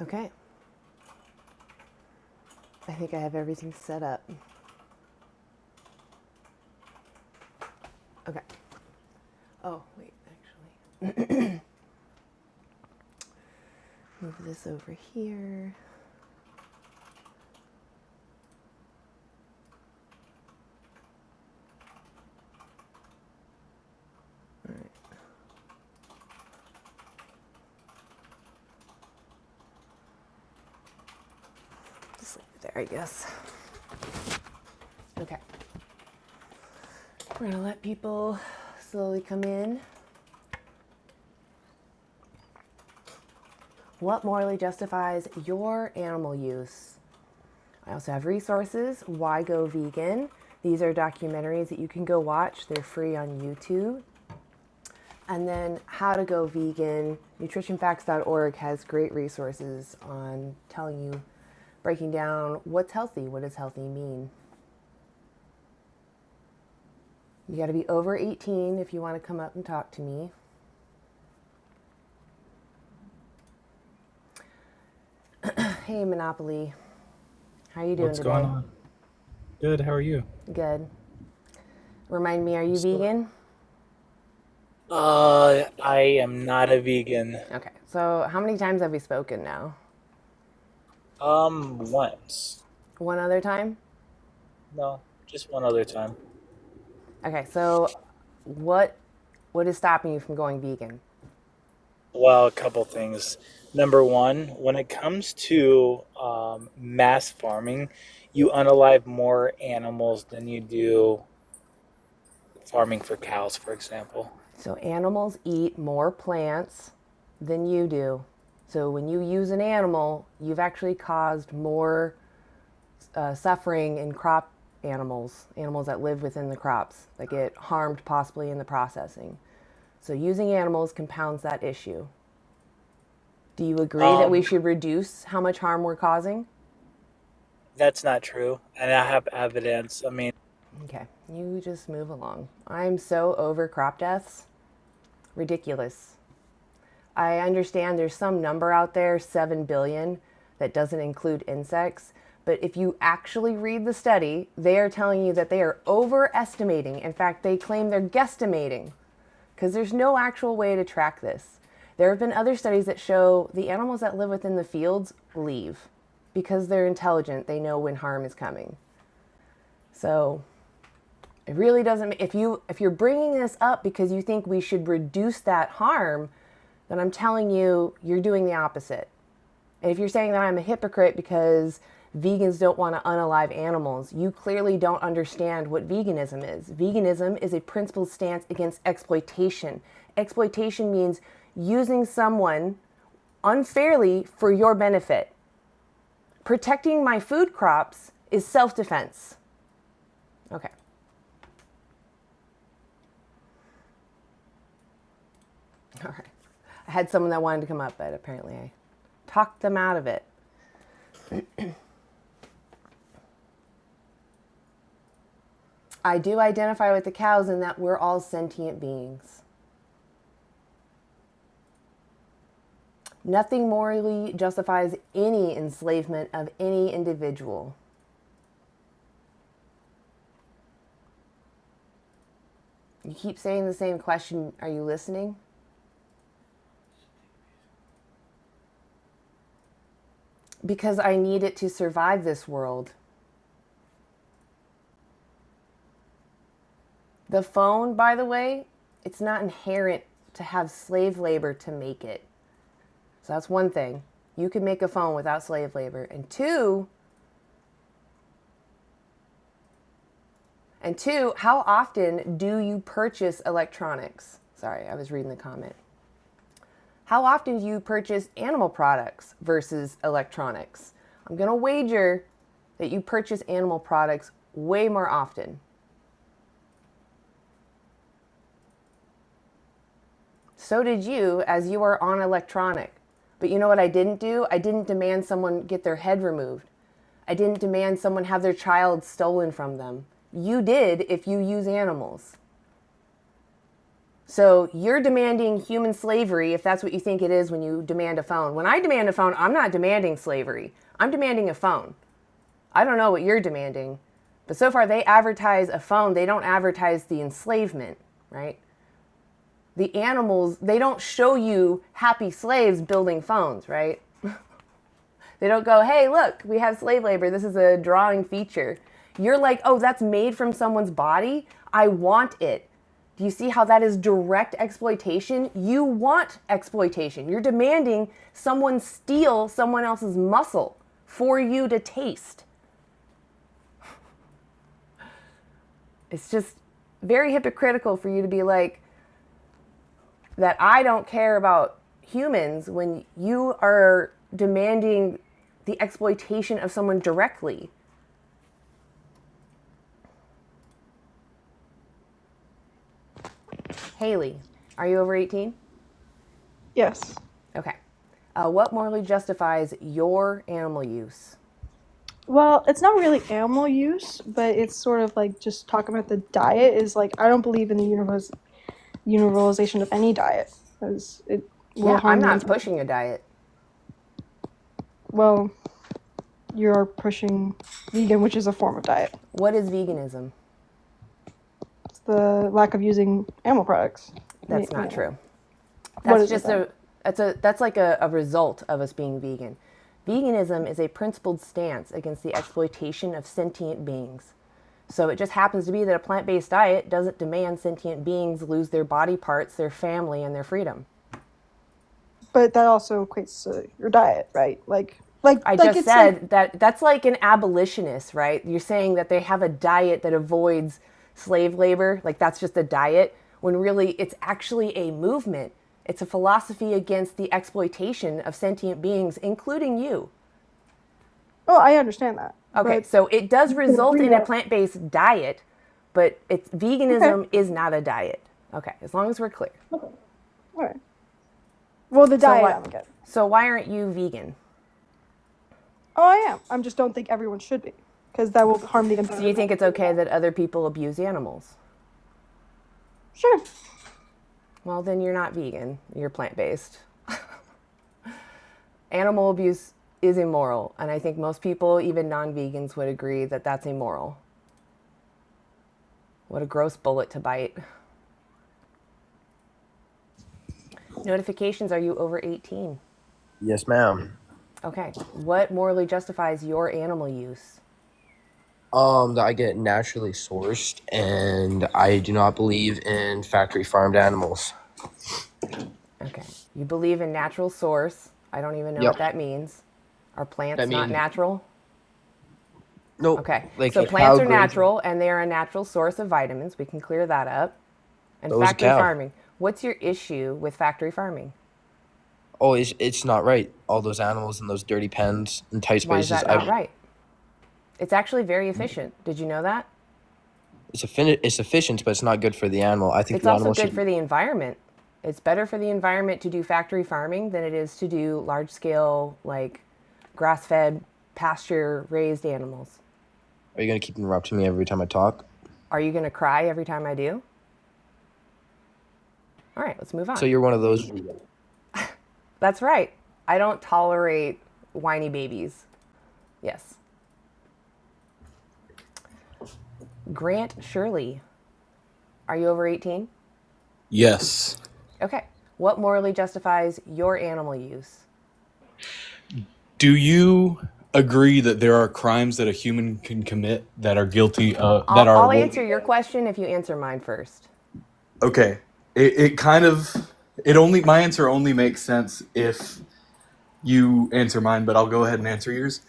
Okay. I think I have everything set up. Okay. Oh, wait, actually. Move this over here. All right. Just leave it there, I guess. Okay. We're going to let people slowly come in. What morally justifies your animal use? I also have resources. Why Go Vegan? These are documentaries that you can go watch. They're free on YouTube. And then How to Go Vegan. Nutritionfacts.org has great resources on telling you, breaking down what's healthy. What does healthy mean? You got to be over 18 if you want to come up and talk to me. Hey, Monopoly. How are you doing What's today? going on? Good. How are you? Good. Remind me, are you So, vegan? I am not a vegan. Okay. So how many times have we spoken now? Once. One other time? No, just one other time. Okay. So what what is stopping you from going vegan? Well, a couple things. Number one, when it comes to mass farming, you unalive more animals than you do farming for cows, for example. So animals eat more plants than you do. So when you use an animal, you've actually caused more suffering in crop animals, animals that live within the crops that get harmed possibly in the processing. So using animals compounds that issue. Do you agree that we Um, should reduce how much harm we're causing? that's not true, and I have evidence. I mean, Okay, you just move along. I'm so over crop deaths. Ridiculous. I understand there's some number out there, 7 billion, that doesn't include insects. But if you actually read the study, they are telling you that they are overestimating. In fact, they claim they're guesstimating because there's no actual way to track this. There have been other studies that show the animals that live within the fields leave because they're intelligent. They know when harm is coming. So it really doesn't. If you're bringing this up because you think we should reduce that harm, then I'm telling you, you're doing the opposite. And if you're saying that I'm a hypocrite because vegans don't want to unalive animals, you clearly don't understand what veganism is. Veganism is a principled stance against exploitation. Exploitation means using someone unfairly for your benefit. Protecting my food crops is self-defense. Okay. All right. I had someone that wanted to come up, but apparently I talked them out of it. I do identify with the cows in that we're all sentient beings. Nothing morally justifies any enslavement of any individual. You keep saying the same question. Are you listening? Because I need it to survive this world. The phone, by the way, it's not inherent to have slave labor to make it. So that's one thing. You can make a phone without slave labor. And two, how often do you purchase electronics? Sorry, I was reading the comment. How often do you purchase animal products versus electronics? I'm going to wager that you purchase animal products way more often. So did you, as you are on electronic. But you know what I didn't do? I didn't demand someone get their head removed. I didn't demand someone have their child stolen from them. You did if you use animals. So you're demanding human slavery if that's what you think it is when you demand a phone. When I demand a phone, I'm not demanding slavery. I'm demanding a phone. I don't know what you're demanding, but so far they advertise a phone. They don't advertise the enslavement, right? The animals, they don't show you happy slaves building phones, right? They don't go, hey, look, we have slave labor. This is a drawing feature. You're like, oh, that's made from someone's body. I want it. Do you see how that is direct exploitation? You want exploitation. You're demanding someone steal someone else's muscle for you to taste. It's just very hypocritical for you to be like, that I don't care about humans when you are demanding the exploitation of someone directly. Haley, are you over 18? Yes. Okay. What morally justifies your animal use? Well, it's not really animal use, but it's sort of like just talking about the diet is like I don't believe in the universalization of any diet because it will Yeah, I'm harm the not pushing a diet. Well, you're pushing vegan, which is a form of diet. What is veganism? It's the lack of using animal products. That's not true. What That's is it just then? that's like a result of us being vegan. Veganism is a principled stance against the exploitation of sentient beings. So it just happens to be that a plant-based diet doesn't demand sentient beings lose their body parts, their family, and their freedom. But that also equates to your diet, right? I just said that that's like an abolitionist, right? You're saying that they have a diet that avoids slave labor, like that's just a diet, when really it's actually a movement. It's a philosophy against the exploitation of sentient beings, including you. Oh, I understand that. Okay, so it does result in a plant-based diet, but veganism is not a diet. Okay, as long as we're clear. Okay. All right. Well, the diet I don't get. So why aren't you vegan? Oh, I am. I just don't think everyone should be, because that will harm the environment. So you think it's okay that other people abuse animals? Sure. Well, then you're not vegan. You're plant-based. Animal abuse is immoral, and I think most people, even non-vegans, would agree that that's immoral. What a gross bullet to bite. Notifications, are you over 18? Yes, ma'am. Okay. What morally justifies your animal use? That I get naturally sourced, and I do not believe in factory farmed animals. Okay. You believe in natural source. I don't even know Yep. what that means. Are plants I not mean, natural? nope. Okay. Like So a plants cow are grows- natural, and they are a natural source of vitamins. We can clear that up. And So is a factory cow. farming. What's your issue with factory farming? Oh, it's not right. All those animals in those dirty pens and tight Why is spaces. that not right? It's actually very efficient. Did you know that? It's efficient, but it's not good for the animal. I think It's the also animal good should. for the environment. It's better for the environment to do factory farming than it is to do large scale, like grass-fed, pasture-raised animals. Are you gonna keep interrupting me every time I talk? Are you going to cry every time I do? All right, let's move on. So you're one of those. That's right. I don't tolerate whiny babies. Yes. Grant Shirley, are you over 18? Yes. Okay. What morally justifies your animal use? Do you agree that there are crimes that a human can commit that are guilty of I'll answer your question if you answer mine first. Okay. My answer only makes sense if you answer mine, but I'll go ahead and answer yours.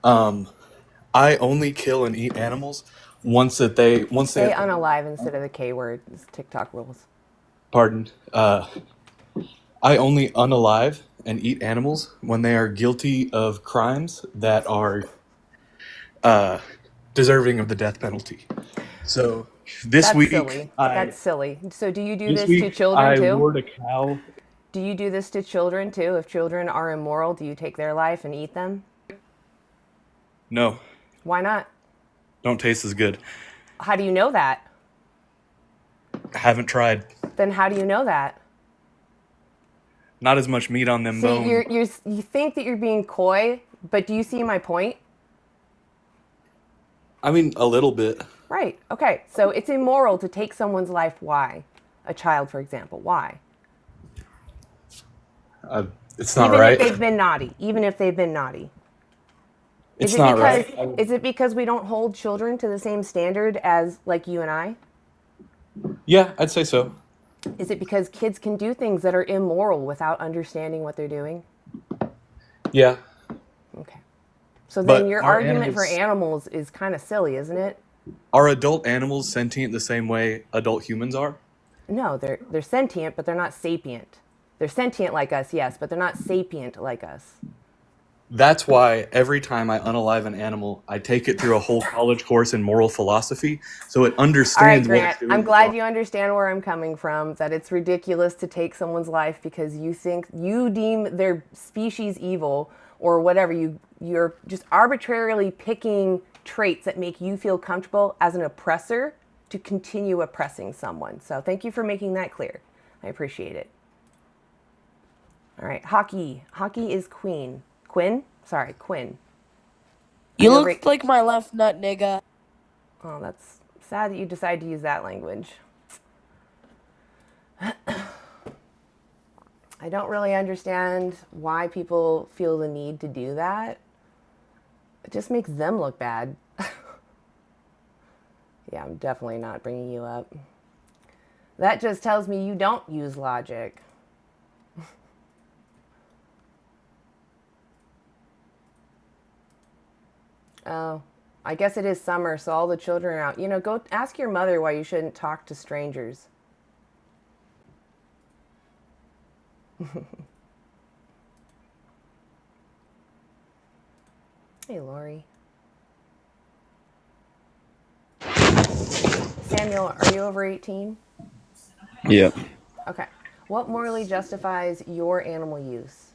I only kill and eat animals once they Say have, unalive instead of the K word. It's TikTok rules. pardon. I only unalive and eat animals when they are guilty of crimes that are deserving of the death penalty. So this That's week silly. I That's silly. So do you do this this to week children I too? lured a cow. Do you do this to children too? If children are immoral, do you take their life and eat them? No, Why not? don't taste as good. How do you know that? Haven't tried. Then how do you know that? Not as much meat on them So bones. you think that you're being coy, but do you see my point? I mean, a little bit. Right. Okay. So it's immoral to take someone's life. Why? A child, for example. Why? It's not Even if right. they've been naughty. Even if they've been naughty. It's not right. Is it because we don't hold children to the same standard as like you and I? Yeah, I'd say so. Is it because kids can do things that are immoral without understanding what they're doing? Yeah. Okay. So then But your our argument for animals- animals is kind of silly, isn't it? Are adult animals sentient the same way adult humans are? No, they're sentient, but they're not sapient. They're sentient like us, yes, but they're not sapient like us. That's why every time I unalive an animal, I take it through a whole college course in moral philosophy so it All right, understands what Grant, it's doing. I'm glad you understand where I'm coming from, that it's ridiculous to take someone's life because you deem their species evil or whatever. You're just arbitrarily picking traits that make you feel comfortable as an oppressor to continue oppressing someone. So thank you for making that clear. I appreciate it. All right, hockey. Hockey is Queen. Quinn? Sorry, Quinn. You Are look over- like my left nut, nigga. Oh, that's sad that you decide to use that language. I don't really understand why people feel the need to do that. It just makes them look bad. Yeah, I'm definitely not bringing you up. That just tells me you don't use logic. Oh, I guess it is summer, so all the children are out. Go ask your mother why you shouldn't talk to strangers. Hey, Lori. Samuel, are you over 18? Yeah. Okay. What morally justifies your animal use?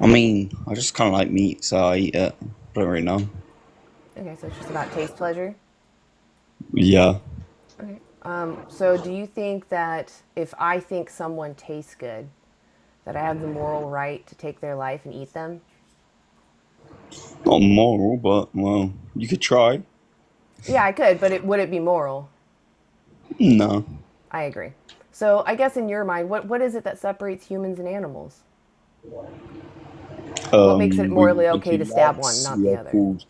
I mean, I just kind of like meat, so I eat it. I don't really know. Okay, so it's just about taste pleasure? Yeah. Okay. So do you think that if I think someone tastes good, that I have the moral right to take their life and eat them? Not moral, but, well, you could try. Yeah, I could, but would it be moral? No. I agree. So I guess in your mind, what is it that separates humans and animals? What makes it morally okay to stab one, not we the are other? called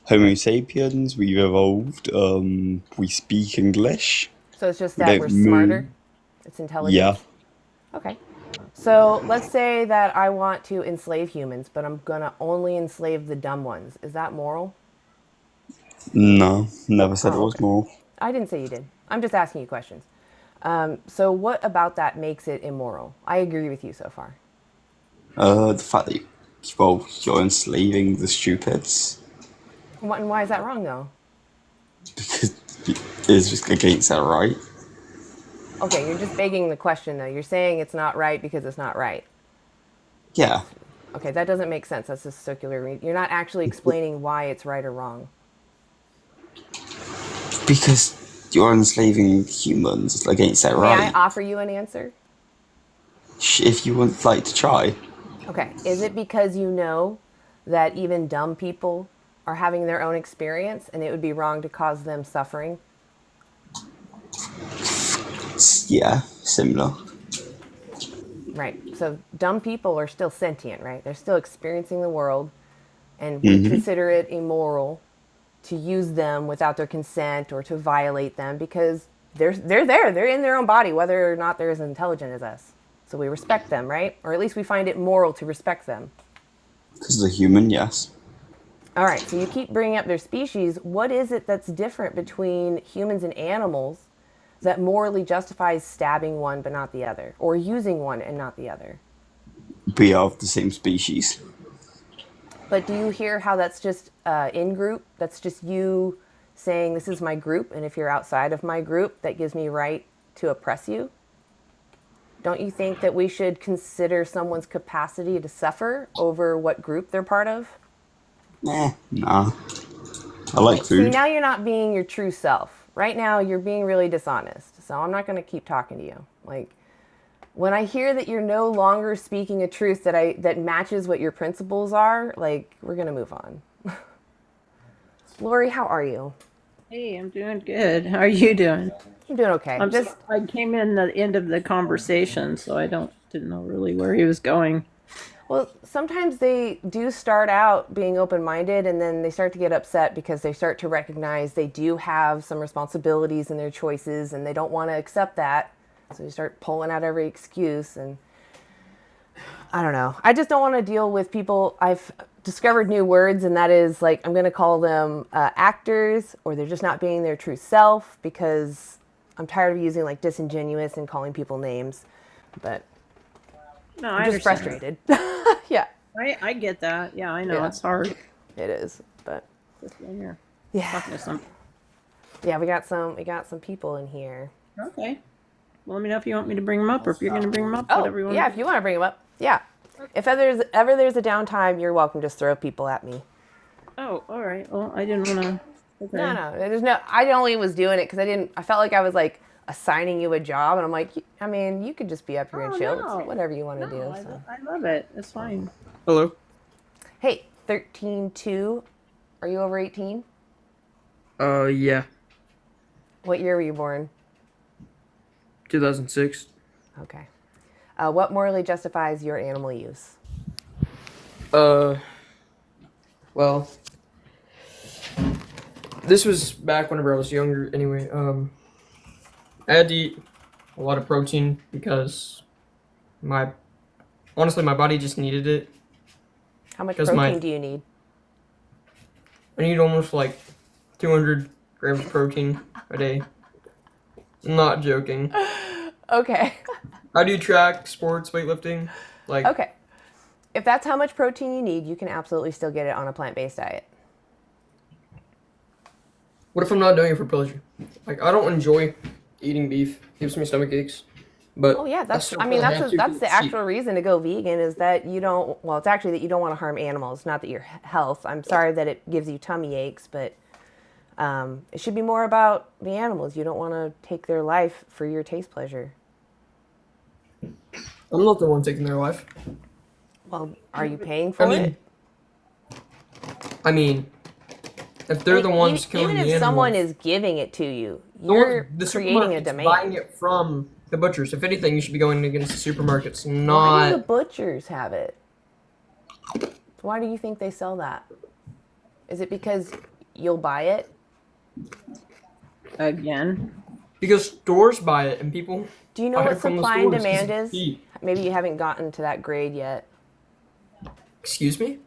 Homo sapiens. We've evolved. We speak English. So it's just We that don't we're move. smarter? It's intelligent? Yeah. Okay. So let's say that I want to enslave humans, but I'm going to only enslave the dumb ones. Is that moral? No. Never said it Oh, was okay. moral. I didn't say you did. I'm just asking you questions. So what about that makes it immoral? I agree with you so far. The fact that, well, you're enslaving the stupids. And why is that wrong, though? Because it's just against that right. Okay, you're just begging the question, though. You're saying it's not right because it's not right. Yeah. Okay, that doesn't make sense. That's just circular. You're not actually explaining why it's right or wrong. Because you're enslaving humans. It's against that May I right. offer you an answer? If you would like to try. Okay, is it because you know that even dumb people are having their own experience and it would be wrong to cause them suffering? Yeah, similar. Right. So dumb people are still sentient, right? They're still experiencing the world, and we consider it immoral to use them without their consent or to violate them because they're there. They're in their own body, whether or not they're as intelligent as us. So we respect them, right? Or at least we find it moral to respect them. Because they're human, yes. All right. So you keep bringing up their species. What is it that's different between humans and animals that morally justifies stabbing one but not the other, or using one and not the other? We are of the same species. But do you hear how that's just in group? That's just you saying this is my group, and if you're outside of my group, that gives me right to oppress you? Don't you think that we should consider someone's capacity to suffer over what group they're part of? Nah. I like See, food. now you're not being your true self. Right now, you're being really dishonest. So I'm not going to keep talking to you. Like, when I hear that you're no longer speaking a truth that matches what your principles are, like, we're going to move on. Lori, how are you? Hey, I'm doing good. How are you doing? I'm doing okay. I came in the end of the conversation, so I didn't know really where he was going. Well, sometimes they do start out being open-minded, and then they start to get upset because they start to recognize they do have some responsibilities in their choices, and they don't want to accept that. So they start pulling out every excuse, and I don't know. I just don't want to deal with people. I've discovered new words, and that is, like, I'm going to call them actors, or they're just not being their true self, because I'm tired of using, like, disingenuous and calling people names. But No, I'm just frustrated. Yeah, I get that. Yeah, I know Yeah. it's hard. it is. But Just in here yeah, talking to some. yeah, we got some people in here. Okay. Well, let me know if you want me to bring them up, or if you're going to bring them up. Oh, Whatever you want. yeah, if you want to bring them up, yeah. If there's a downtime, you're welcome. Just throw people at me. Oh, all right. Well, I didn't want to. Okay. No, there's no. I only was doing it because I felt like I was like assigning you a job, and I'm like, I mean, you could just be up here and chill. No. It's whatever you want to No, do. So. I love it. It's fine. Hello. Hey, 13-2, are you over 18? Yeah, What year were you born? 2006. Okay. What morally justifies your animal use? Well, this was back whenever I was younger. Anyway, I had to eat a lot of protein because honestly, my body just needed it. How much 'Cause protein do you need? I need almost like 200 grams of protein a day. I'm not joking. Okay. I do track, sports, weightlifting. Like, Okay. If that's how much protein you need, you can absolutely still get it on a plant-based diet. what if I'm not doing it for pleasure? Like, I don't enjoy eating beef. It gives me stomach aches. But Oh yeah, that's. still I mean, kinda have to that's the 'cause it's actual reason to go vegan is that you don't. Well, it's actually that you don't want to harm animals, not that your health. I'm sorry that it gives you tummy aches, but it should be more about the animals. You don't want to take their life for your taste pleasure. I'm not the one taking their life. Well, are you paying for it? I mean, if they're the ones killing even the if animals, someone is giving it to you, the one- you're the creating a supermarket's demand. buying it from the butchers. If anything, you should be going against the supermarkets, Why do the not. butchers have it? Why do you think they sell that? Is it because you'll buy it? Again. Because stores buy it and people. Do you know buy what it from the supply and stores 'cause demand it's is? cheap. Maybe you haven't gotten to that grade yet. Excuse me?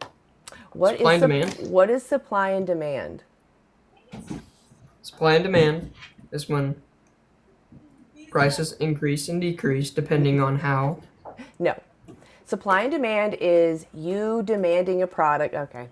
What Supply is and demand? What is supply and demand? Supply and demand is when prices increase and decrease depending on how. No. Supply and demand is you demanding a product. Okay.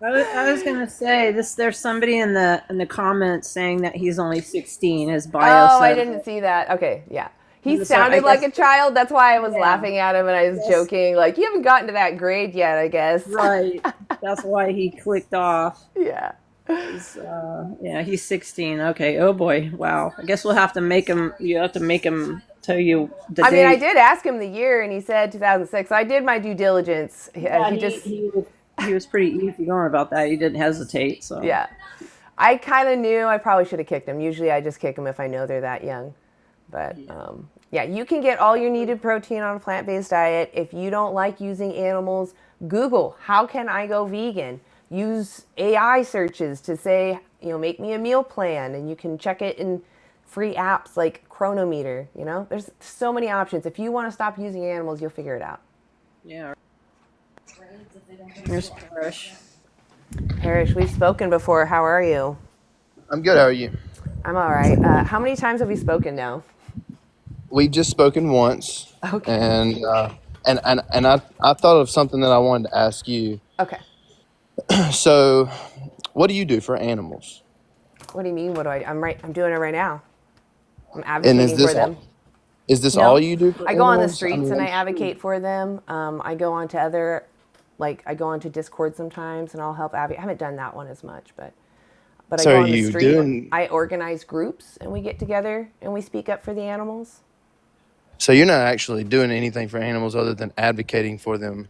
I was gonna say this. There's somebody in the comments saying that he's only 16. His bio Oh, I said. didn't see that. Okay, yeah. He So sounded I like a guess- child. That's why I was Yeah. laughing at him and I was Yes. joking. Like, you haven't gotten to that grade yet, I guess. Right. That's why he clicked off. Yeah. Yeah, he's 16. Okay. Oh boy. Wow. I guess we'll have to make him. You have to make him tell you the I date. mean, I did ask him the year and he said 2006. So I did my due diligence. Yeah, He he was pretty easygoing about that. He didn't hesitate. So yeah. I kind of knew I probably should have kicked him. Usually I just kick them if I know they're that young. But yeah, you can get all your needed protein on a plant-based diet. If you don't like using animals, Google, how can I go vegan? Use AI searches to say, make me a meal plan, and you can check it in free apps like Cronometer. There's so many options. If you want to stop using animals, you'll figure it out. yeah. Here's Parrish. Parrish, we've spoken before. How are you? I'm good. How are you? I'm all right. How many times have we spoken now? We've just spoken once, Okay. and I thought of something that I wanted to ask you. Okay. So, what do you do for animals? What do you mean? What do I? I'm doing it right now. I'm And advocating for them. is this No. all you do for I go on the animals? streets and I advocate for them. I go on to I go on to Discord sometimes and I'll help advocate. I haven't done that one as much, but But I So go are on the you street, doing? I organize groups, and we get together and we speak up for the animals. So you're not actually doing anything for animals other than advocating for them,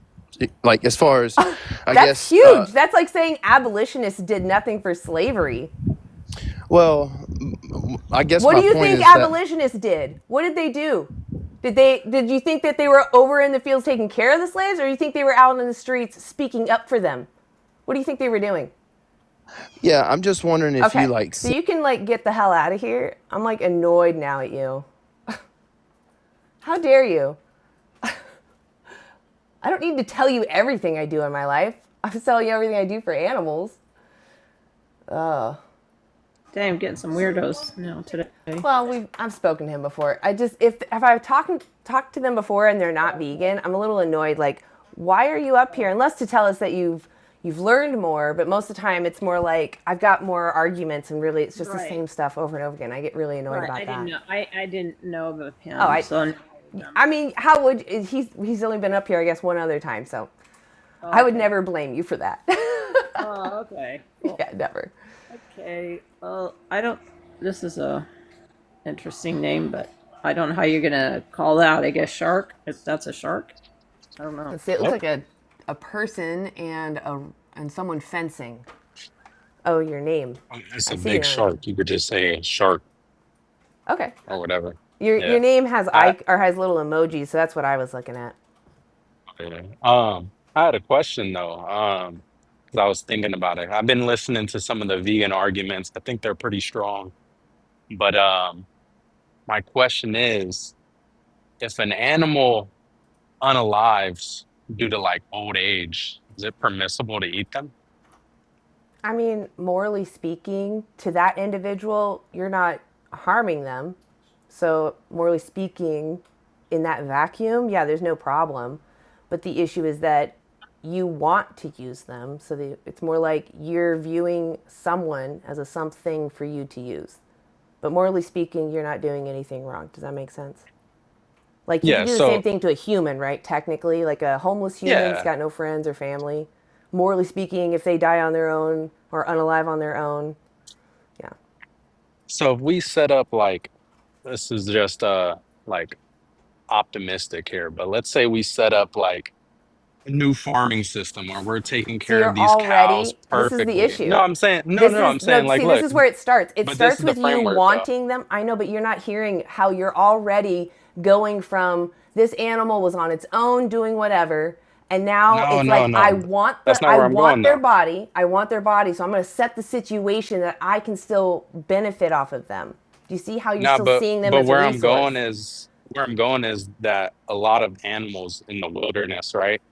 like as far as, I That's guess. huge. That's like saying abolitionists did nothing for slavery. Well, I guess What my do you point think is that. abolitionists did? What did they do? Did you think that they were over in the fields taking care of the slaves, or do you think they were out in the streets speaking up for them? What do you think they were doing? Yeah, I'm just wondering if you Okay, like. so you can like get the hell out of here. I'm like annoyed now at you. How dare you? I don't need to tell you everything I do in my life. I'm telling you everything I do for animals. Damn, getting some weirdos now today. Well, I've spoken to him before. I just if I've talked to them before and they're not vegan, I'm a little annoyed. Like, why are you up here? Unless to tell us that you've learned more, but most of the time it's more like I've got more arguments and really it's just the same stuff over and over again. I get really annoyed about that. I didn't know about him. I mean, how would he's only been up here I guess one other time, so I would never blame you for that. Oh, okay. Cool. Yeah, never. Okay. Well, I don't. This is a interesting name, but I don't know how you're gonna call that. I guess shark. If that's a shark, I don't know. Let's see, it looks like a person and someone fencing. Oh, your name. It's a big shark. You could just say shark. Okay. Or whatever. Your name has has little emojis, so that's what I was looking at. Yeah. I had a question though. 'Cause I was thinking about it. I've been listening to some of the vegan arguments. I think they're pretty strong. But my question is, if an animal unalives due to like old age, is it permissible to eat them? I mean, morally speaking, to that individual, you're not harming them. So, morally speaking, in that vacuum, yeah, there's no problem. But the issue is that you want to use them. So, it's more like you're viewing someone as a something for you to use. But morally speaking, you're not doing anything wrong. Does that make sense? Like, you can do the same thing to a human, right? Technically, like a homeless human's got no friends or family. Morally speaking, if they die on their own or unalive on their own, yeah. So if we set up like, this is just like optimistic here, but let's say we set up like a new farming system where we're taking So care of you're these cows already, this is the perfectly. No, issue. I'm saying I'm saying like, See, this look, is where it starts. It but this starts is the with you framework though. wanting them. I know, but you're not hearing how you're already going from this animal was on its own doing whatever, and now No, it's no, like no. That's not where I'm going their though. body. I want their body, so I'm going to set the situation that I can still benefit off of them. Do you see how you're No, still seeing them but as a resource? where I'm going is that a lot of animals in the wilderness, right?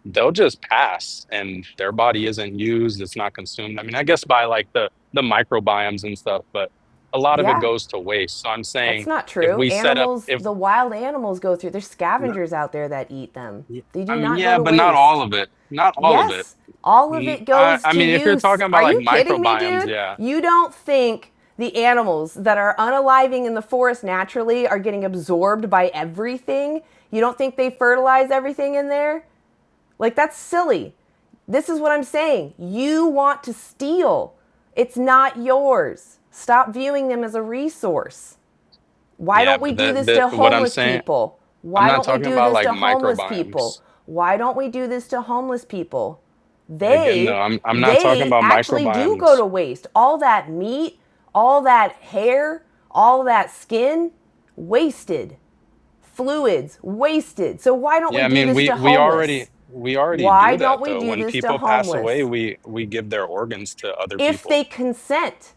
They'll just pass and their body isn't used, it's not consumed. I mean, I guess by like the microbiomes and stuff, but a lot of it Yeah. goes to waste. So I'm That's saying not if true. we set up Animals, if the wild animals go through. There's scavengers out there that eat them. They I do mean, not go yeah, to but not all waste. of it. Not all of it. Yes, all of it goes I to mean, if you're use. talking about Are like you kidding me, microbiomes, dude? yeah. You don't think the animals that are unaliving in the forest naturally are getting absorbed by everything? You don't think they fertilize everything in there? Like, that's silly. This is what I'm saying. You want to steal. It's not yours. Stop viewing them as a resource. Why Yeah, don't we but do this to what I'm homeless saying, people? I'm Why not don't we talking do about this like to homeless people? microbiomes. Why don't we do this to homeless people? Again, no, I'm not talking They about actually do go microbiomes. to waste. All that meat, all that hair, all that skin, wasted. Fluids, wasted. So why don't we Yeah, I do mean, this to homeless? we already Why do don't that we though. do When this to people pass away, homeless? we give their organs to other If people. they consent.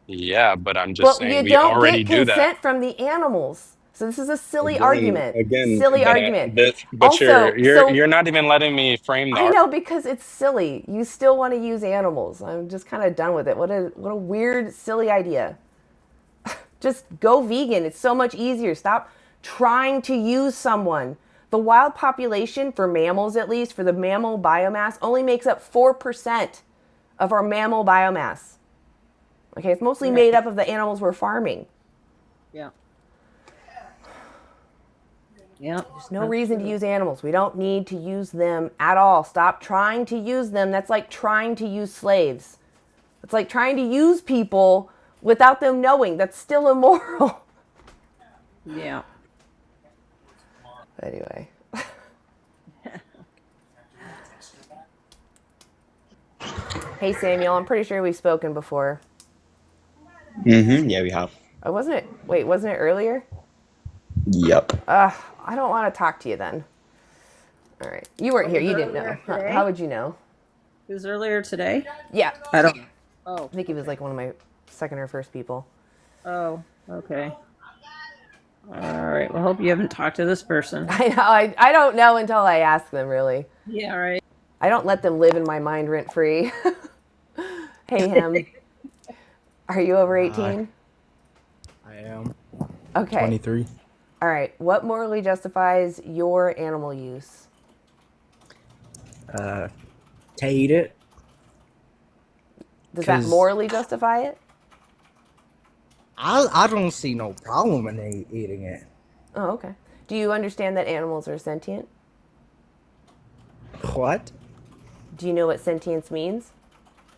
Yeah, but I'm just But saying you we don't already get do that. consent from the animals. So this is a silly Again, argument. again, Silly argument. but Also, so you're not even letting me frame the I know because it's silly. You still want to use animals. I'm just kind of done with it. What a weird, silly idea. Just go vegan. It's so much easier. Stop trying to use someone. The wild population, for mammals at least, for the mammal biomass, only makes up 4% of our mammal biomass. Okay, it's mostly made up of the animals we're farming. Yeah. Yeah. There's no reason to use animals. We don't need to use them at all. Stop trying to use them. That's like trying to use slaves. It's like trying to use people without them knowing. That's still immoral. Yeah. Anyway. Hey, Samuel, I'm pretty sure we've spoken before. Yeah, we have. Wasn't it? Wait, wasn't it earlier? Yep. I don't want to talk to you then. All right. You weren't here. You didn't know. Today? How would you know? It was earlier today? Yeah. I don't. Oh. I think he was like one of my second or first people. Oh, okay. All right. Well, hope you haven't talked to this person. I know. I don't know until I ask them, really. Yeah, right. I don't let them live in my mind rent free. Hey, him. Are you over 18? I am. Okay. 23. All right. What morally justifies your animal use? To eat it. Does that morally justify it? I don't see no problem in eating it. Oh, okay. Do you understand that animals are sentient? What? Do you know what sentience means?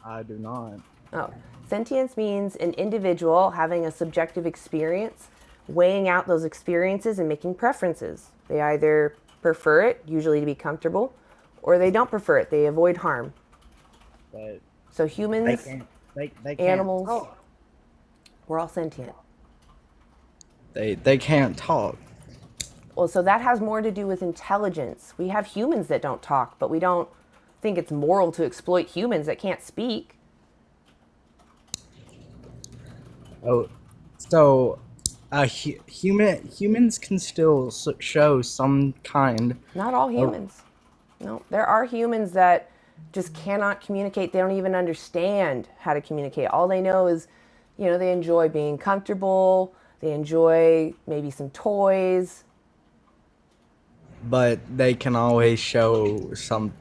I do not. Oh, sentience means an individual having a subjective experience, weighing out those experiences and making preferences. They either prefer it, usually to be comfortable, or they don't prefer it. They avoid harm. But so humans, they can't animals, talk. We're all sentient. They can't talk. Well, so that has more to do with intelligence. We have humans that don't talk, but we don't think it's moral to exploit humans that can't speak. Oh, so humans can still show some kind. Not all humans. No, there are humans that just cannot communicate. They don't even understand how to communicate. All they know is, you know, they enjoy being comfortable. They enjoy maybe some toys. But they can always show some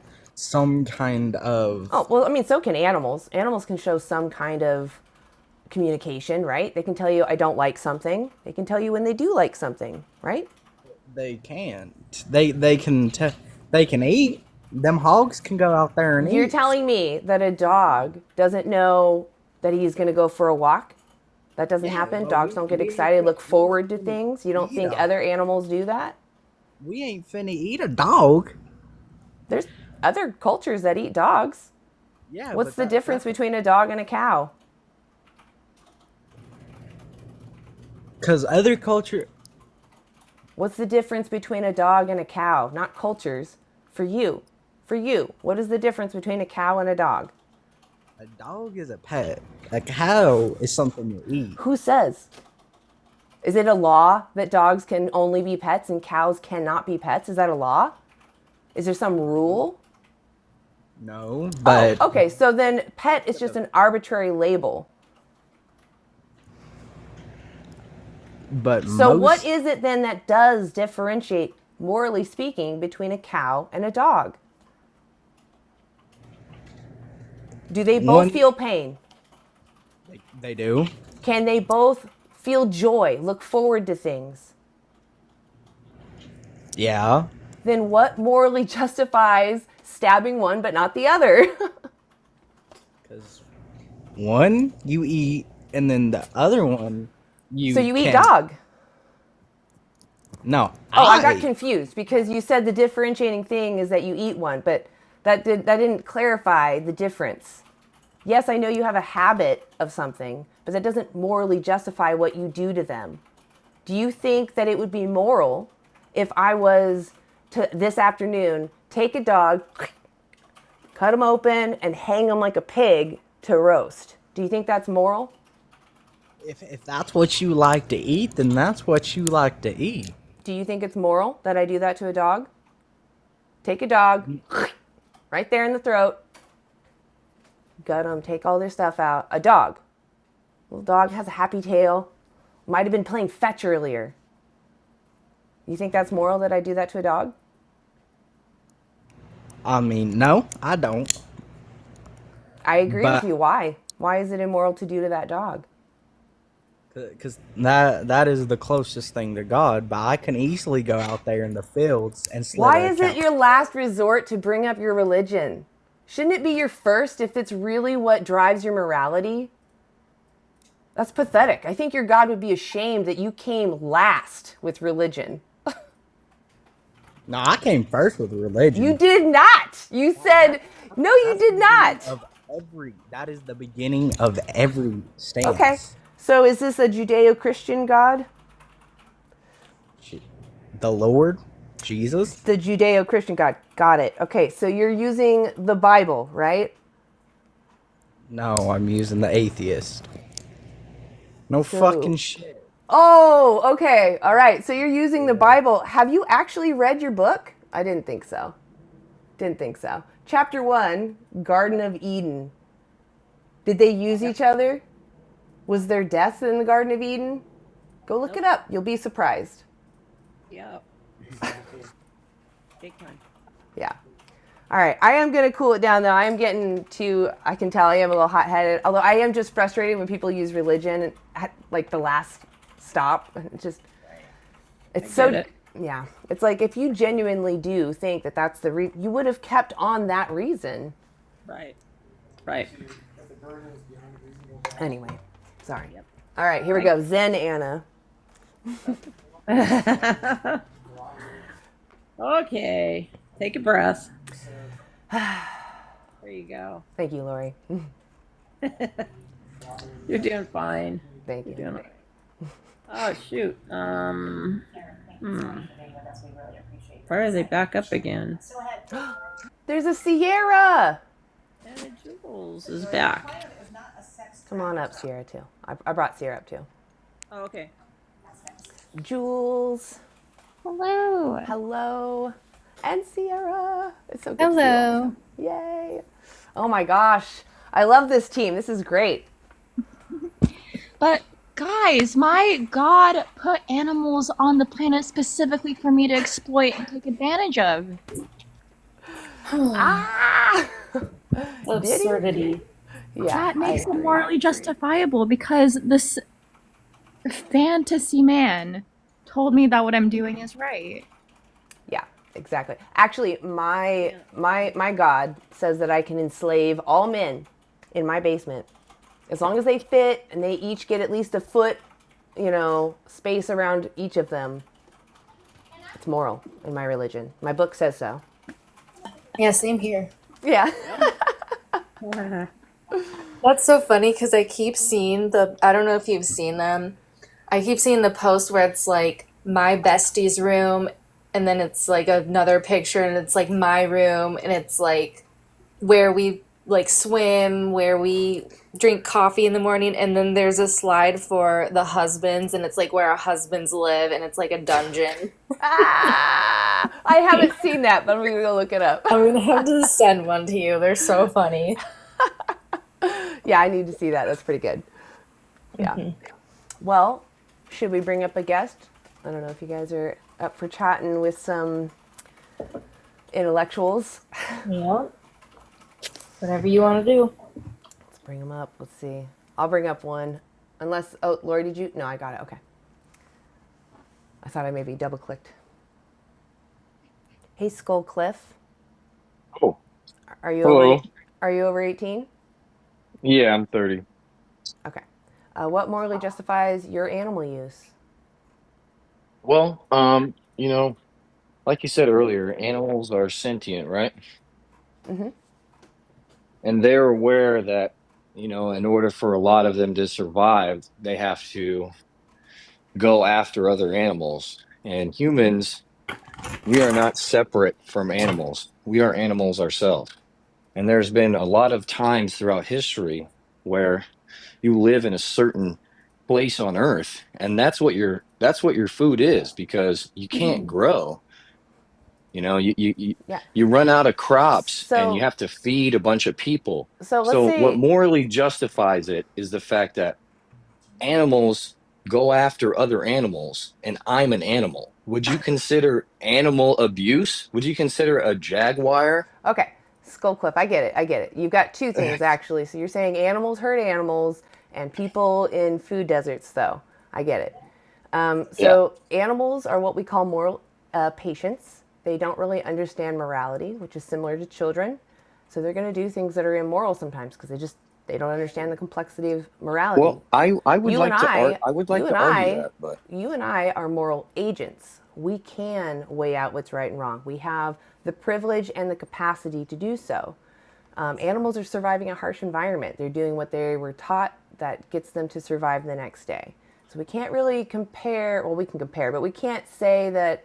kind of. Oh, well, I mean, so can animals. Animals can show some kind of communication, right? They can tell you, I don't like something. They can tell you when they do like something, right? They can't. They can eat. Them hogs can go out there and eat. You're telling me that a dog doesn't know that he's going to go for a walk? That doesn't happen? well, Dogs don't get excited, look forward to things? You don't think other animals do that? We ain't finna eat a dog. There's other cultures that eat dogs. Yeah. What's the difference between a dog and a cow? Because other culture. What's the difference between a dog and a cow? Not cultures. For you. For you. What is the difference between a cow and a dog? A dog is a pet. A cow is something you eat. Who says? Is it a law that dogs can only be pets and cows cannot be pets? Is that a law? Is there some rule? No, but... Oh, okay, so then pet is just an arbitrary label. But so what is it then that does differentiate, morally speaking, between a cow and a dog? Do they both feel pain? They do. Can they both feel joy, look forward to things? Yeah. Then what morally justifies stabbing one but not the other? Because one you eat, and then the other one you. So you eat dog? No. Oh, I got confused because you said the differentiating thing is that you eat one, but that didn't clarify the difference. Yes, I know you have a habit of something, but that doesn't morally justify what you do to them. Do you think that it would be moral if I was to this afternoon take a dog, cut him open, and hang him like a pig to roast? Do you think that's moral? If that's what you like to eat, then that's what you like to eat. Do you think it's moral that I do that to a dog? Take a dog, right there in the throat, gut them, take all their stuff out. A dog. Little dog has a happy tail. Might have been playing fetch earlier. You think that's moral that I do that to a dog? I mean, no, I don't. I agree with you. Why? Why is it immoral to do to that dog? Because that is the closest thing to God, but I can easily go out there in the fields and slay Why is it your last resort to bring up your religion? Shouldn't it be your first if it's really what drives your morality? That's pathetic. I think your God would be ashamed that you came last with religion. No, I came first with religion. You did not. You said, no, you did not. That is the beginning of every stance. Okay. So is this a Judeo-Christian God? The Lord? Jesus? The Judeo-Christian God. Got it. Okay, so you're using the Bible, right? No, I'm using the atheist. No fucking shit. Oh, okay. All right. So you're using the Bible. Have you actually read your book? I didn't think so. Chapter 1, Garden of Eden. Did they use each other? Was there death in the Garden of Eden? Go look it up. You'll be surprised. Yeah. Big time. Yeah. All right. I am going to cool it down, though. I am getting to, I can tell I am a little hot-headed. Although I am just frustrated when people use religion at, like, the last stop. It's so, yeah. It's like if you genuinely do think that that's the reason, you would have kept on that reason. Right. Anyway, sorry. Yep. All right, here we go. Zen Anna. Okay. Take a breath. There you go. Thank you, Lori. You're doing fine. Thank you. You're doing oh, shoot. Why are they back up again? There's a Ciara. And Jules is back. Come on up, Ciara, too. I brought Ciara up, too. Oh, okay. Jules. Hello. Hello. And Ciara. It's so good Hello. to see you. Yay. Oh my gosh. I love this team. This is great. But guys, my God put animals on the planet specifically for me to exploit and take advantage of. Absurdity. Yeah, that makes it morally justifiable because this fantasy man told me that what I'm doing is right. Yeah, exactly. Actually, my God says that I can enslave all men in my basement as long as they fit and they each get at least a foot, space around each of them. It's moral in my religion. My book says so. Yeah, same here. Yeah. That's so funny because I keep seeing I don't know if you've seen them. I keep seeing the post where it's like my bestie's room and then it's like another picture and it's like my room and it's like where we like swim, where we drink coffee in the morning, and then there's a slide for the husbands and it's like where our husbands live and it's like a dungeon. I haven't seen that, but I'm gonna go look it up. I'm gonna have to send one to you. They're so funny. Yeah, I need to see that. That's pretty good. Yeah. Well, should we bring up a guest? I don't know if you guys are up for chatting with some intellectuals. Yeah. Whatever you want to do. Let's bring them up. Let's see. I'll bring up one. Unless, Lori, did you? No, I got it. Okay. I thought I maybe double clicked. Hey, Skull Cliff. Oh. Are you Hello. Are you over 18? Yeah, I'm 30. Okay. What morally justifies your animal use? Well, like you said earlier, animals are sentient, right? Mm-hmm. And they're aware that, in order for a lot of them to survive, they have to go after other animals. And humans, we are not separate from animals. We are animals ourselves. And there's been a lot of times throughout history where you live in a certain place on earth and that's what your food is because you can't grow. You run out of crops and you have to feed a bunch of people. So let's say what morally justifies it is the fact that animals go after other animals and I'm an animal. Would you consider animal abuse? Would you consider a jaguar? Okay, Skullcliffe, I get it. You've got two things, actually. So you're saying animals hurt animals and people in food deserts, though. I get it. Animals are what we call moral patients. They don't really understand morality, which is similar to children. So they're going to do things that are immoral sometimes because they don't understand the complexity of morality. Well, I would You and like to I, I would like you to and argue I, that, but you and I are moral agents. We can weigh out what's right and wrong. We have the privilege and the capacity to do so. Animals are surviving a harsh environment. They're doing what they were taught that gets them to survive the next day. So we can't really compare, well, we can compare, but we can't say that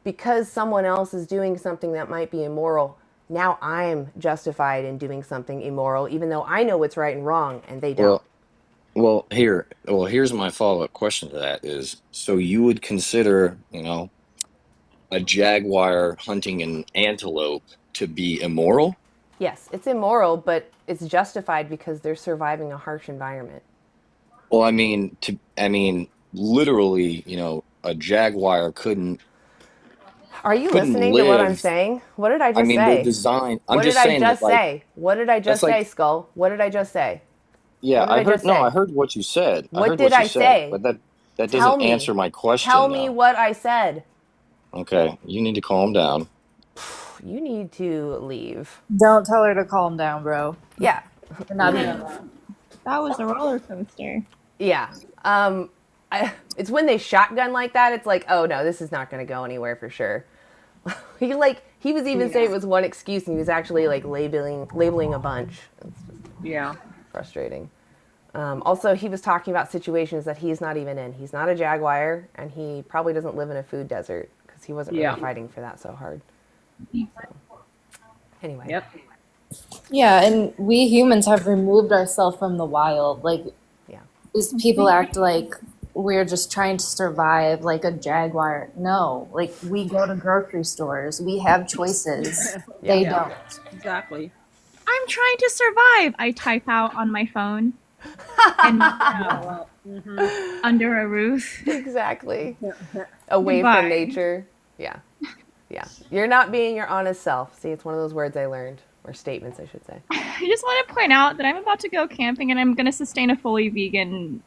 because someone else is doing something that might be immoral, now I'm justified in doing something immoral, even though I know what's right and wrong and they don't. Here's my follow-up question to that is, so you would consider, a jaguar hunting an antelope to be immoral? Yes, it's immoral, but it's justified because they're surviving a harsh environment. Well, literally, a jaguar couldn't Are you listening to what I'm live. saying? What did I I just mean, they're say? designed. I'm What did just I saying that, just like, say? What did I that's just like, say, Skull? What did I just say? yeah, What did I I heard. just No, I say? heard what you said. I What heard did what you I said, say? but that Tell doesn't me. answer my Tell question, me though. what I said. Okay, you need to calm down. You need to leave. Don't tell her to calm down, bro. Yeah. We're not Leave. doing that. That was a roller coaster. Yeah. It's when they shotgun like that, it's like, oh no, this is not going to go anywhere for sure. He was even saying it was one excuse and he was actually like labeling a bunch. It's just frustrating. Also, he was talking about situations that he's not even in. He's not a jaguar, and he probably doesn't live in a food desert because he wasn't really fighting for that so hard. So, anyway. Yep. Yeah, and we humans have removed ourselves from the wild. Like, these people act like we're just trying to survive like a jaguar. No, like we go to grocery stores, we have choices. They don't. Exactly. I'm trying to survive. I type out on my phone. And under a roof. Exactly. Away Goodbye. from nature. Yeah. Yeah. You're not being your honest self. See, it's one of those words I learned, or statements, I should say. I just want to point out that I'm about to go camping and I'm going to sustain a fully vegan,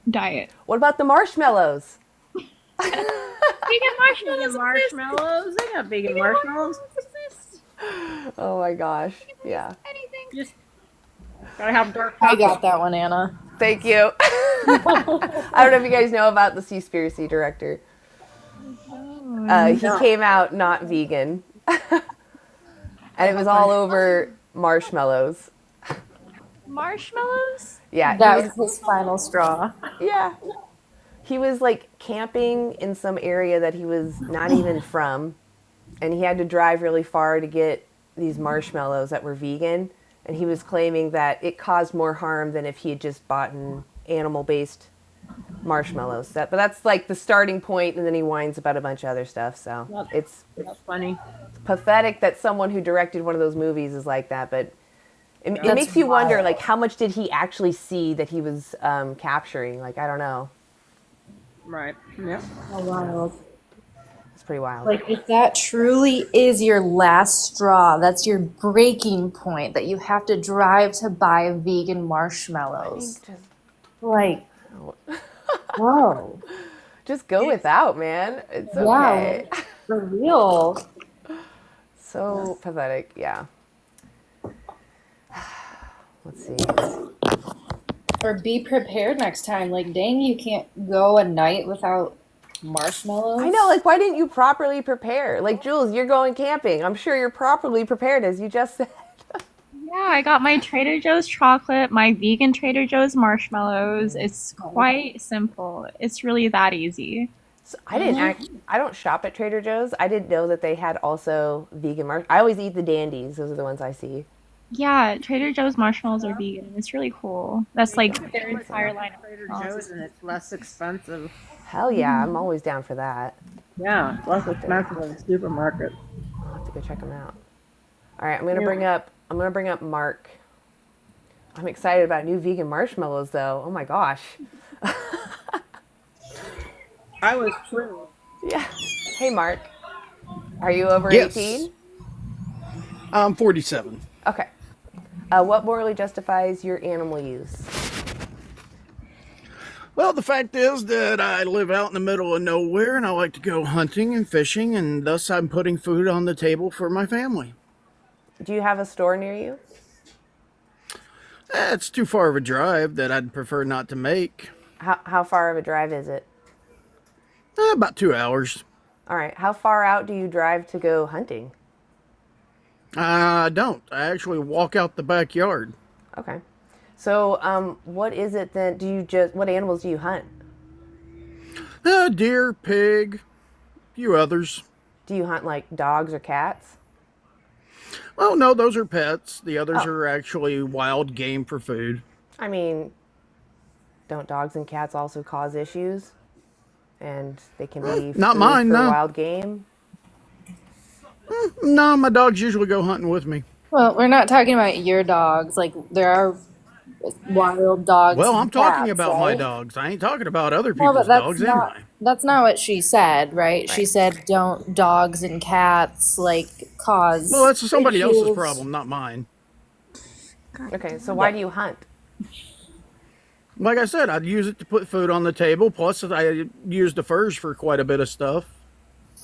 diet. What about the marshmallows? Vegan marshmallows. Marshmallows. They got vegan marshmallows. Oh my gosh. Yeah. Anything. Just gotta have dark I chocolate. got that one, Anna. Thank you. I don't know if you guys know about the Seaspiracy director. He came out not vegan. And it was all over marshmallows. Marshmallows? Yeah. That was his final straw. Yeah. He was like camping in some area that he was not even from. And he had to drive really far to get these marshmallows that were vegan. And he was claiming that it caused more harm than if he had just bought an animal-based marshmallows. But that's like the starting point, and then he whines about a bunch of other stuff. So that's funny. It's pathetic that someone who directed one of those movies is like that. But it makes you wild. wonder, like, how much did he actually see that he was capturing? Like, I don't know. Right. Yep. Oh, wild. It's pretty wild. Like, if that truly is your last straw, that's your breaking point, that you have to drive to buy vegan marshmallows. Like, whoa. Just go without, man. It's okay. Yeah, for real. So pathetic, yeah. Let's see. Or be prepared next time. Like, dang, you can't go a night without marshmallows. I know, like, why didn't you properly prepare? Like, Jules, you're going camping. I'm sure you're properly prepared, as you just said. Yeah, I got my Trader Joe's chocolate, my vegan Trader Joe's marshmallows. It's quite simple. It's really that easy. So I don't shop at Trader Joe's. I didn't know that they had also vegan marshmallows. I always eat the dandies. Those are the ones I see. Yeah, Trader Joe's marshmallows are vegan. It's really cool. That's like their entire line of Trader Joe's, and it's less expensive. Hell yeah, I'm always down for that. Yeah, it's less expensive than the supermarket. I'll have to go check them out. All right, I'm gonna bring up Mark. I'm excited about new vegan marshmallows, though. Oh my gosh. I was true. Yeah. Hey, Mark. Are you over Yes. 18? I'm 47. Okay. What morally justifies your animal use? Well, the fact is that I live out in the middle of nowhere and I like to go hunting and fishing, and thus I'm putting food on the table for my family. Do you have a store near you? It's too far of a drive that I'd prefer not to make. How far of a drive is it? About 2 hours. All right. How far out do you drive to go hunting? I don't. I actually walk out the backyard. Okay. So, what is it that what animals do you hunt? Deer, pig, a few others. Do you hunt like dogs or cats? Oh, no, those are pets. The others Oh. are actually wild game for food. I mean, don't dogs and cats also cause issues? And they can be Not food mine, for no. wild game? No, my dogs usually go hunting with me. Well, we're not talking about your dogs. Like, there are wild dogs. Well, and I'm talking cats, about my right? dogs. I ain't talking about other No, but people's dogs anyway. that's not what she said, right? She said don't dogs and cats like cause. Well, that's somebody else's issues. problem, not mine. Okay, so why do you hunt? Like I said, I'd use it to put food on the table. Plus, I use the furs for quite a bit of stuff.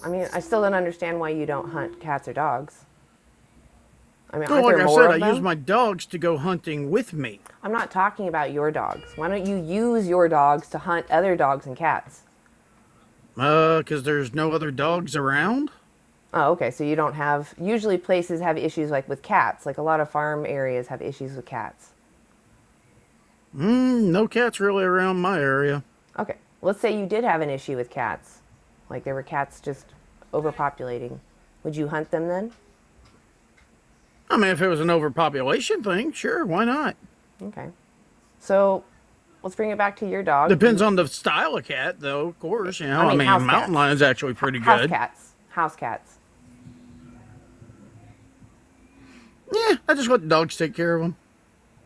I mean, I still don't understand why you don't hunt cats or dogs. I mean, Well, aren't like there I more said, of I them? use my dogs to go hunting with me. I'm not talking about your dogs. Why don't you use your dogs to hunt other dogs and cats? Because there's no other dogs around. Oh, okay. So you don't have. Usually, places have issues like with cats. Like a lot of farm areas have issues with cats. No cats really around my area. Okay. Let's say you did have an issue with cats. Like there were cats just overpopulating. Would you hunt them then? I mean, if it was an overpopulation thing, sure, why not? Okay. So let's bring it back to your dog. Depends on the style of cat, though, of course. You know, I mean house mountain cats. lion's actually pretty House good. cats. House cats. Yeah, I just let the dogs take care of them.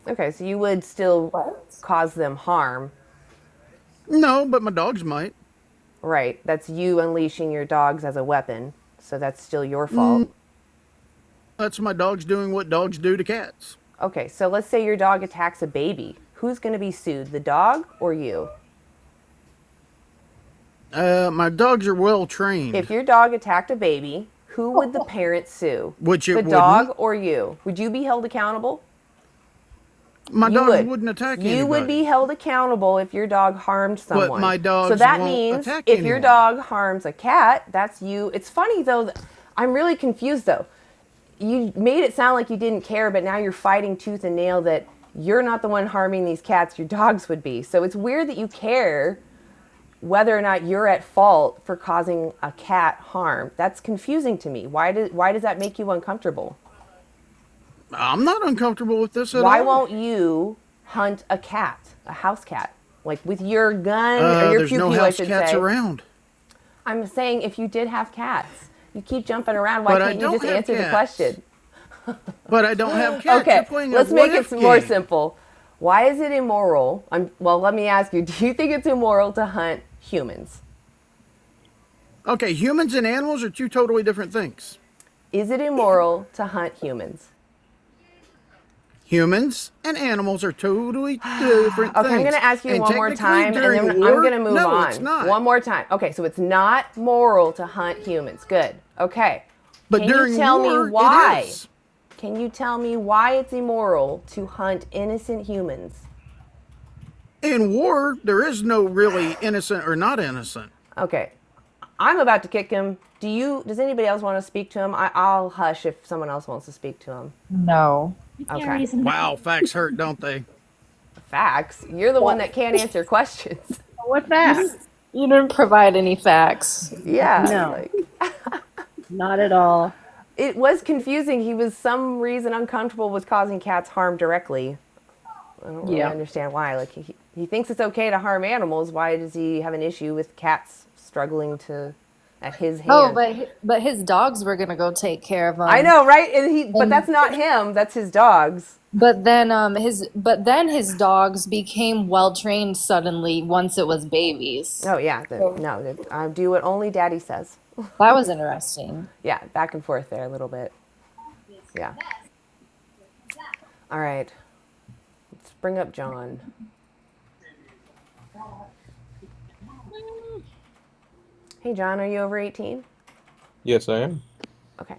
Okay, so you would still cause them harm. No, but my dogs might. Right. That's you unleashing your dogs as a weapon. So that's still your fault. That's my dogs doing what dogs do to cats. Okay, so let's say your dog attacks a baby. Who's going to be sued, the dog or you? My dogs are well trained. If your dog attacked a baby, who would the parent sue? Which it the dog wouldn't. or you? Would you be held accountable? My You dogs wouldn't attack anybody. You would be held accountable if your dog harmed someone. my dogs So that won't means attack if your anyone. dog harms a cat, that's you. It's funny though. I'm really confused though. You made it sound like you didn't care, but now you're fighting tooth and nail that you're not the one harming these cats. Your dogs would be. So it's weird that you care whether or not you're at fault for causing a cat harm. That's confusing to me. Why does that make you uncomfortable? I'm not uncomfortable with this at Why all. won't you hunt a cat, a house cat, like with your gun or your There's pew no pew? I house should cats say. around. I'm saying if you did have cats, you keep jumping around. Why But I can't you don't just have answer the cats. question? But I don't have cats. Okay, You're playing let's a make what-if it more game. simple. Why is it immoral? Well, let me ask you. Do you think it's immoral to hunt humans? Okay, humans and animals are two totally different things. Is it immoral to hunt humans? Humans and animals are totally different Okay, things. I'm going to ask you And one more technically time, and during then war, I'm going to move no, on. it's not. One more time. Okay, so it's not moral to hunt humans. Good. Okay. But Can during you tell war, me why? it is. Can you tell me why it's immoral to hunt innocent humans? In war, there is no really innocent or not innocent. Okay. I'm about to kick him. Does anybody else want to speak to him? I'll hush if someone else wants to speak to him. No. Okay. Wow, facts hurt, don't they? Facts? You're the one that can't answer questions. What facts? You didn't provide any facts. Yeah. No. Not at all. It was confusing. He was some reason uncomfortable with causing cats harm directly. I don't really understand why. Like he thinks it's okay to harm animals. Why does he have an issue with cats struggling to at his hand? Oh, but his dogs were gonna go take care of him. I know, right? But that's not him. That's his dogs. But then his dogs became well trained suddenly once it was babies. Oh yeah. I do what only Daddy says. That was interesting. Yeah, back and forth there a little bit. Yeah. All right. Let's bring up John. Hey, John, are you over 18? Yes, I am. Okay.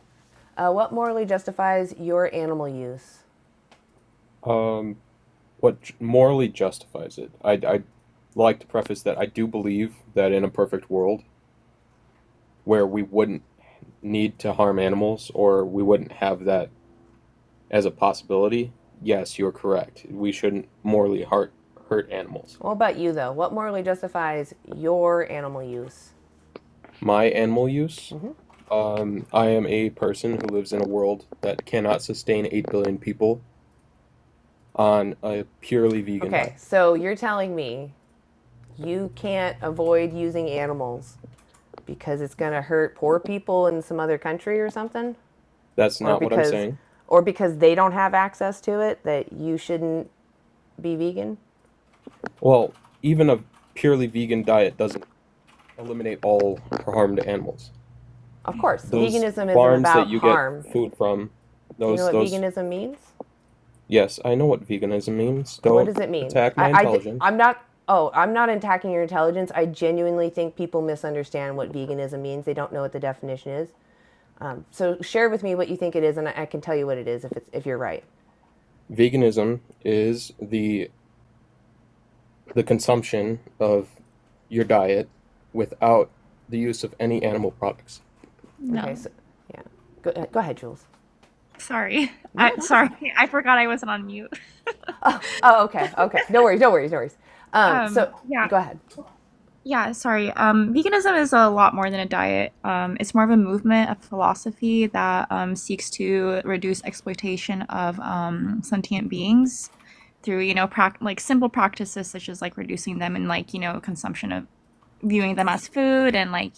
What morally justifies your animal use? What morally justifies it? I'd like to preface that I do believe that in a perfect world where we wouldn't need to harm animals or we wouldn't have that as a possibility, yes, you're correct. We shouldn't morally hurt animals. What about you, though? What morally justifies your animal use? My animal use? Mm-hmm. I am a person who lives in a world that cannot sustain 8 billion people on a purely vegan Okay, diet. so you're telling me you can't avoid using animals because it's going to hurt poor people in some other country or something? That's not what I'm saying. Or because they don't have access to it, that you shouldn't be vegan? Well, even a purely vegan diet doesn't eliminate all harm to animals. Of course, Those veganism isn't farms about that you harm. get food from, Do you know what those. veganism means? Yes, I know what veganism means. What Don't does it mean? attack my intelligence. I'm not attacking your intelligence. I genuinely think people misunderstand what veganism means. They don't know what the definition is. So share with me what you think it is, and I can tell you what it is if you're right. Veganism is the consumption of your diet without the use of any animal products. No. Okay, so yeah, go ahead, Jules. Sorry. Sorry. I forgot I wasn't on mute. Oh, okay. No worries. So yeah. go ahead. Yeah, sorry. Veganism is a lot more than a diet. It's more of a movement, a philosophy that seeks to reduce exploitation of sentient beings through, like simple practices such as like reducing them in like, consumption of viewing them as food and like,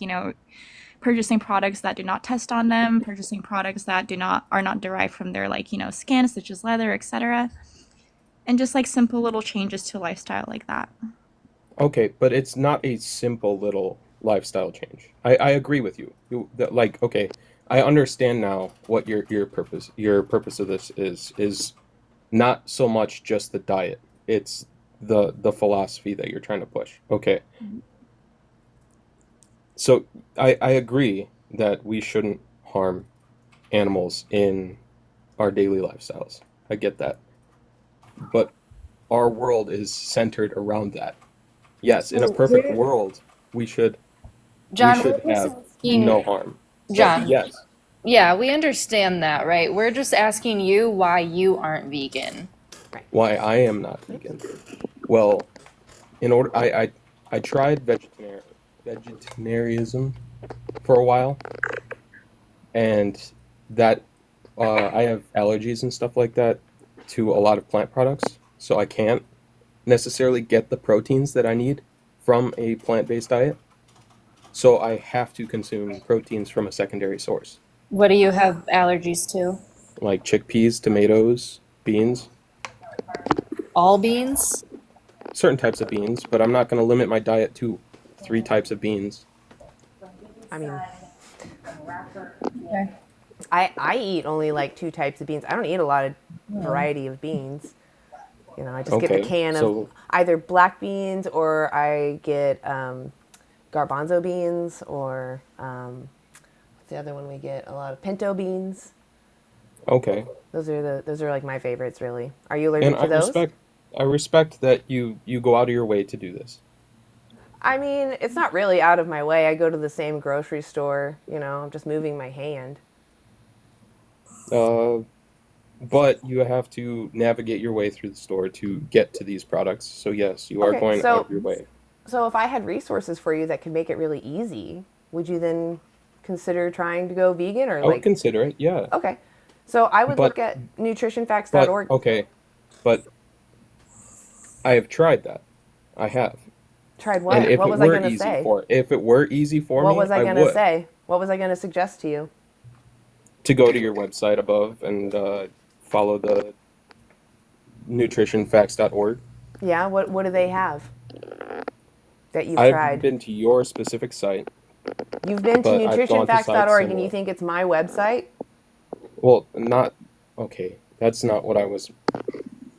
purchasing products that do not test on them, purchasing products that are not derived from their like, skin, such as leather, etc. And just like simple little changes to lifestyle like that. Okay, but it's not a simple little lifestyle change. I agree with you. Okay, I understand now what your purpose of this is not so much just the diet. It's the philosophy that you're trying to push. Okay. So I agree that we shouldn't harm animals in our daily lifestyles. I get that. But our world is centered around that. Yes, in a perfect world, we should John, have no harm. John. But yes. Yeah, we understand that, right? We're just asking you why you aren't vegan. Why I am not vegan? Well, I tried vegetarianism for a while, and that I have allergies and stuff like that to a lot of plant products, so I can't necessarily get the proteins that I need from a plant-based diet. So I have to consume proteins from a secondary source. What do you have allergies to? Like chickpeas, tomatoes, beans. All beans? Certain types of beans, but I'm not going to limit my diet to 3 types of beans. I mean, Okay. I eat only like 2 types of beans. I don't eat a lot of variety of beans. I just get the can of either black beans or I get garbanzo beans or what's the other one we get? A lot of pinto beans. Okay. Those are like my favorites, really. Are you allergic to those? I respect that you go out of your way to do this. I mean, it's not really out of my way. I go to the same grocery store, I'm just moving my hand. But you have to navigate your way through the store to get to these products. So yes, you are going out of your way. So if I had resources for you that could make it really easy, would you then consider trying to go vegan or I would consider it, yeah. Okay. So I would look at nutritionfacts.org. Okay. But I have tried that. I have. Tried what? And if what it was were I going to easy say? if it were easy for me, What was I going would. to say? What was I going to suggest to you? To go to your website above and follow the nutritionfacts.org. Yeah, what do they have that you've I've tried? been to your specific site. You've been to but I've gone to sites nutritionfacts.org and similar. you think it's my website? Well, okay. That's not what I was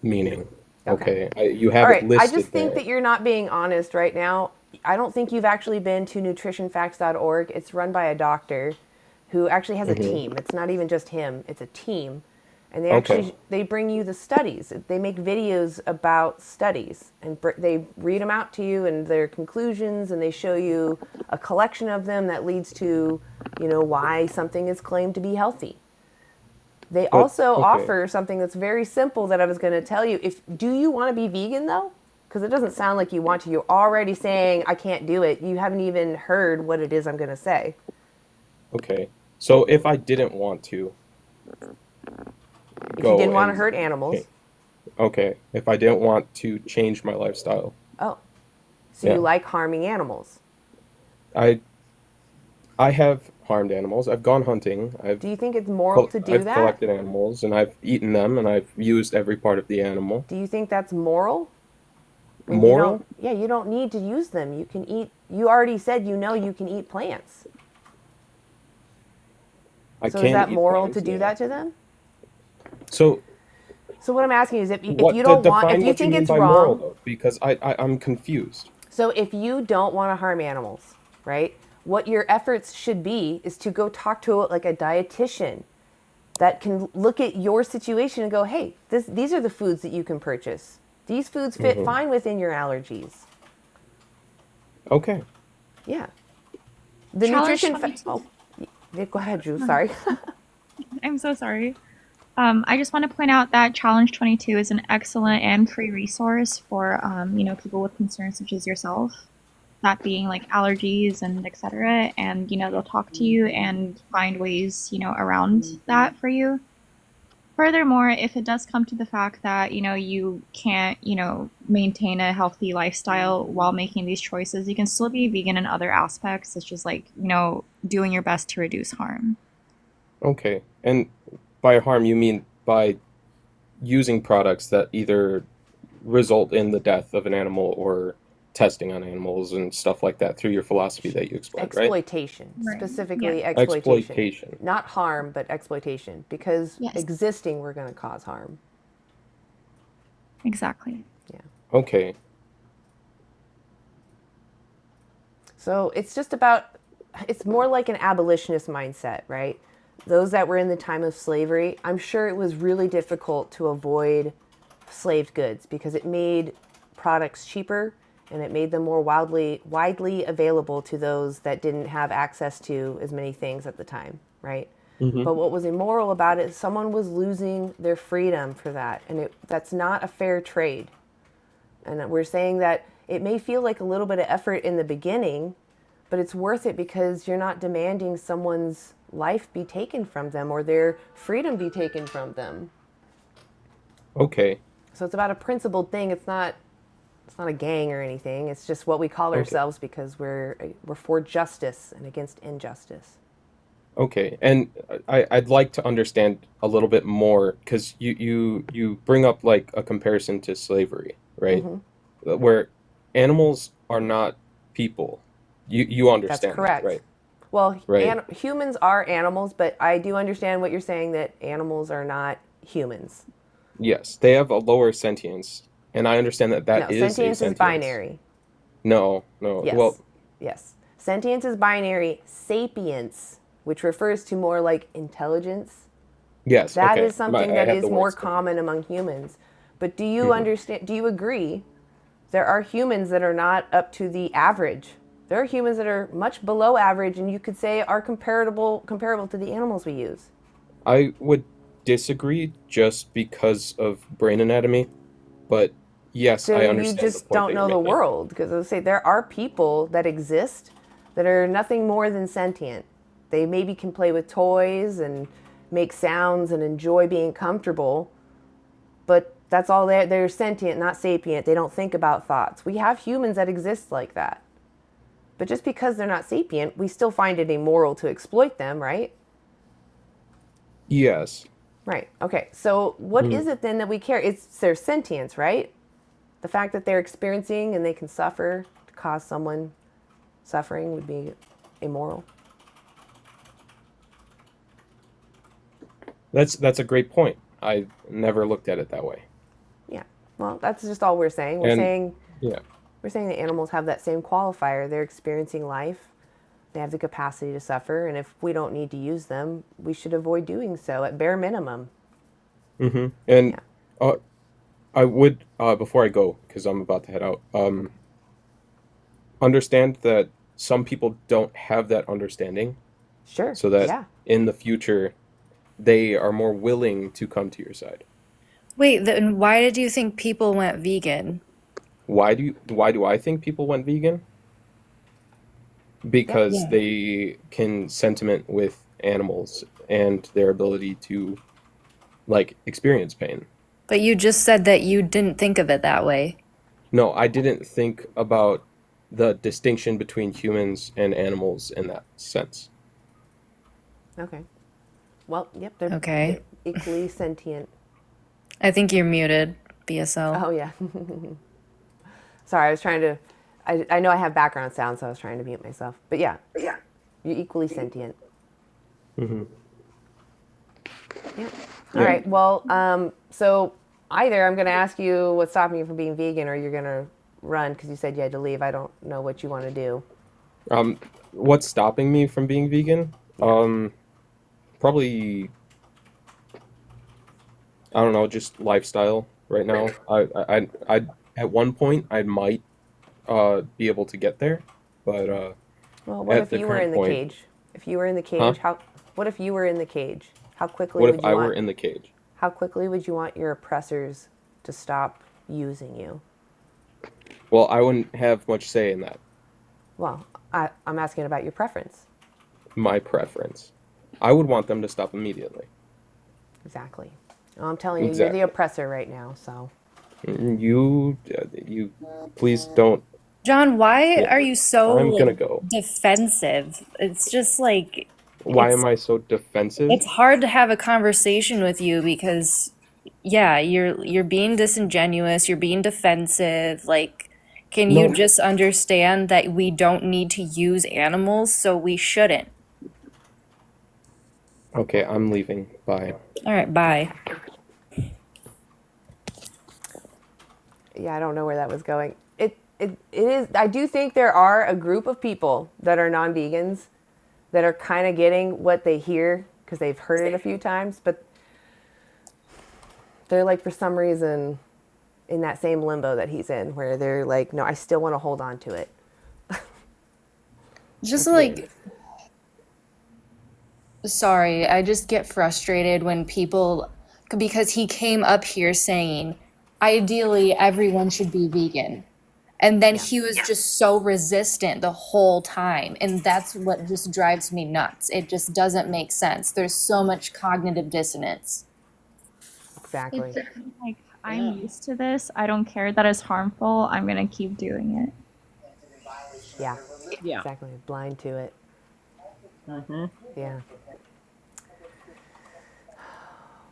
meaning. Okay. You have All right, it listed I just think there. that you're not being honest right now. I don't think you've actually been to nutritionfacts.org. It's run by a doctor who actually has a Mhm. team. It's not even just him, it's a team. And they Okay. actually they bring you the studies. They make videos about studies and they read them out to you and their conclusions, and they show you a collection of them that leads to, why something is claimed to be healthy. They But also okay. offer something that's very simple that I was going to tell you. Do you want to be vegan though? Because it doesn't sound like you want to. You're already saying I can't do it. You haven't even heard what it is I'm going to say. Okay. So if I didn't want to If you go didn't want to and hurt animals, okay, if I didn't want to change my lifestyle, oh, so you yeah, like harming animals. I have harmed animals. I've gone hunting. Do you think it's moral to do I've that? collected animals and I've eaten them and I've used every part of the animal. Do you think that's moral? I mean, Moral? you don't need to use them. You can eat, you already said you can eat plants. I So is can that eat moral plants, to do yeah. that to them? So So what I'm asking is if you what don't want, define if you what you think mean it's by moral wrong, though? Because I'm confused. so if you don't want to harm animals, right? What your efforts should be is to go talk to like a dietitian that can look at your situation and go, hey, these are the foods that you can purchase. These foods fit Mhm. fine within your allergies. Okay. Yeah. The Challenge nutrition. 22. Go ahead, Jules. Sorry. I'm so sorry. I just want to point out that Challenge 22 is an excellent and free resource for people with concerns such as yourself, that being like allergies and etc. And they'll talk to you and find ways around that for you. Furthermore, if it does come to the fact that you can't maintain a healthy lifestyle while making these choices, you can still be vegan in other aspects, such as like doing your best to reduce harm. Okay. And by harm you mean by using products that either result in the death of an animal or testing on animals and stuff like that through your philosophy that you explained, right? Exploitation, Right. specifically Yeah. exploitation. Not harm, but exploitation. Because Yes. existing, we're going to cause harm. Exactly. Yeah. Okay. So it's just about, it's more like an abolitionist mindset, right? Those that were in the time of slavery, I'm sure it was really difficult to avoid slave goods because it made products cheaper and it made them more widely available to those that didn't have access to as many things at the time, right? Mhm. But what was immoral about it is someone was losing their freedom for that, and that's not a fair trade. And we're saying that it may feel like a little bit of effort in the beginning, but it's worth it because you're not demanding someone's life be taken from them or their freedom be taken from them. Okay. So it's about a principled thing. It's not a gang or anything. It's just what we call Okay. ourselves because we're for justice and against injustice. Okay, and I'd like to understand a little bit more because you bring up like a comparison to slavery, right? Mm-hmm. Where animals are not people. You That's understand that, correct. right? Well, Right. humans are animals, but I do understand what you're saying that animals are not humans. Yes, they have a lower sentience, and I understand that No, that is a sentience is sentience. binary. No, Yes. well, Yes. Sentience is binary. Sapience, which refers to more like intelligence, yes, that okay. is something I that have is the more words. common among humans. But do you Mhm. understand? Do you agree? There are humans that are not up to the average. There are humans that are much below average, and you could say are comparable to the animals we use. I would disagree just because of brain anatomy, but yes, So I you understand the just point that don't you're know the making. world because I say there are people that exist that are nothing more than sentient. They maybe can play with toys and make sounds and enjoy being comfortable, but that's all they're sentient, not sapient. They don't think about thoughts. We have humans that exist like that. But just because they're not sapient, we still find it immoral to exploit them, right? Yes. Right. Okay. So what Mhm. is it then that we care? It's their sentience, right? The fact that they're experiencing and they can suffer to cause someone suffering would be immoral. That's a great point. I never looked at it that way. Yeah. Well, that's just all we're saying. And yeah. We're saying that animals have that same qualifier. They're experiencing life. They have the capacity to suffer, and if we don't need to use them, we should avoid doing so at bare minimum. And I would, before I go, because I'm about to head out, understand that some people don't have that understanding. Sure. So that Yeah. in the future, they are more willing to come to your side. Wait, then why did you think people went vegan? Why do I think people went vegan? Because Yeah. they can sentiment with animals and their ability to like experience pain. But you just said that you didn't think of it that way. No, I didn't think about the distinction between humans and animals in that sense. Okay. Well, yep, they're Okay. equally sentient. I think you're muted, BSL. Oh, yeah. Sorry, I was trying to... I know I have background sound, so I was trying to mute myself. But yeah, you're equally sentient. Mm-hmm. Yeah. All right, well, so either I'm going to ask you what's stopping you from being vegan, or you're going to run because you said you had to leave. I don't know what you want to do. What's stopping me from being vegan? Probably, I don't know, just lifestyle right now. I at one point I might be able to get there, but well, what at if the you were current in the point, cage? If you were in the cage, Huh? what if you were in the cage? How quickly What would if you I want were in the cage? How quickly would you want your oppressors to stop using you? Well, I wouldn't have much say in that. Well, I'm asking about your preference. My preference. I would want them to stop immediately. Exactly. Well, I'm telling you, you're Exactly. the oppressor right now, so. You please don't. John, why Yeah, are you so I'm gonna go. defensive? It's just like Why am I so defensive? it's hard to have a conversation with you because yeah, you're being disingenuous, you're being defensive. Like, can you No. just understand that we don't need to use animals, so we shouldn't? Okay, I'm leaving. Bye. All right, bye. Yeah, I don't know where that was going. It is, I do think there are a group of people that are non-vegans that are kind of getting what they hear because they've heard it a few times, but they're like, for some reason, in that same limbo that he's in, where they're like, no, I still want to hold on to it. Just like, sorry, I just get frustrated when people, because he came up here saying, ideally everyone should be vegan. And then he was just so resistant the whole time. And that's what just drives me nuts. It just doesn't make sense. There's so much cognitive dissonance. Exactly. It's like, I'm used to this. I don't care that it's harmful. I'm going to keep doing it. Yeah. Yeah. Exactly. Blind to it. Mm-hmm. Yeah.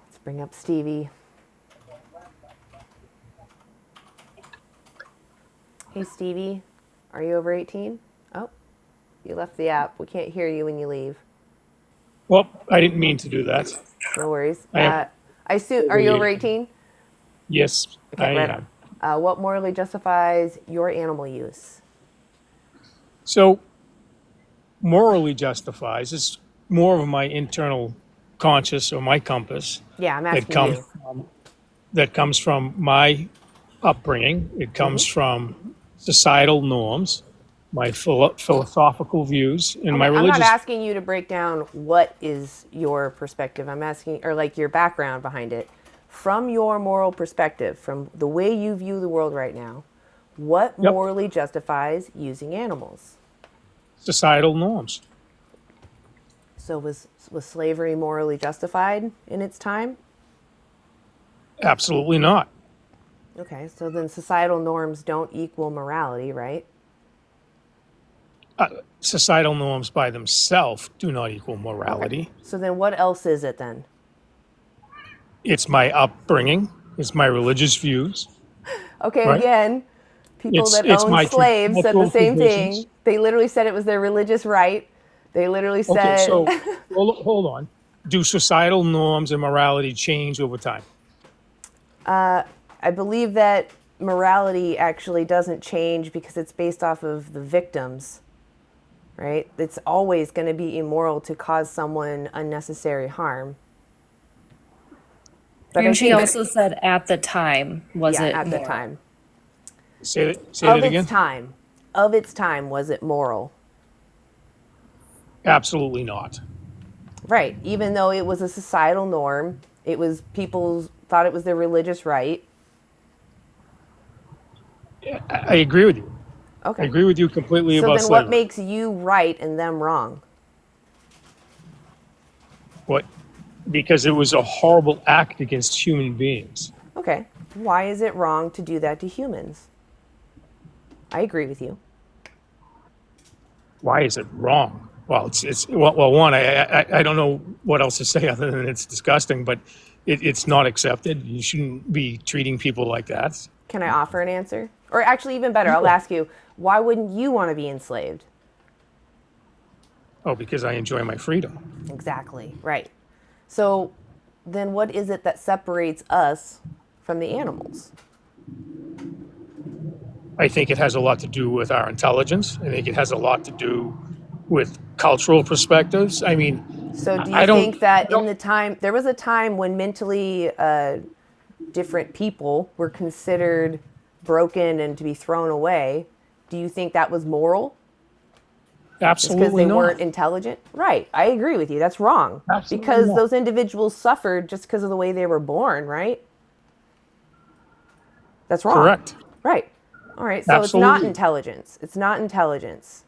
Let's bring up Stevie. Hey, Stevie, are you over 18? Oh, you left the app. We can't hear you when you leave. Well, I didn't mean to do that. No worries. I am I assume, are you over 18? Yes, Okay, I right am. on. What morally justifies your animal use? So, morally justifies is more of my internal conscious or my compass. Yeah, I'm asking you. That comes from my upbringing. It comes from societal norms, my philosophical views, and my I'm religious. not asking you to break down what is your perspective. I'm asking, or like your background behind it. From your moral perspective, from the way you view the world right now, what morally justifies using animals? Societal norms. So was slavery morally justified in its time? Absolutely not. Okay, so then societal norms don't equal morality, right? Societal norms by themselves do not equal morality. Okay. So then what else is it then? It's my upbringing. It's my religious views. Okay, right? again, people that it's owned my slaves said the cultural same traditions. thing. They literally said it was their religious right. They literally said... Okay, so hold on. Do societal norms and morality change over time? I believe that morality actually doesn't change because it's based off of the victims, right? It's always going to be immoral to cause someone unnecessary harm. But And I she think, also said at the time, was yeah, it at the moral? time. Say Of that its again. time. Of its time, was it moral? Absolutely not. Right. Even though it was a societal norm, it was people thought it was their religious right. I agree with you. I Okay. agree with you completely So about then what slavery. makes you right and them wrong? What? Because it was a horrible act against human beings. Okay. Why is it wrong to do that to humans? I agree with you. Why is it wrong? Well, well, one, I don't know what else to say other than it's disgusting, but it's not accepted. You shouldn't be treating people like that. Can I offer an answer? Or actually, even better, I'll ask you, why wouldn't you want to be enslaved? Oh, because I enjoy my freedom. Exactly. Right. So then what is it that separates us from the animals? I think it has a lot to do with our intelligence. I think it has a lot to do with cultural perspectives. I mean, So do I you don't. think that in the time, there was a time when mentally different people were considered broken and to be thrown away? Do you think that was moral? Just because Absolutely they not. weren't intelligent? Right. I agree with you. That's wrong. Absolutely Because not. those individuals suffered just because of the way they were born, right? That's wrong. Correct. Right. All right. So it's not Absolutely. intelligence. It's not intelligence.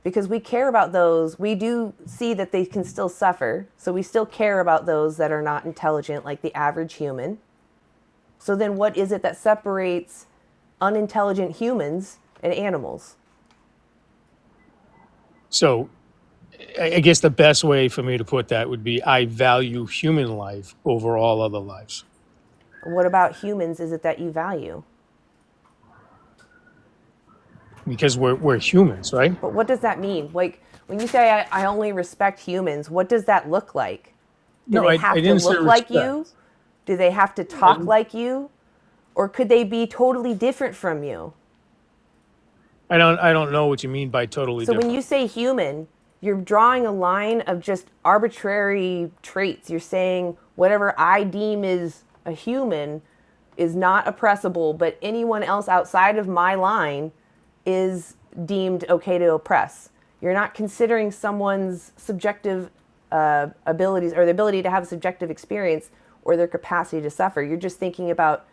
Because we care about those. We do see that they can still suffer. So we still care about those that are not intelligent, like the average human. So then what is it that separates unintelligent humans and animals? So I guess the best way for me to put that would be I value human life over all other lives. What about humans is it that you value? Because we're humans, right? But what does that mean? Like when you say I only respect humans, what does that look like? Do No, they I have to didn't say look like respect. you? Do they have to talk like you? Or could they be totally different from you? I don't know what you mean by totally So different. when you say human, you're drawing a line of just arbitrary traits. You're saying whatever I deem is a human is not oppressible, but anyone else outside of my line is deemed okay to oppress. You're not considering someone's subjective abilities or the ability to have a subjective experience or their capacity to suffer. You're just thinking about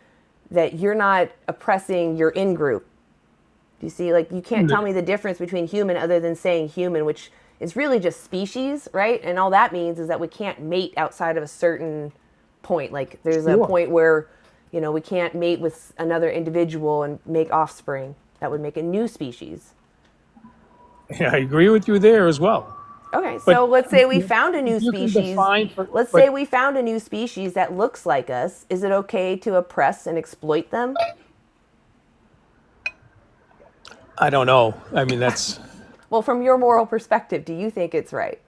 that you're not oppressing your in-group. Do you see? Like, you can't tell me the difference between human other than saying human, which is really just species, right? And all that means is that we can't mate outside of a certain point. Like, there's a point where, you know, we can't mate with another individual and make offspring. That would make a new species. Yeah, I agree with you there as well. Okay, But so let's say we found a new you can species. define Let's say we found a new species that looks like us. Is it okay to oppress and exploit them? I don't know. I mean, that's. Well, from your moral perspective, do you think it's right?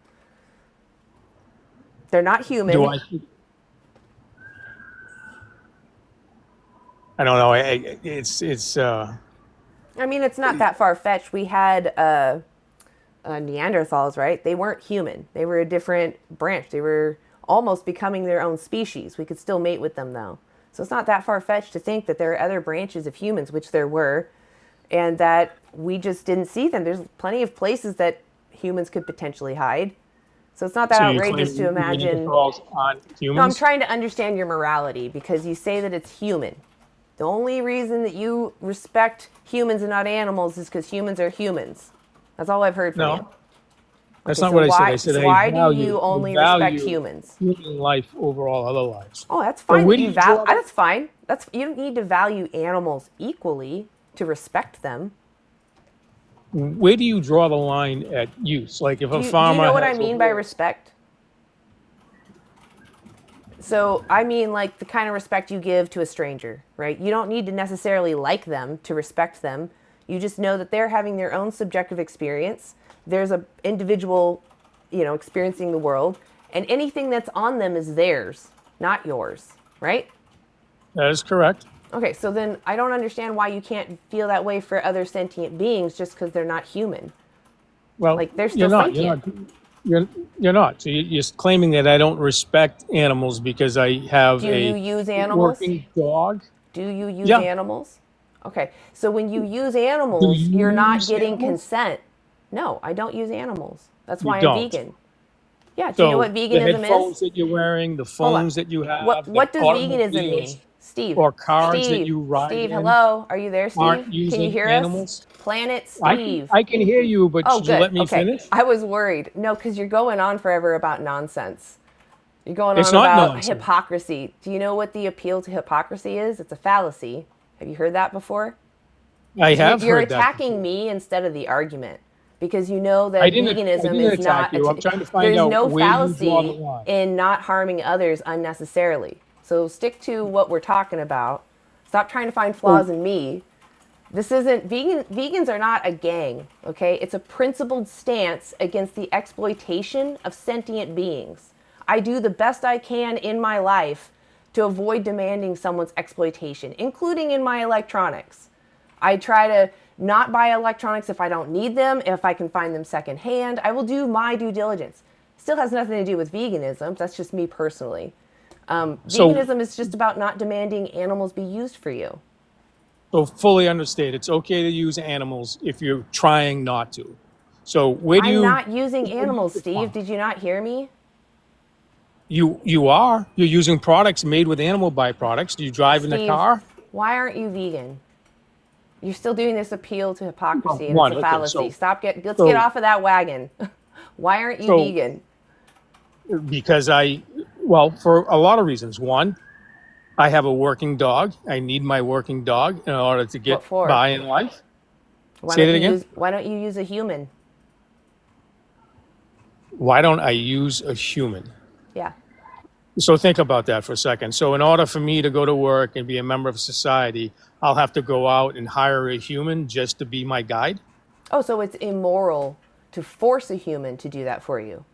They're not human. Do I don't know. It's. I mean, it's not that far fetched. We had Neanderthals, right? They weren't human. They were a different branch. They were almost becoming their own species. We could still mate with them, though. So it's not that far fetched to think that there are other branches of humans, which there were, and that we just didn't see them. There's plenty of places that humans could potentially hide. So it's not that outrageous to imagine. Neanderthals aren't humans? No, I'm trying to understand your morality because you say that it's human. The only reason that you respect humans and not animals is because humans are humans. That's all I've heard from you. That's Okay, not so what I said. why- I said so I why value, do you only I respect value humans? human life over all other lives. Oh, that's But fine. where That do you you draw that- that's fine. You don't need to value animals equally to respect them. Where do you draw the line at use? Like if a Do you farmer know what I has a mean by horse- respect? So I mean like the kind of respect you give to a stranger, right? You don't need to necessarily like them to respect them. You just know that they're having their own subjective experience. There's a individual, you know, experiencing the world, and anything that's on them is theirs, not yours, right? That is correct. Okay, so then I don't understand why you can't feel that way for other sentient beings just because they're not human. Well, Like they're you're still not. You're sentient. not. You're not. So you're claiming that I don't respect animals because I have Do you a use animals? working dog. Do you use Yeah. animals? Okay. So when you use Do animals, you you're not use getting animals? consent. No, I don't use animals. That's You why I'm don't. vegan. Yeah. Do you know So what the veganism is? headphones that you're wearing, the Hold on. phones that you What have, the what does veganism automobiles mean? Steve. or cars that Steve. you ride Steve, in hello. Are you there, Steve? aren't Can you using hear us? animals. Planet I can Steve. I can hear you, but Oh, should you good. let me Okay. finish? I was worried. No, because you're going on forever about nonsense. You're going It's on not about nonsense. hypocrisy. Do you know what the appeal to hypocrisy is? It's a fallacy. Have you heard that before? I have You're heard that attacking before. me instead of the argument because you know I that didn't I veganism didn't is attack not, you. I'm trying to find there's out no where you draw the fallacy line. in not harming others unnecessarily. So stick to what we're talking about. Stop trying to find flaws in me. This isn't vegans are not a gang, okay? It's a principled stance against the exploitation of sentient beings. I do the best I can in my life to avoid demanding someone's exploitation, including in my electronics. I try to not buy electronics if I don't need them, if I can find them secondhand. I will do my due diligence. Still has nothing to do with veganism. That's just me personally. So Veganism is just about not demanding animals be used for you. so fully understand it's okay to use animals if you're trying not to. So where do I'm you not using where do you animals, Steve. define? Did you not hear me? You are. You're using products made with animal byproducts. Do you drive in a Steve, car? why aren't you vegan? You're still doing this appeal to hypocrisy and it's One. a Okay. fallacy. Let's get So off of that wagon. Why aren't you so vegan? because well, for a lot of reasons. One, I have a working dog. I need my working dog in order to get What for? by in life. Why Say don't that you again. use a human? Why don't I use a human? Yeah. So think about that for a second. So in order for me to go to work and be a member of society, I'll have to go out and hire a human just to be my guide? Oh, so it's immoral to force a human to do that for you.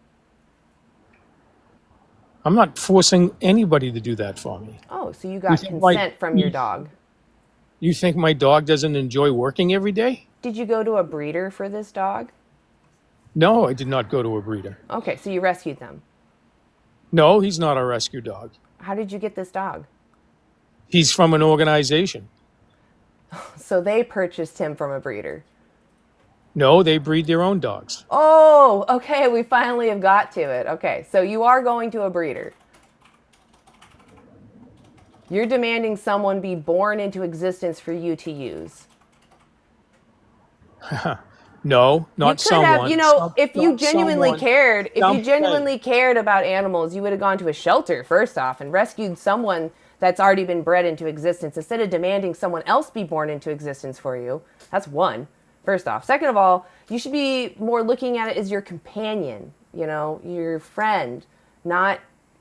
I'm not forcing anybody to do that for me. Oh, so you You got think my consent from your dog. you think my dog doesn't enjoy working every day? Did you go to a breeder for this dog? No, I did not go to a breeder. Okay, so you rescued them. No, he's not a rescue dog. How did you get this dog? He's from an organization. So they purchased him from a breeder. No, they breed their own dogs. Oh, okay, we finally have got to it. Okay, so you are going to a breeder. You're demanding someone be born into existence for you to use. No, not You could someone. have, you know, if you Not genuinely someone. cared, if you Something. genuinely cared about animals, you would have gone to a shelter first off and rescued someone that's already been bred into existence instead of demanding someone else be born into existence for you. That's one, first off. Second of all, you should be more looking at it as your companion, you know, your friend, not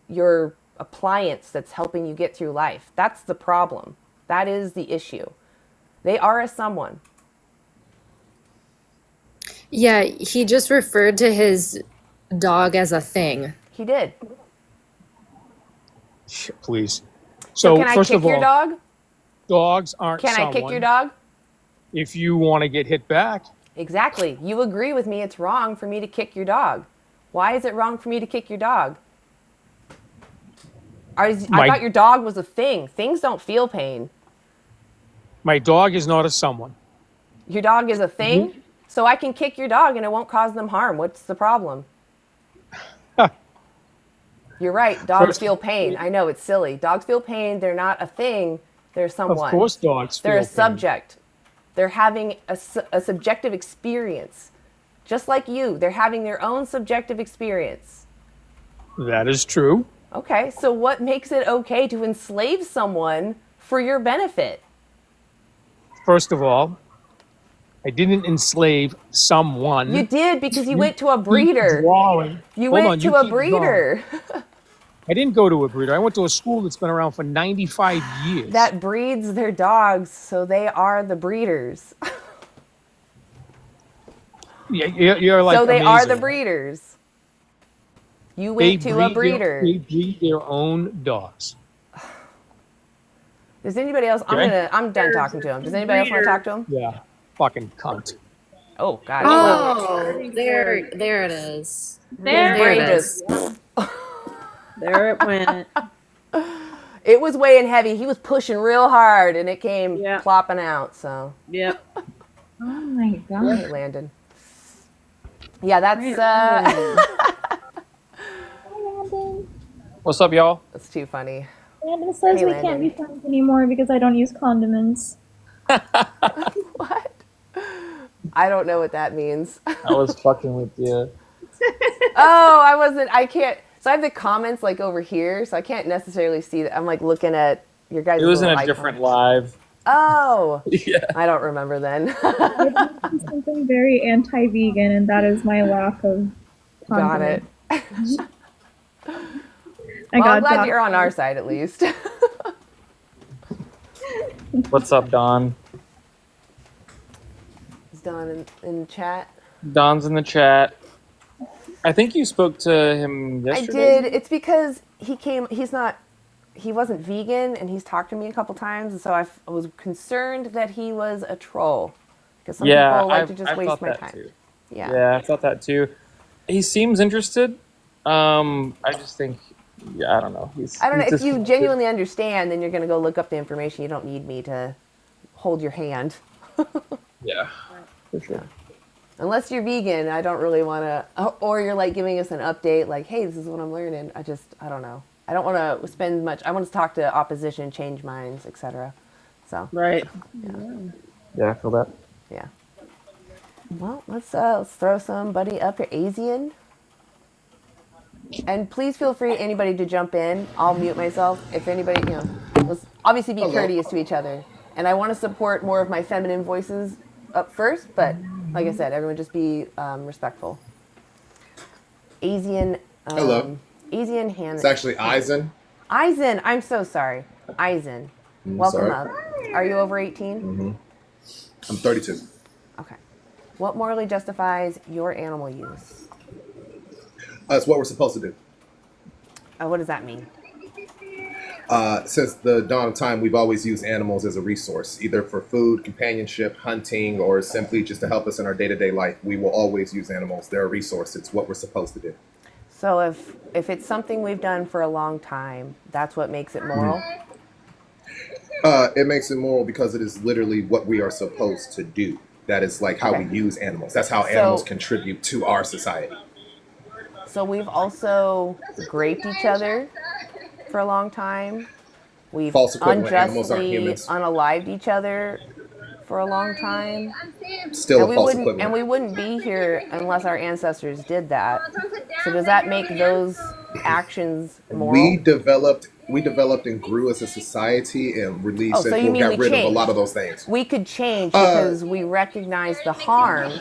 your appliance that's helping you get through life. That's the problem. That is the issue. They are a someone. Yeah, he just referred to his dog as a thing. He did. Please. So So can I first kick of all, your dog? dogs aren't Can I someone. kick your dog? If you want to get hit back, Exactly. You agree with me it's wrong for me to kick your dog. Why is it wrong for me to kick your dog? I thought your dog was a thing. Things don't feel pain. my dog is not a someone. Your dog is a thing? So I can kick your dog and it won't cause them harm. What's the problem? You're right. Dogs feel pain. I know, it's silly. Dogs feel pain. They're not a thing. They're someone. Of course dogs They're feel a pain. subject. They're having a subjective experience. Just like you. They're having their own subjective experience. That is true. Okay, so what makes it okay to enslave someone for your benefit? First of all, I didn't enslave someone. You did because you went to a breeder. Drawing. You Hold went on, to you a keep breeder. I didn't go to a breeder. I went to a school that's been around for 95 years. That breeds their dogs, so they are the breeders. Yeah, you're like So they are the amazing. breeders. You went to a breeder. They breed their own dogs. Does anybody else? Okay. I'm done talking to him. Does anybody else want to talk to him? Yeah, fucking cunt. Oh God. Oh, there it is. There There Brain it is. just. There it went. It was weighing heavy. He was pushing real hard, and it came Yeah. plopping out. So. Yep. Oh my Hey, god. Landon. Yeah, that's What's up, y'all? that's too funny. Landon says Hey, we can't be Landon. friends anymore because I don't use condiments. What? I don't know what that means. I was fucking with you. Oh, I wasn't. I can't. So I have the comments like over here, so I can't necessarily see that. I'm like looking at your guys' It was in little a icon. different live. Oh. Yeah. I don't remember then. I do something very anti-vegan, and that is my lack of Got it. condiments. Well, I'm glad you're on our side at least. What's up, Don? Is Don in chat? Don's in the chat. I think you spoke to him yesterday. I did. It's because he came. He wasn't vegan, and he's talked to me a couple times, and so I was concerned that he was a troll. Because some people like to just waste my time. Too. Yeah. I thought that too. He seems interested. I just think, I don't know. I don't know. If you genuinely understand, then you're going to go look up the information. You don't need me to hold your hand. Yeah, for sure. Unless you're vegan, I don't really want to, or you're like giving us an update, like, hey, this is what I'm learning. I don't know. I don't want to spend much. I want to talk to opposition, change minds, etc. So. Right. Yeah, I feel that. Yeah. Well, let's throw somebody up here. Asian. And please feel free, anybody, to jump in. I'll mute myself. If anybody, let's obviously be courteous to each other. And I want to support more of my feminine voices up first, but like I said, everyone just be respectful. Asian. Hello. Asian hand. It's actually Eisen. Eisen. I'm so sorry. Eisen. Welcome sorry. up. Are you over 18? Mm-hmm. I'm 32. Okay. What morally justifies your animal use? That's what we're supposed to do. What does that mean? Since the dawn of time, we've always used animals as a resource, either for food, companionship, hunting, or simply just to help us in our day-to-day life. We will always use animals. They're a resource. It's what we're supposed to do. So if it's something we've done for a long time, that's what makes it moral? It makes it moral because it is literally what we are supposed to do. That is like how we use animals. That's how animals contribute to our society. So we've also raped each other for a long time. We've False equivalent animals aren't unjustly humans. unalived each other for a long time. Still and a false equivalent. And we wouldn't be here unless our ancestors did that. So does that make those actions moral? We developed and grew as a society and released so you and mean got we rid changed. of a lot of those things. We could change because we recognize the harm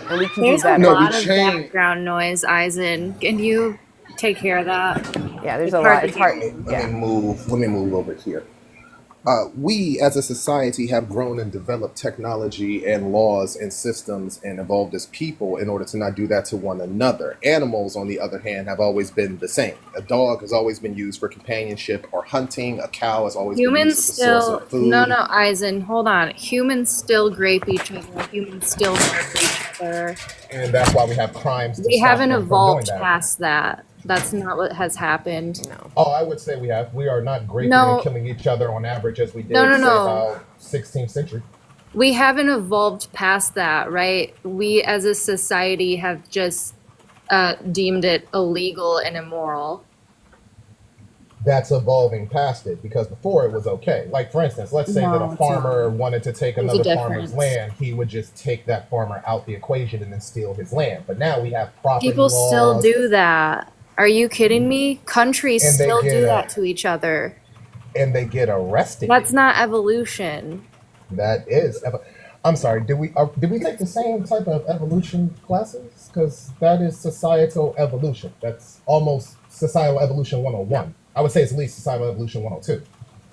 and we can There's do better. a lot of background noise, Eisen. Can you take care of that? Yeah, there's a lot. It's hard. Let me move over here. We as a society have grown and developed technology and laws and systems and evolved as people in order to not do that to one another. Animals, on the other hand, have always been the same. A dog has always been used for companionship or hunting. A cow has always been used as a source of food. No, Eisen, hold on. Humans still grape each other. Humans still murder each other. And that's why we have crimes. We haven't evolved past that. That's not what has happened. No. Oh, I would say we have. We are not raping No. and killing each other on average as we did No. say about 16th century. We haven't evolved past that, right? We as a society have just deemed it illegal and immoral. That's evolving past it because before it was okay. Like, for instance, let's say that a farmer wanted to take There's a another farmer's difference. land. He would just take that farmer out the equation and then steal his land. But now we have property People laws. still do that. Are you kidding me? Countries And they still get do a- that to each other. And they get arrested. That's not evolution. That is. I'm sorry. Did we take the same type of evolution classes? Because that is societal evolution. That's almost societal evolution 101. I would say it's at least societal evolution 102.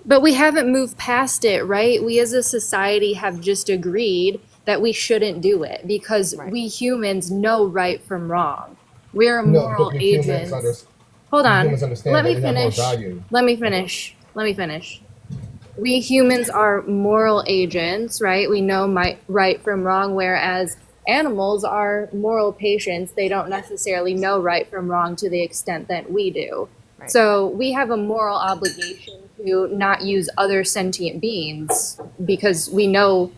But we haven't moved past it, right? We as a society have just agreed that we shouldn't do it because we humans know right from wrong. We're moral but we humans agents. Hold on. humans understand Let that me we have more finish. value. Let me finish. We humans are moral agents, right? We know right from wrong, whereas animals are moral patients. They don't necessarily know right from wrong to the extent that we do. Right. So we have a moral obligation to not use other sentient beings because we know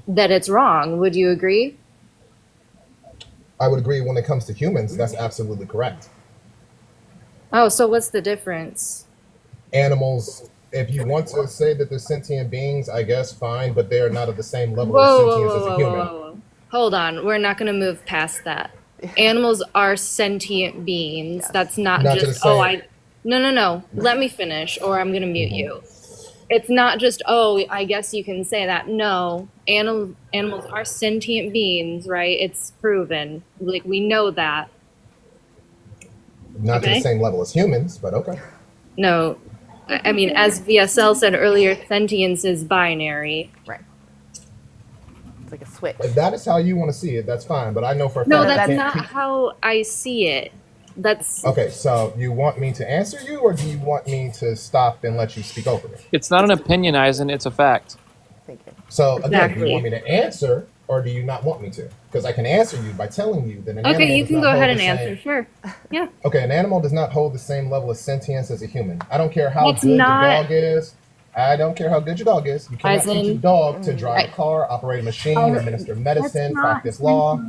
that it's wrong. Would you agree? I would agree when it comes to humans. That's absolutely correct. Oh, so what's the difference? Animals, if you want to say that they're sentient beings, I guess fine, but they are not of the same level of Whoa, whoa, sentience whoa, as a whoa, human. whoa, whoa. Hold on. We're not going to move past that. Animals are sentient beings. That's not Not to the just, same. No. Let me finish or I'm going to mute you. It's not just, I guess you can say that. No, animals are sentient beings, right? It's proven. Like, we know that. Not to the Okay. same level as humans, but okay. No. I mean, as VSL said earlier, sentience is binary. Right. It's like a switch. If that is how you want to see it, that's fine. But I know for a fact No, you that's can't not keep- how I see it. That's Okay, so you want me to answer you, or do you want me to stop and let you speak over me? It's not an opinion, Eisen. It's a fact. Thank you. So again, do Exactly. you want me to answer, or do you not want me to? Because I can answer you by telling you that an animal okay. You does can not go hold ahead the and same- answer. Sure. Yeah. Okay, an animal does not hold the same level of sentience as a human. I don't care how That's good not- your dog is. I don't care how good your dog is. You cannot teach a Eisen. dog to drive a car, operate a machine, administer medicine, practice law.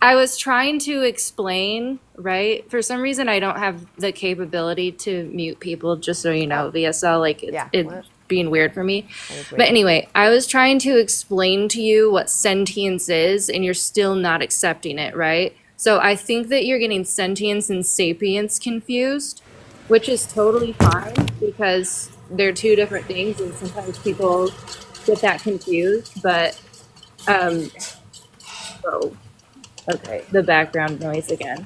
I was trying to explain, right? For some reason, I don't have the capability to mute people, just so you know, VSL, like, it's being weird for me. But anyway, I was trying to explain to you what sentience is, and you're still not accepting it, right? So I think that you're getting sentience and sapience confused, which is totally fine, because they're two different things, and sometimes people get that confused, but, okay, the background noise again.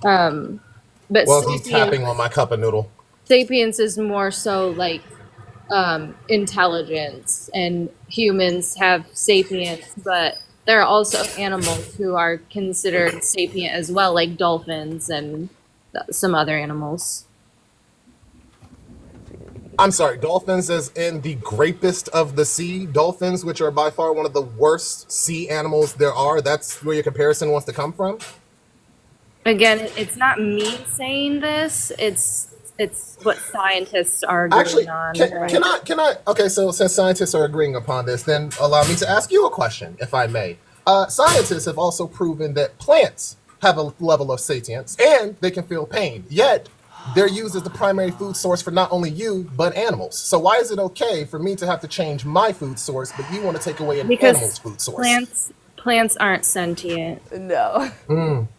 But Well, he's sapience, tapping on my cup of noodle. sapience is more so like intelligence, and humans have sapience, but there are also animals who are considered sapient as well, like dolphins and some other animals. I'm sorry, dolphins is in the grapest of the sea. Dolphins, which are by far one of the worst sea animals there are. That's where your comparison wants to come from? Again, it's not me saying this. It's what scientists are agreeing Actually, on. can I? Okay, so since scientists are agreeing upon this, then allow me to ask you a question, if I may. Scientists have also proven that plants have a level of sentience and they can feel pain. Yet they're used as the primary food source for not only you but animals. So why is it okay for me to have to change my food source, but you want to take away an animal's food source? Plants aren't sentient. No.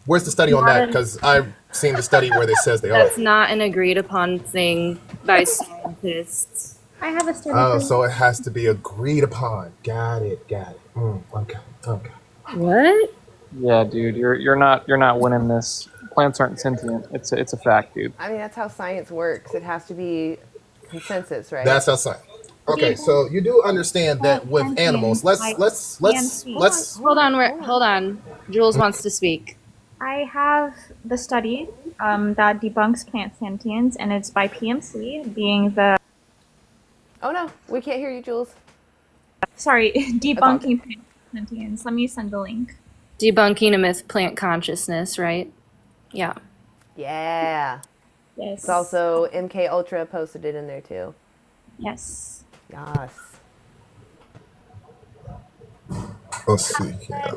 Where's the study on that? Because I've seen the study where it says they are. That's not an agreed upon thing by scientists. I have a study. Oh, so it has to be agreed upon. Got it. Okay. What? Yeah, dude, you're not winning this. Plants aren't sentient. It's a fact, dude. I mean, that's how science works. It has to be consensus, right? That's how science. Okay, so you do understand that with animals, let's Hold on. Jules wants to speak. I have the study that debunks plant sentience, and it's by PMC, being the... Oh no, we can't hear you, Jules. Sorry, debunking plant sentience. Let me send the link. Debunking a myth, plant consciousness, right? Yeah. Yeah. Yes. It's also MK Ultra posted it in there too. Yes. Yes. Let's see here.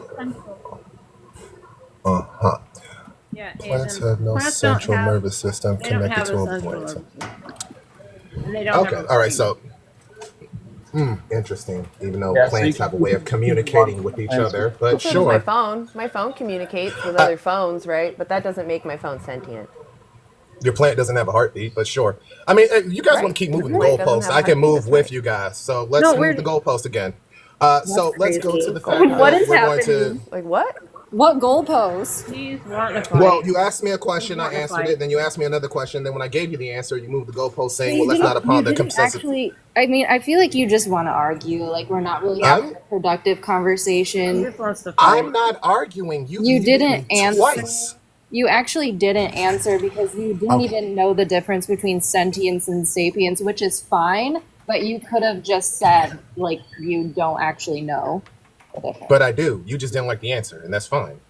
Uh-huh. Yeah, Plants have no central nervous system connected to a plant. Okay, all right, so interesting. Even though plants have a way of communicating with each other, but So does sure. my phone. My phone communicates with other phones, right? But that doesn't make my phone sentient. Your plant doesn't have a heartbeat, but sure. I mean, you guys want to keep moving the goalposts. I can move with you guys. So let's move the goalpost again. So let's go to the fact that What is we're happening? going to... Like what? What goalpost? Well, you asked me a question, I answered it. Then you asked me another question. Then when I gave you the answer, you moved the goalpost saying, well, let's not upon the consensus. Actually, I mean, I feel like you just want to argue. Like, we're not really having a productive conversation. I'm not arguing. You didn't answer. Twice. You actually didn't answer because you didn't even know the difference between sentience and sapience, which is fine. But you could have just said, like, you don't actually know. But I do. You just didn't like the answer, and that's fine.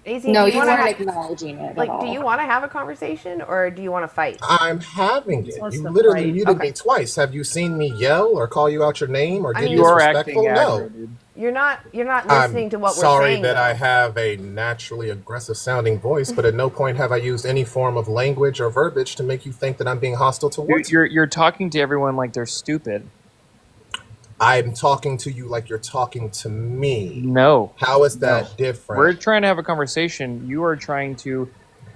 AZ, No, do you you want to weren't acknowledging it at do all. you want to have a conversation or do you want to fight? I'm having He it. wants You to literally fight. muted me twice. Have you seen me yell or call you out your name or I get mean, You are acting disrespectful? No. aggro, dude. You're not I'm listening to what we're sorry saying that I though. have a naturally aggressive sounding voice, but at no point have I used any form of language or verbiage to make you think that I'm being hostile towards you. You're talking to everyone like they're stupid. I'm talking to you like you're talking to me. No. How is No. that different? We're trying to have a conversation. You are trying to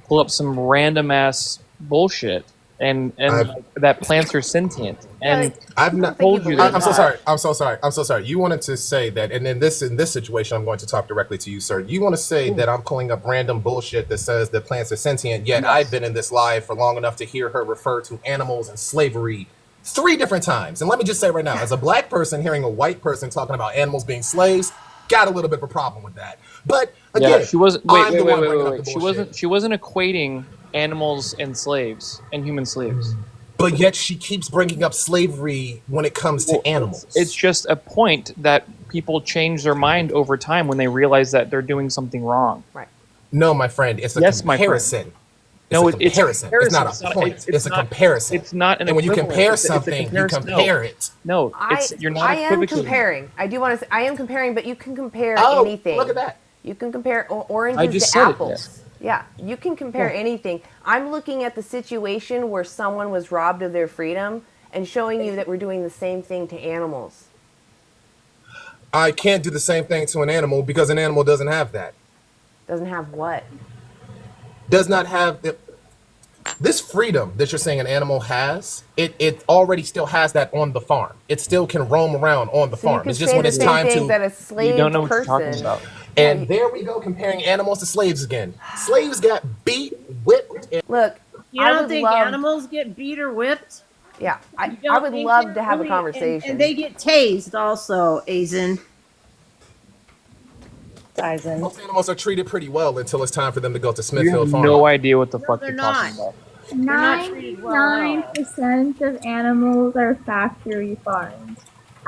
pull up some random ass bullshit and like, that plants are sentient. And I've not told you I'm so that. sorry. I'm so sorry. I'm so sorry. You wanted to say that, and in this situation, I'm going to talk directly to you, sir. You want to say that I'm pulling up random bullshit that says that plants are sentient, yet I've been in this live for long enough to hear her refer to animals and slavery 3 different times. And let me just say right now, as a black person hearing a white person talking about animals being slaves, got a little bit of a problem with that. But again, Yeah, she wasn't. Wait, I'm the one bringing up the She bullshit. wasn't equating animals and slaves and human slaves. But yet she keeps bringing up slavery when it comes to animals. It's just a point that people change their mind over time when they realize that they're doing something wrong. Right. No, my friend, it's a comparison. No, it's a comparison. It's not a point. It's a comparison. It's not an And when you equivalent. compare It's a something, you comparison. compare it. No, you're not I am equivocating. comparing. I do want to say I am comparing, but you can compare Oh, anything. look at that. You can compare I oranges just to said it, apples. Yeah, you can compare Yeah. anything. I'm looking at the situation where someone was robbed of their freedom and showing you that we're doing the same thing to animals. I can't do the same thing to an animal because an animal doesn't have that. Doesn't have what? Does not have this freedom that you're saying an animal has. It already still has that on the farm. It still can roam around on the So you farm. can It's just say when the it's same time thing to. that a slave person. And there we go, comparing animals to slaves again. Slaves got beat, whipped. And Look, You I don't would think love- animals get beat or whipped? Yeah, I don't would think love they're to have a really- conversation. And they get tased also, Azen. Most animals are treated pretty well until it's time for them to go to You Smithfield have Farm. no idea what the fuck they're you're not. talking about. not treated well at all. 99% of animals are factory farmed.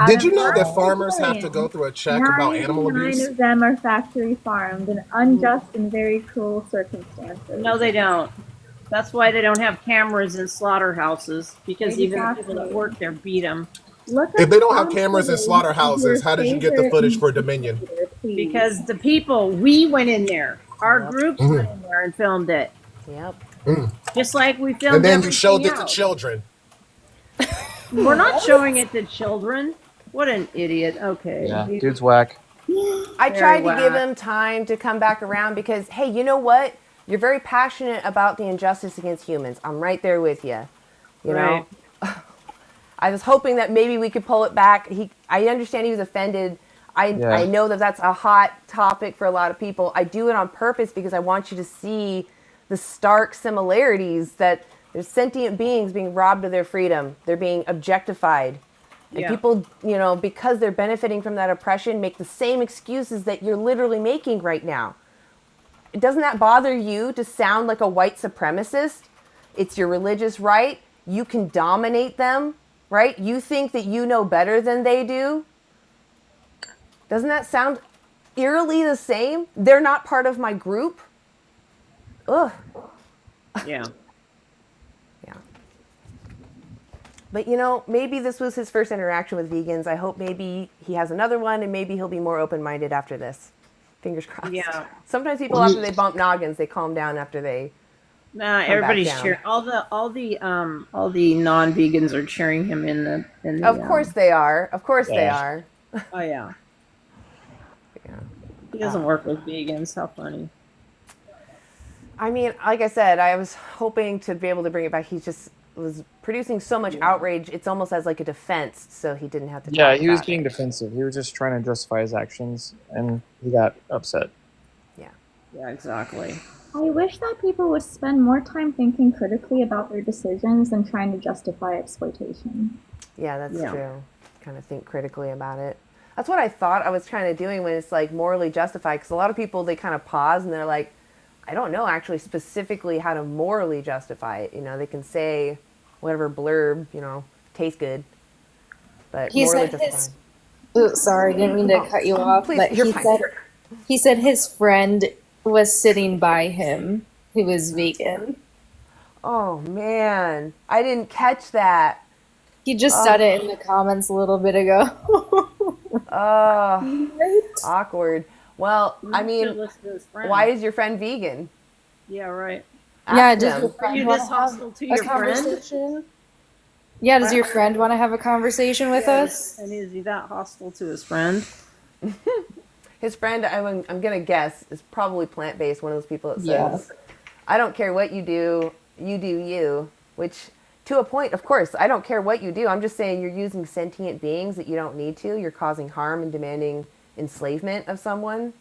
Did you know that farmers have to go through a check about animal 99 abuse? of them are factory farmed in unjust and very cruel circumstances. No, they don't. That's why they don't have cameras in slaughterhouses, because even the people that work there beat them. If they don't have cameras in slaughterhouses, how did you get the footage for Dominion? Because the people, we went in there. Our groups went in there and filmed it. Yep. Just like we filmed And then you showed it everything to else. children. We're not showing it to children. What an idiot. Okay. Yeah, dude's whack. I tried to Very give whack. him time to come back around because, hey, you know what? You're very passionate about the injustice against humans. I'm right there with you. You know? I was hoping that maybe we could pull it back. I understand he was offended. I know that that's a hot topic for a lot of people. I do it on purpose because I want you to see the stark similarities that there's sentient beings being robbed of their freedom. They're being objectified. And Yeah. people, you know, because they're benefiting from that oppression, make the same excuses that you're literally making right now. Doesn't that bother you to sound like a white supremacist? It's your religious right. You can dominate them, right? You think that you know better than they do. Doesn't that sound eerily the same? They're not part of my group. Ugh. Yeah. But you know, maybe this was his first interaction with vegans. I hope maybe he has another one and maybe he'll be more open-minded after this. Fingers crossed. Yeah. Sometimes people, after they bump noggins, they calm down after they Nah, come everybody's back down. cheering. All the non-vegans are cheering him in the. Of course they are. Of course they Yeah. are. Oh yeah. He doesn't work with vegans. How funny. I mean, like I said, I was hoping to be able to bring it back. He just was producing so much outrage. It's almost as like a defense, so he didn't have to. Yeah, talk he was about being it. defensive. He was just trying to justify his actions, and he got upset. Yeah, exactly. I wish that people would spend more time thinking critically about their decisions than trying to justify exploitation. Yeah, that's Yeah. true. Kind of think critically about it. That's what I thought I was kind of doing when it's like morally justified. Because a lot of people, they kind of pause and they're like, I don't know actually specifically how to morally justify it. You know, they can say whatever blurb, you know, tastes good. But He morally said justified. Ooh, sorry, didn't mean to cut you off. Please, But you're fine. he said his friend was sitting by him who was vegan. Oh man, I didn't catch that. He just said it in the comments a little bit ago. Awkward. Well, I You mean, should listen to his friend. why is your friend vegan? Yeah, right. Yeah, Ask does him. your Are friend you want this to have hostile to a your friend? conversation? Yeah, does your friend want to have a conversation with us? And is he that hostile to his friend? His friend, I'm gonna guess, is probably plant-based. One of those people that Yeah. says, "I don't care what you do you." Which, to a point, of course, I don't care what you do. I'm just saying you're using sentient beings that you don't need to. You're causing harm and demanding enslavement of someone.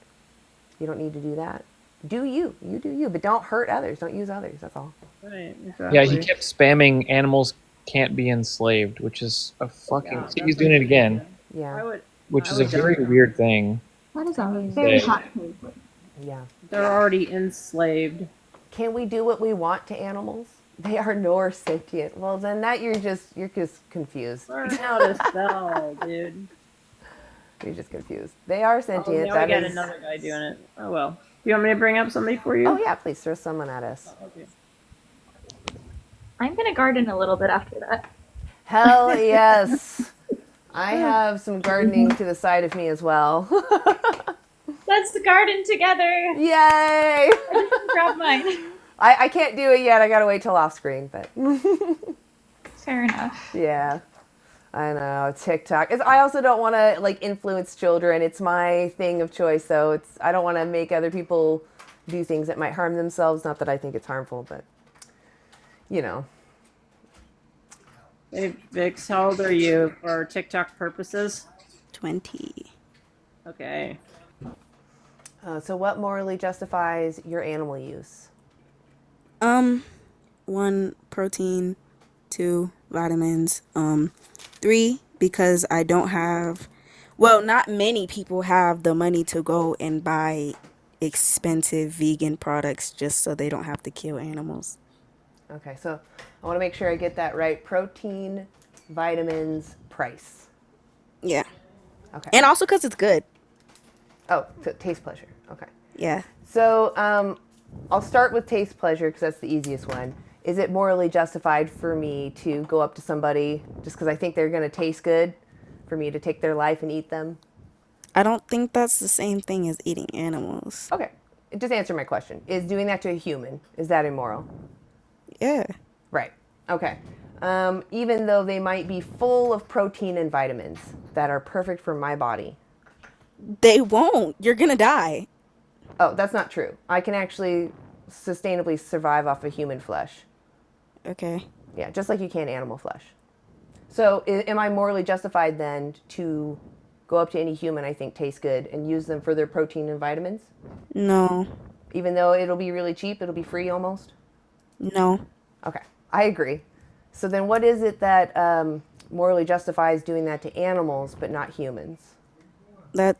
You don't need to do that. Do you? You do you, but don't hurt others. Don't use others. That's all. Right, Yeah, he kept spamming animals can't be enslaved, which is a fucking. See, he's doing it again. Yeah. Which is a very weird thing. That is a to very say. hot take. Yeah. They're already enslaved. Can we do what we want to animals? They are nor sentient. Well, then that you're just confused. Learn how to spell, dude. You're just confused. They are Oh, sentient. now That we got is- another guy doing it. Oh well. Do you want me to bring up somebody for you? Oh yeah, please throw someone at us. Okay. I'm gonna garden a little bit after that. Hell yes. I have some gardening to the side of me as well. Let's garden together. Yay! I just grab mine. I can't do it yet. I gotta wait till off screen, but Fair enough. yeah. I know, TikTok. I also don't want to like influence children. It's my thing of choice, so I don't want to make other people do things that might harm themselves. Not that I think it's harmful, but you know. Hey, Vix, how old are you for TikTok purposes? 20. Okay. So what morally justifies your animal use? 1, protein. 2, vitamins. 3, because I don't have, well, not many people have the money to go and buy expensive vegan products just so they don't have to kill animals. Okay, so I want to make sure I get that right. Protein, vitamins, price. Yeah. Okay. And also because it's good. Oh, so taste pleasure. Okay. Yeah. So I'll start with taste pleasure because that's the easiest one. Is it morally justified for me to go up to somebody just because I think they're going to taste good for me to take their life and eat them? I don't think that's the same thing as eating animals. Okay. Just answer my question. Is doing that to a human, is that immoral? Yeah. Right. Okay. Even though they might be full of protein and vitamins that are perfect for my body. They won't. You're going to die. Oh, that's not true. I can actually sustainably survive off of human flesh. Okay. Yeah, just like you can animal flesh. So am I morally justified then to go up to any human I think tastes good and use them for their protein and vitamins? No. Even though it'll be really cheap, it'll be free almost? No. Okay, I agree. So then what is it that morally justifies doing that to animals but not humans?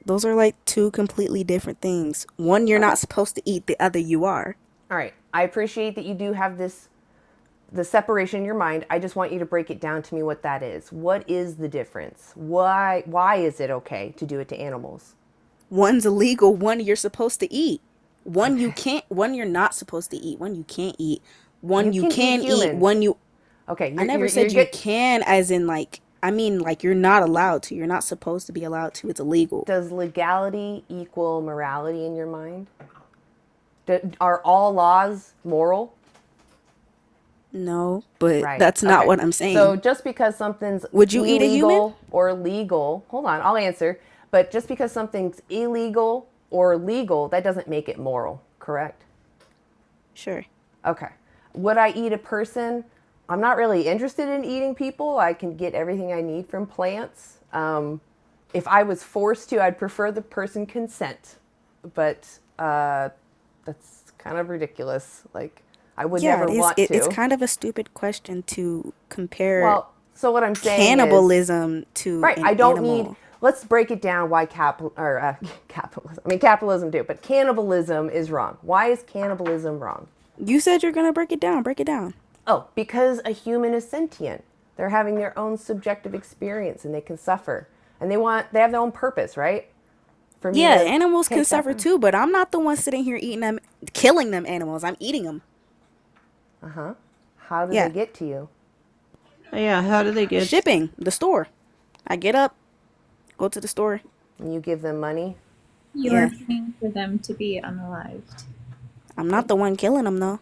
Those are like two completely different things. One you're not supposed to eat, the other you are. All right, I appreciate that you do have the separation in your mind. I just want you to break it down to me what that is. What is the difference? Why is it okay to do it to animals? One's illegal, one you're supposed to eat. One you can't, one you're not supposed to eat, one you can't eat. One you can eat, humans. one you Okay, I never said you can as in like I mean like you're not allowed to. You're not supposed to be allowed to. It's illegal. Does legality equal morality in your mind? Are all laws moral? No, but Right. that's not Okay. what I'm saying. So just because something's Would you eat a human? illegal or legal, hold on, I'll answer. But just because something's illegal or legal, that doesn't make it moral, correct? Sure. Okay. Would I eat a person? I'm not really interested in eating people. I can get everything I need from plants. If I was forced to, I'd prefer the person consent. But that's kind of ridiculous. Like, I would never want to. It's kind of a stupid question to compare. Well, so what I'm saying cannibalism to right. an I don't animal. need. Let's break it down. Why capitalism? I mean, capitalism too, but cannibalism is wrong. Why is cannibalism wrong? You said you're gonna break it down. Break it down. Oh, because a human is sentient. They're having their own subjective experience, and they can suffer. And they have their own purpose, right? For me Yeah, to animals take can that suffer from- too, but I'm not the one sitting here eating them, killing them animals. I'm eating them. Uh-huh. How do Yeah. they get to you? Yeah, how do they get Shipping, the store. I get up, go to the store. And you give them money? You're Yeah. paying for them to be unalived. I'm not the one killing them though.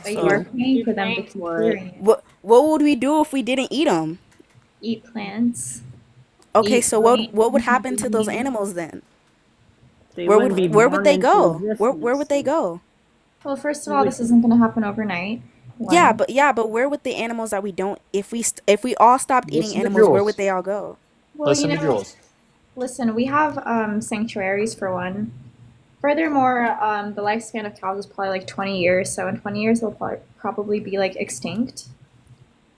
But you are paying for them to keep hearing it. What would we do if we didn't eat them? Eat plants. Okay, Eat so grain, what would happen to those beans. animals then? They Where wouldn't be would born they into go? Where existence. would they go? Well, first of all, this isn't going to happen overnight. Yeah, One. but where would the animals that we don't if we all stopped eating Listen to animals, where Jules. would they all go? Well, Listen to Jules. Listen, we have sanctuaries for one. Furthermore, the lifespan of cows is probably like 20 years, so in 20 years they'll probably be like extinct.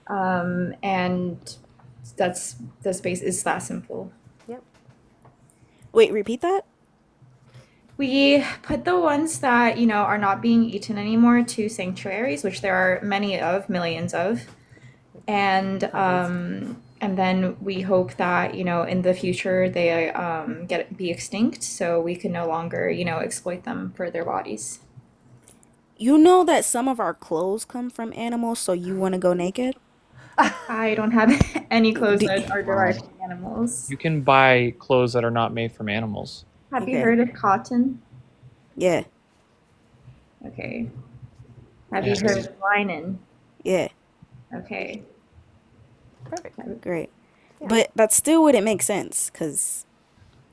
And that's it's that simple. Yep. Wait, repeat that? We put the ones that, are not being eaten anymore to sanctuaries, which there are many of, millions of. And then we hope that, in the future they be extinct so we can no longer, exploit them for their bodies. You know that some of our clothes come from animals, so you want to go naked? I don't have any clothes that are derived from animals. You can buy clothes that are not made from animals. Have you heard of cotton? Yeah. Okay. Have Yes. you heard of linen? Yeah. Okay. Perfect. Great. But that still wouldn't make sense because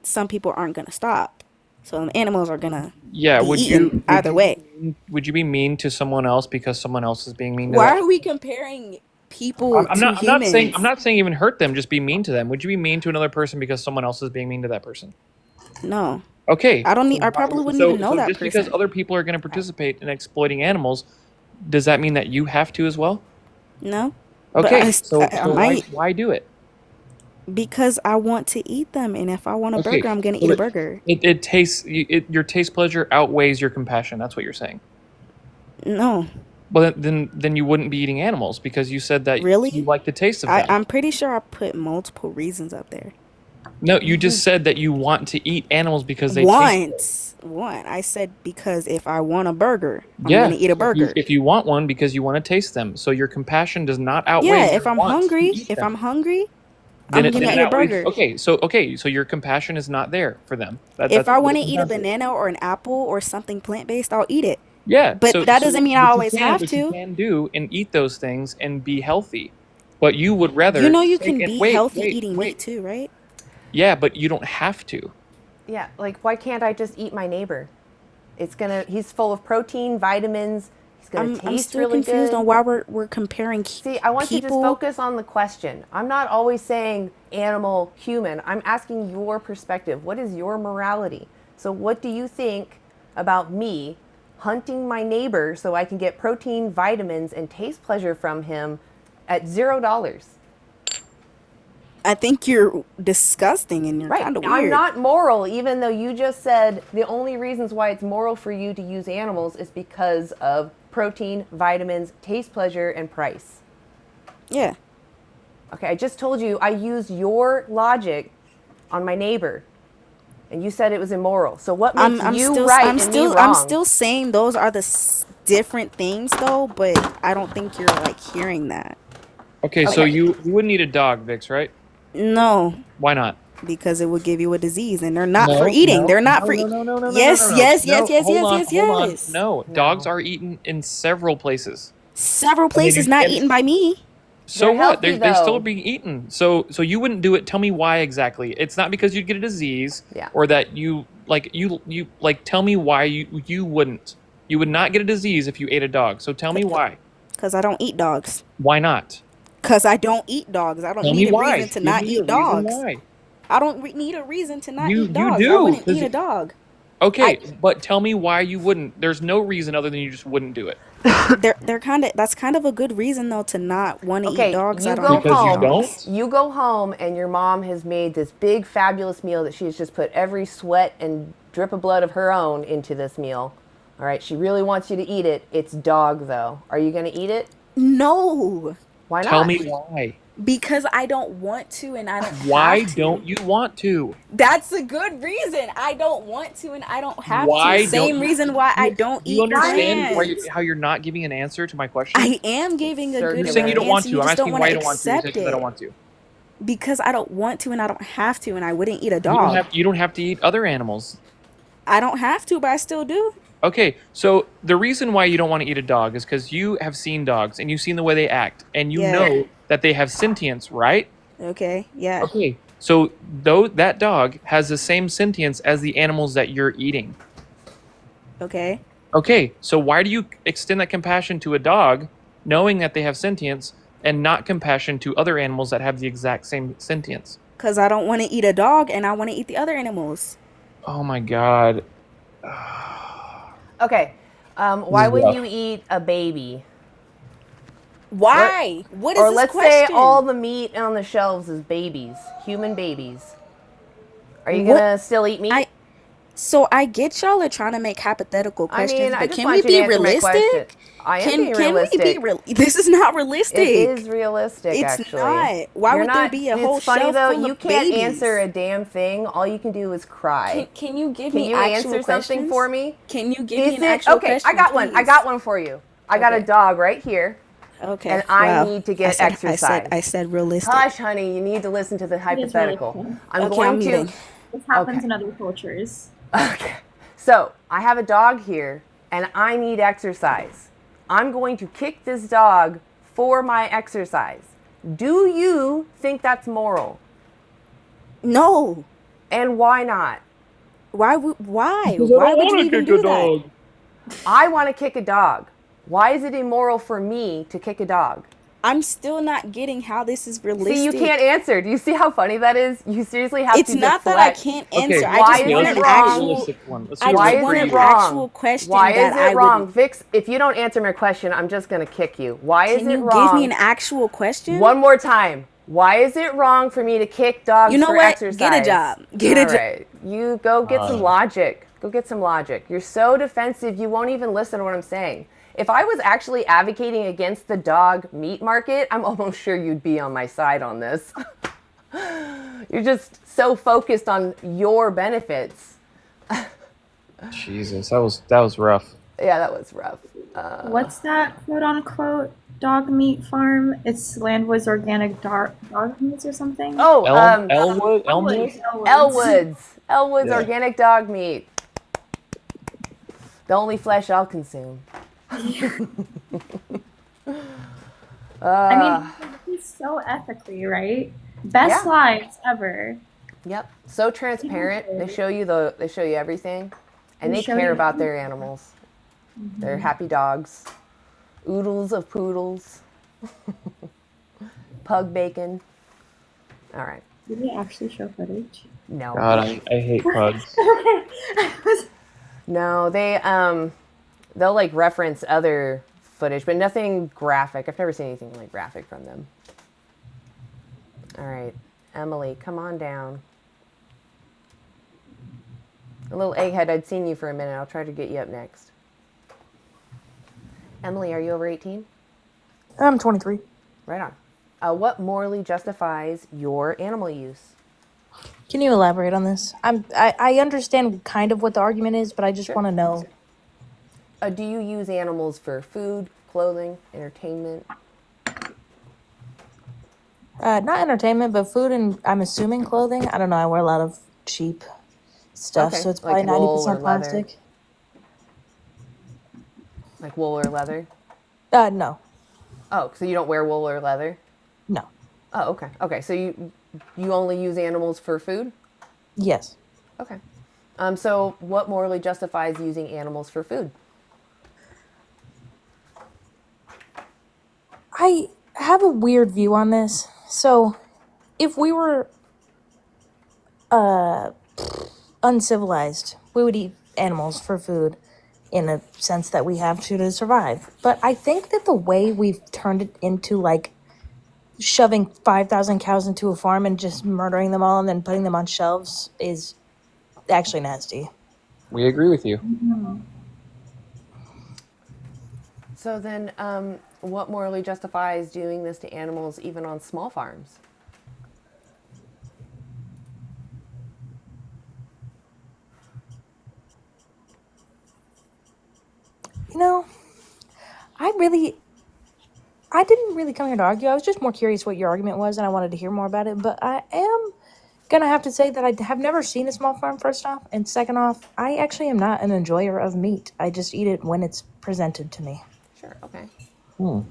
some people aren't gonna stop, so the animals are gonna Yeah, be would eaten you either way. Would you be mean to someone else because someone else is being mean to Why them? are we comparing people I'm to not humans? I'm not saying even hurt them, just be mean to them. Would you be mean to another person because someone else is being mean to that person? No. Okay. I don't need. I probably wouldn't even know that just person. because other people are going to participate in exploiting animals, does that mean that you have to as well? No. But Okay. I So might why do it? because I want to eat them, and if I want a Okay. burger, I'm gonna so eat a burger. It tastes your taste pleasure outweighs your compassion. That's what you're saying. No. Well, then you wouldn't be eating animals because you said that Really? you like the taste of them. I'm pretty sure I put multiple reasons up there. No, you just said that you want to eat animals because they taste good. One. I said because if I want a burger, I'm Yeah, gonna eat a burger. If you want one because you want to taste them, so your compassion does not outweigh. Yeah, your if I'm want to hungry, eat them. I'm gonna eat a burger. Okay, so your compassion is not there for them. If I want to that's eat a compassion. banana or an apple or something plant-based, I'll eat it. Yeah, But that doesn't mean I what you always have what you to. can do and eat those things and be healthy, but you would rather. You know you take can it- be wait, healthy wait, eating wait. meat too, right? Yeah, but you don't have to. Yeah, like why can't I just eat my neighbor? He's full of protein, vitamins. He's gonna taste I'm still really confused good. on why we're comparing See, I want you to just people. focus on the question. I'm not always saying animal, human. I'm asking your perspective. What is your morality? So what do you think about me hunting my neighbor so I can get protein, vitamins, and taste pleasure from him at $0? I think you're disgusting and you're Right. kind of I'm weird. not moral, even though you just said the only reasons why it's moral for you to use animals is because of protein, vitamins, taste pleasure, and price. Yeah. Okay, I just told you I used your logic on my neighbor, and you said it was immoral. So what makes you right and me wrong? I'm still saying those are the different things though, but I don't think you're like hearing that. Okay, so you wouldn't eat a dog, Vix, right? No, Why not? because it would give you a disease, and they're not No, for eating. no, They're not no, for. no, no, no, no, Yes, no, no, no. yes, No, yes, yes, hold yes, on, yes, hold on. yes. No, dogs are eaten in several places. Several And they places do- not and- eaten by me. So They're what? healthy, They're still though. being eaten. So you wouldn't do it. Tell me why exactly. It's not because you'd get a disease, Yeah. or that you tell me why you wouldn't. You would not get a disease if you ate a dog. So tell me why. Because I don't eat dogs. Why not? Because I don't eat dogs. I don't Tell need me a why. reason to Give not me a eat reason dogs. why. I don't need a reason to not You eat dogs. I do, wouldn't 'cause eat a dog. Okay, but tell me why you wouldn't. There's no reason other than you just wouldn't do it. They're kind of that's kind of a good reason though to not want to Okay, eat dogs. you I go don't Because you home. don't? You go home, and your mom has made this big, fabulous meal that she's just put every sweat and drip of blood of her own into this meal. All right, she really wants you to eat it. It's dog, though. Are you going to eat it? No. Why not? Tell me why. Because I don't want to and I don't Why have to. don't you want to? That's a good reason. I don't want to and I don't have Why to. Same don't reason why I don't do you eat understand plants. how you're not giving an answer to my question? I am giving a good You're saying you enough don't want answer. to. You I'm just don't asking want why to you don't want to. You said accept 'cause I don't it. want to. Because I don't want to and I don't have to and I wouldn't eat a You dog. don't have to eat other animals. I don't have to, but I still do. Okay, so the reason why you don't want to eat a dog is because you have seen dogs and you've seen the way they act and you Yeah. know that they have sentience, right? Okay, yeah. Okay, so though that dog has the same sentience as the animals that you're eating. Okay. Okay, so why do you extend that compassion to a dog knowing that they have sentience and not compassion to other animals that have the exact same sentience? Because I don't want to eat a dog and I want to eat the other animals. Oh my god. Okay. Why This is wouldn't rough. you eat a baby? Why? What is or this let's question? say all the meat on the shelves is babies, human babies. Are you What- gonna still eat meat? So I get y'all are trying to make hypothetical I questions, mean, I but just can want we you to be answer my question. realistic? I am Can being we be realistic. real? This is not realistic. It is realistic, It's actually. not. Why You're would there not- be a it's whole funny shelf though, full you of can't babies? answer a damn thing. All you can do is cry. Can you give Can me you actual answer something questions? for me? Can you give Is me an it actual okay? question? I got one. I please? got one for you. I got a Okay. dog right here. Okay. And I wow. need to get I exercise. said realistic. Hush, honey. You need to listen to the hypothetical. realistic. I'm Okay, going I'm to. muting. This happens Okay. in other cultures. So I have a dog here, and I need exercise. I'm going to kick this dog for my exercise. Do you think that's moral? No. And why not? Why? Why? Because I Why don't would you want to even kick do a dog. I want to kick a dog. Why is it immoral for me to kick a dog? that? I'm still not getting how this is realistic. See, you can't answer. Do you see how funny that is? You seriously have It's to not that I deflect. can't Okay, answer. I Why just is want it an wrong? actual. realistic one. Let's I do a Why just is want it an wrong? actual question Why that is I it would. wrong? Vix, if you don't answer my question, I'm just going to kick you. Why is Can it you wrong? give me an actual question? One more time. Why is it wrong for me to kick dogs You know for what? exercise? Get a job. Get a All job. right. You go get some logic. Go get some logic. You're so defensive, you won't even listen to what I'm saying. If I was actually advocating against the dog meat market, I'm almost sure you'd be on my side on this. You're just so focused on your benefits. Jesus, that was rough. Yeah, that was rough. What's that quote unquote dog meat farm? It's Landwood's Organic Dog Meats or something. Oh, Elmwood? Elwood's Yeah. organic dog meat. The only flesh I'll consume. I mean, it's so ethically, right? Best Yeah. lives ever. Yep. So transparent. They show you everything, and They they show care you about their animals. They're happy dogs. Oodles of poodles. Pug bacon. All right. Did they actually show footage? No. God, I hate pugs. No, they'll like reference other footage, but nothing graphic. I've never seen anything like graphic from them. All right, Emily, come on down. A little egghead, I'd seen you for a minute. I'll try to get you up next. Emily, are you over 18? I'm 23. Right on. What morally justifies your animal use? Can you elaborate on this? I understand kind of what the argument is, but I just want to know. Do you use animals for food, clothing, entertainment? Not entertainment, but food and I'm assuming clothing. I don't know. I wear a lot of cheap stuff, Okay, so it's like probably wool or 90% leather? plastic. Like wool or leather? No. Oh, so you don't wear wool or leather? No. Oh, okay. Okay, so you only use animals for food? Yes. Okay. So what morally justifies using animals for food? I have a weird view on this. So, if we were uncivilized, we would eat animals for food in a sense that we have to survive. But I think that the way we've turned it into like shoving 5,000 cows into a farm and just murdering them all and then putting them on shelves is actually nasty. We agree with you. So then, what morally justifies doing this to animals even on small farms? You know, I didn't really come here to argue. I was just more curious what your argument was, and I wanted to hear more about it. But I am gonna have to say that I have never seen a small farm, first off. And second off, I actually am not an enjoyer of meat. I just eat it when it's presented to me. Sure, okay. Hmm.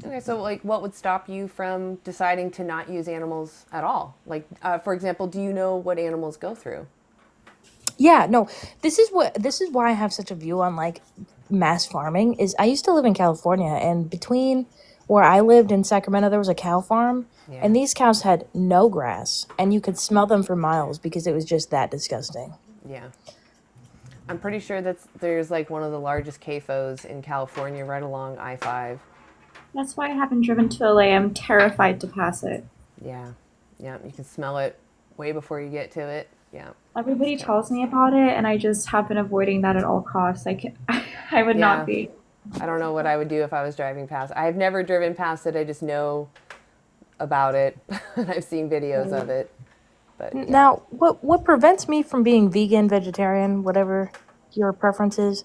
Okay, so like what would stop you from deciding to not use animals at all? Like, for example, do you know what animals go through? Yeah, no, this is why I have such a view on like mass farming is I used to live in California, and between where I lived in Sacramento there was a cow farm, Yeah. and these cows had no grass, and you could smell them for miles because it was just that disgusting. Yeah. I'm pretty sure there's like one of the largest CAFOs in California right along I-5. That's why I haven't driven to LA. I'm terrified to pass it. Yeah. Yeah, you can smell it way before you get to it. Yeah. Everybody tells me about it, and I just have been avoiding that at all costs. I would Yeah. not be. I don't know what I would do if I was driving past. I've never driven past it. I just know about it. I've seen videos of it. But yeah. Now, what prevents me from being vegan, vegetarian, whatever your preference is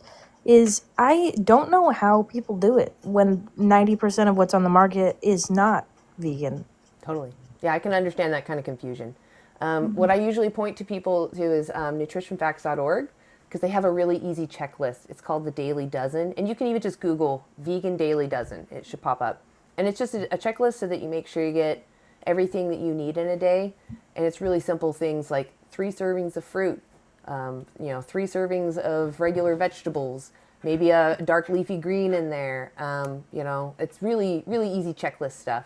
I don't know how people do it when 90% of what's on the market is not vegan. Totally. Yeah, I can understand that kind of confusion. What I usually point to people to is nutritionfacts.org, because they have a really easy checklist. It's called the Dailey Dozen, and you can even just Google vegan Dailey Dozen. It should pop up. And it's just a checklist so that you make sure you get everything that you need in a day. And it's really simple things like 3 servings of fruit, 3 servings of regular vegetables, maybe a dark leafy green in there. It's really, really easy checklist stuff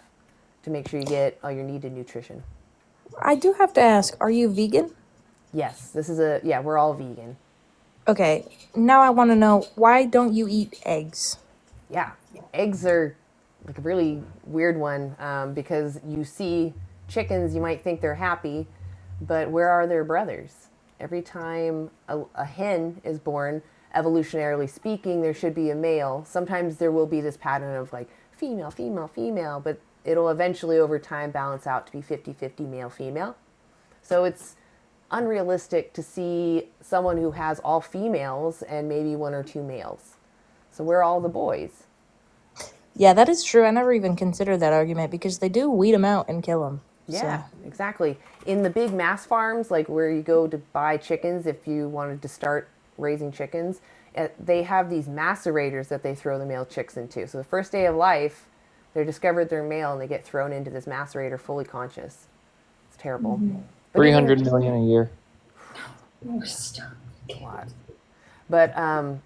to make sure you get all your needed nutrition. I do have to ask, are you vegan? Yes, we're all vegan. Okay, now I want to know, why don't you eat eggs? Yeah, eggs are like a really weird one because you see chickens, you might think they're happy, but where are their brothers? Every time a hen is born, evolutionarily speaking, there should be a male. Sometimes there will be this pattern of like female, female, female, but it'll eventually over time balance out to be 50-50 male, female. So it's unrealistic to see someone who has all females and maybe 1 or 2 males. So where are all the boys? Yeah, that is true. I never even considered that argument because they do weed them out and kill them. Yeah, exactly. In the big mass farms, like where you go to buy chickens if you wanted to start raising chickens, they have these macerators that they throw the male chicks into. So the first day of life, they're discovered they're male and they get thrown into this macerator fully conscious. It's terrible. Mm-hmm. 300 million a year. A lot. But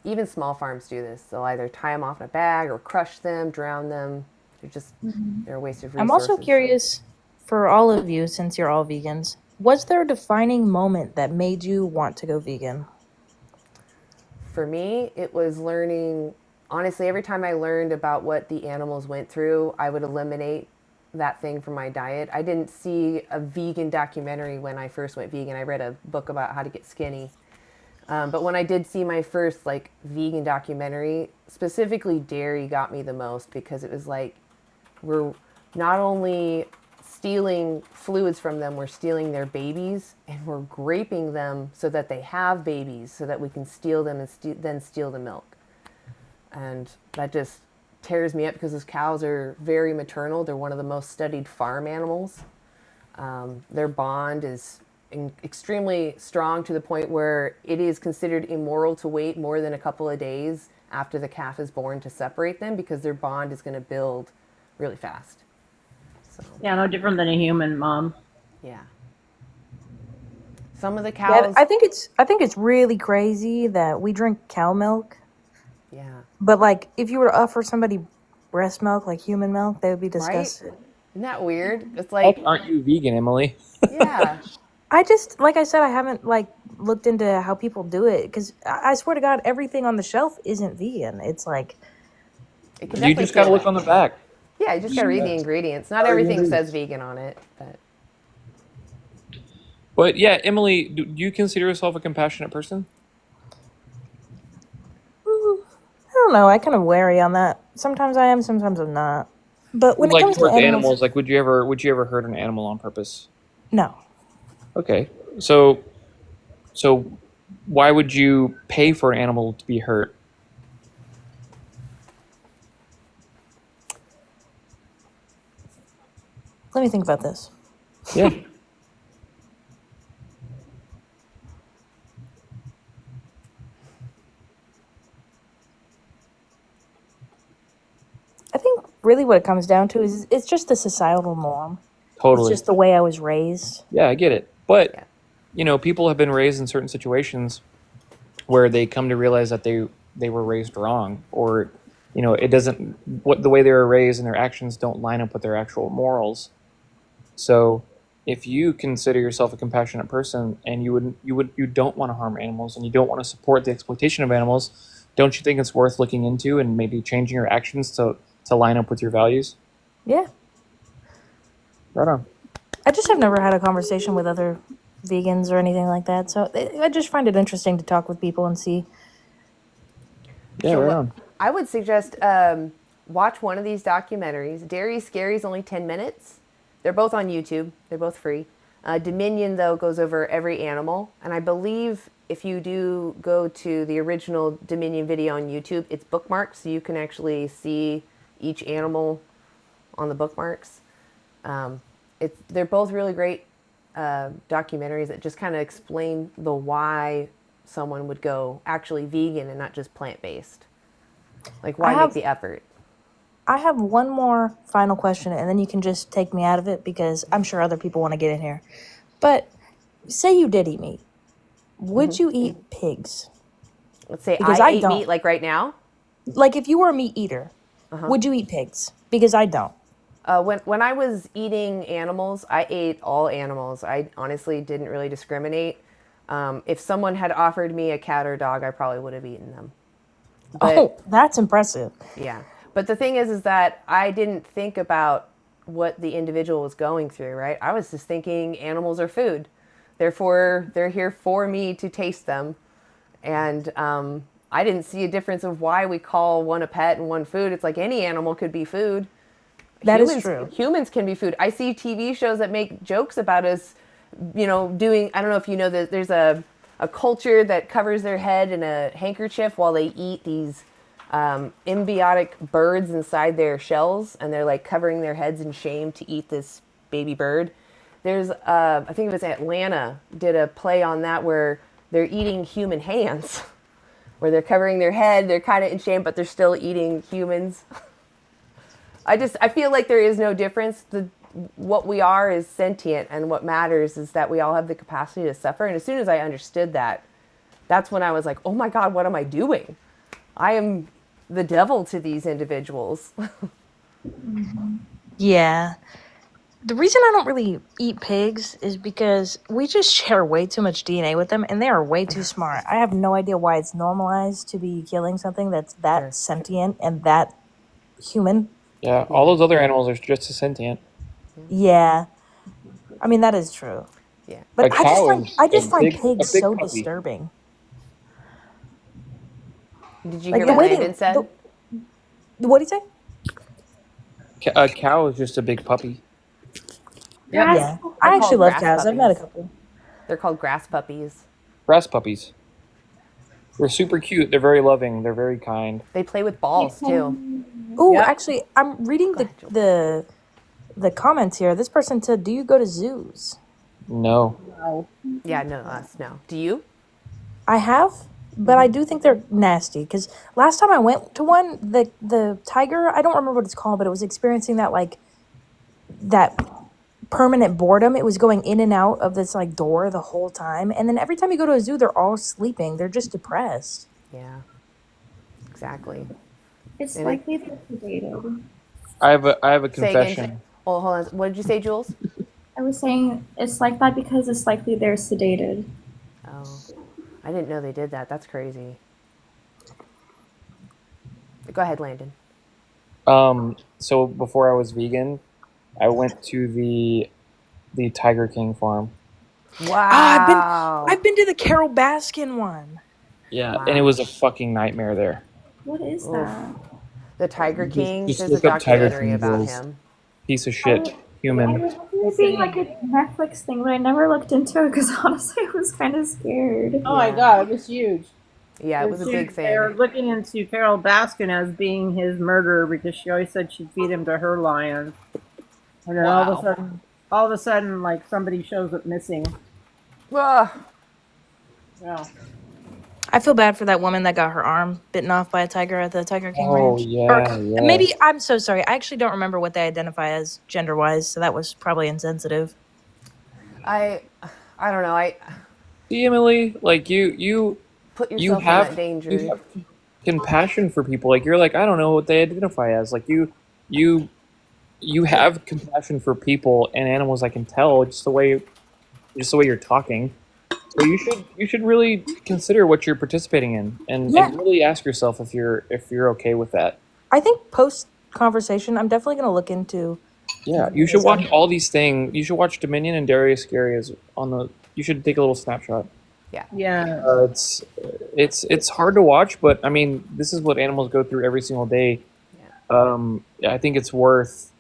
even small farms do this. They'll either tie them off in a bag or crush them, drown them. They're a waste of resources. I'm also curious, for all of you, since you're all vegans, was there a defining moment that made you want to go vegan? For me, it was learning, honestly, every time I learned about what the animals went through, I would eliminate that thing from my diet. I didn't see a vegan documentary when I first went vegan. I read a book about how to get skinny. But when I did see my first like vegan documentary, specifically dairy got me the most because it was like, we're not only stealing fluids from them, we're stealing their babies and we're graping them so that they have babies so that we can steal them and then steal the milk. And that just tears me up because those cows are very maternal. They're one of the most studied farm animals. Their bond is extremely strong to the point where it is considered immoral to wait more than a couple of days after the calf is born to separate them because their bond is going to build really fast. So. Yeah, no different than a human, Mom. Yeah. Some of the cows. Yeah, I think it's really crazy that we drink cow milk. Yeah. But like, if you were to offer somebody breast milk, like human milk, they would be disgusted. Right? Isn't that weird? It's like. Aren't you vegan, Emily? Yeah. I just, like I said, I haven't like looked into how people do it because I swear to God, everything on the shelf isn't vegan. It's like. You just gotta look on the back. Yeah, you just gotta read the ingredients. Not everything says vegan on it, but. But yeah, Emily, do you consider yourself a compassionate person? I don't know. I kind of wary on that. Sometimes I am, sometimes I'm not. But when it Like comes to towards animals, animals, like would you ever hurt an animal on purpose? no. Okay. So why would you pay for an animal to be hurt? Let me think about this. Yeah. I think really what it comes down to is it's just a societal norm. Totally. It's just the way I was raised. Yeah, I get it. But people have been raised in certain situations where they come to realize that they were raised wrong, or it doesn't what the way they were raised and their actions don't line up with their actual morals. So if you consider yourself a compassionate person and you don't want to harm animals and you don't want to support the exploitation of animals, don't you think it's worth looking into and maybe changing your actions to line up with your values? Yeah. Right on. I just have never had a conversation with other vegans or anything like that. So I just find it interesting to talk with people and see. Yeah, So right what- on. I would suggest watch one of these documentaries. Dairy Scary is only 10 minutes. They're both on YouTube. They're both free. Dominion, though, goes over every animal. And I believe if you do go to the original Dominion video on YouTube, it's bookmarks. So you can actually see each animal on the bookmarks. They're both really great documentaries that just kind of explain the why someone would go actually vegan and not just plant-based. Like, why make the effort? I have one more final question, and then you can just take me out of it because I'm sure other people want to get in here. But say you did eat meat. Would you eat pigs? Let's say Because I I ate don't. meat like right now. Like if you were a meat eater, would you eat pigs? Because I don't. When I was eating animals, I ate all animals. I honestly didn't really discriminate. If someone had offered me a cat or dog, I probably would have eaten them. But, that's impressive. Yeah. But the thing is that I didn't think about what the individual was going through, right? I was just thinking animals are food. Therefore, they're here for me to taste them. And I didn't see a difference of why we call one a pet and one food. It's like any animal could be food. That is true. Humans can be food. I see TV shows that make jokes about us, doing, I don't know if you know that there's a culture that covers their head in a handkerchief while they eat these embiotic birds inside their shells, and they're like covering their heads in shame to eat this baby bird. There's, I think it was Atlanta, did a play on that where they're eating human hands, where they're covering their head, they're kind of in shame, but they're still eating humans. I feel like there is no difference. What we are is sentient, and what matters is that we all have the capacity to suffer. And as soon as I understood that, that's when I was like, oh my God, what am I doing? I am the devil to these individuals. Yeah. The reason I don't really eat pigs is because we just share way too much DNA with them, and they are way too smart. I have no idea why it's normalized to be killing something that's that sentient and that human. Yeah, all those other animals are just as sentient. Yeah. I mean, that is true. Yeah. But A cow is I just a find big- pigs a big so puppy. disturbing. Did you Like hear the what way Landon said? What do you say? A cow is just a big puppy. Yeah. I actually love cows. I've met a couple. They're called grass puppies. Grass puppies. They're super cute. They're very loving. They're very kind. They play with balls too. Oh, actually, I'm reading the comments here. This person said, "Do you go to zoos?" No. No. Yeah, no, us, no. Do you? I have, but I do think they're nasty. Because last time I went to one, the tiger, I don't remember what it's called, but it was experiencing that permanent boredom. It was going in and out of this door the whole time, and then every time you go to a zoo, they're all sleeping. They're just depressed. Yeah. Exactly. It's And likely they're sedated. I have a Say again, confession. hold on. What did you say, Jules? I was saying it's like that because it's likely they're sedated. Oh, I didn't know they did that. That's crazy. Go ahead, Landon. So before I was vegan, I went to the Tiger King farm. Wow. I've been to the Carol Baskin one. Yeah, and it was a fucking nightmare there. What is Oof. that? The Tiger King. Just There's a look up Tiger documentary King, about Jules. him. Piece of I, shit I human. remember it being like a Netflix thing, but I never looked into it because honestly, I was kind of scared. Oh my god, it was huge. Yeah, it was a big They thing. were looking into Carol Baskin as being his murderer because she always said she'd feed him to her lions. And then all of a sudden, like somebody shows up missing. Ugh. Yeah. I feel bad for that woman that got her arm bitten off by a tiger at the Tiger King Oh Ranch. yeah, Or yeah. maybe I'm so sorry. I actually don't remember what they identify as gender wise, so that was probably insensitive. I don't know. See, Emily, like you Put you yourself in have that danger. you have compassion for people. Like you're like, I don't know what they identify as. Like you have compassion for people and animals. I can tell just the way you're talking. So you should really consider what you're participating in and really ask yourself if you're okay with that. I think post conversation, I'm definitely going to look into. Yeah, you should watch all these things. You should watch Dominion and Darius Gary's on the. You should take a little snapshot. Yeah. Yeah. It's hard to watch, but I mean, this is what animals go through every single day. I think it's worth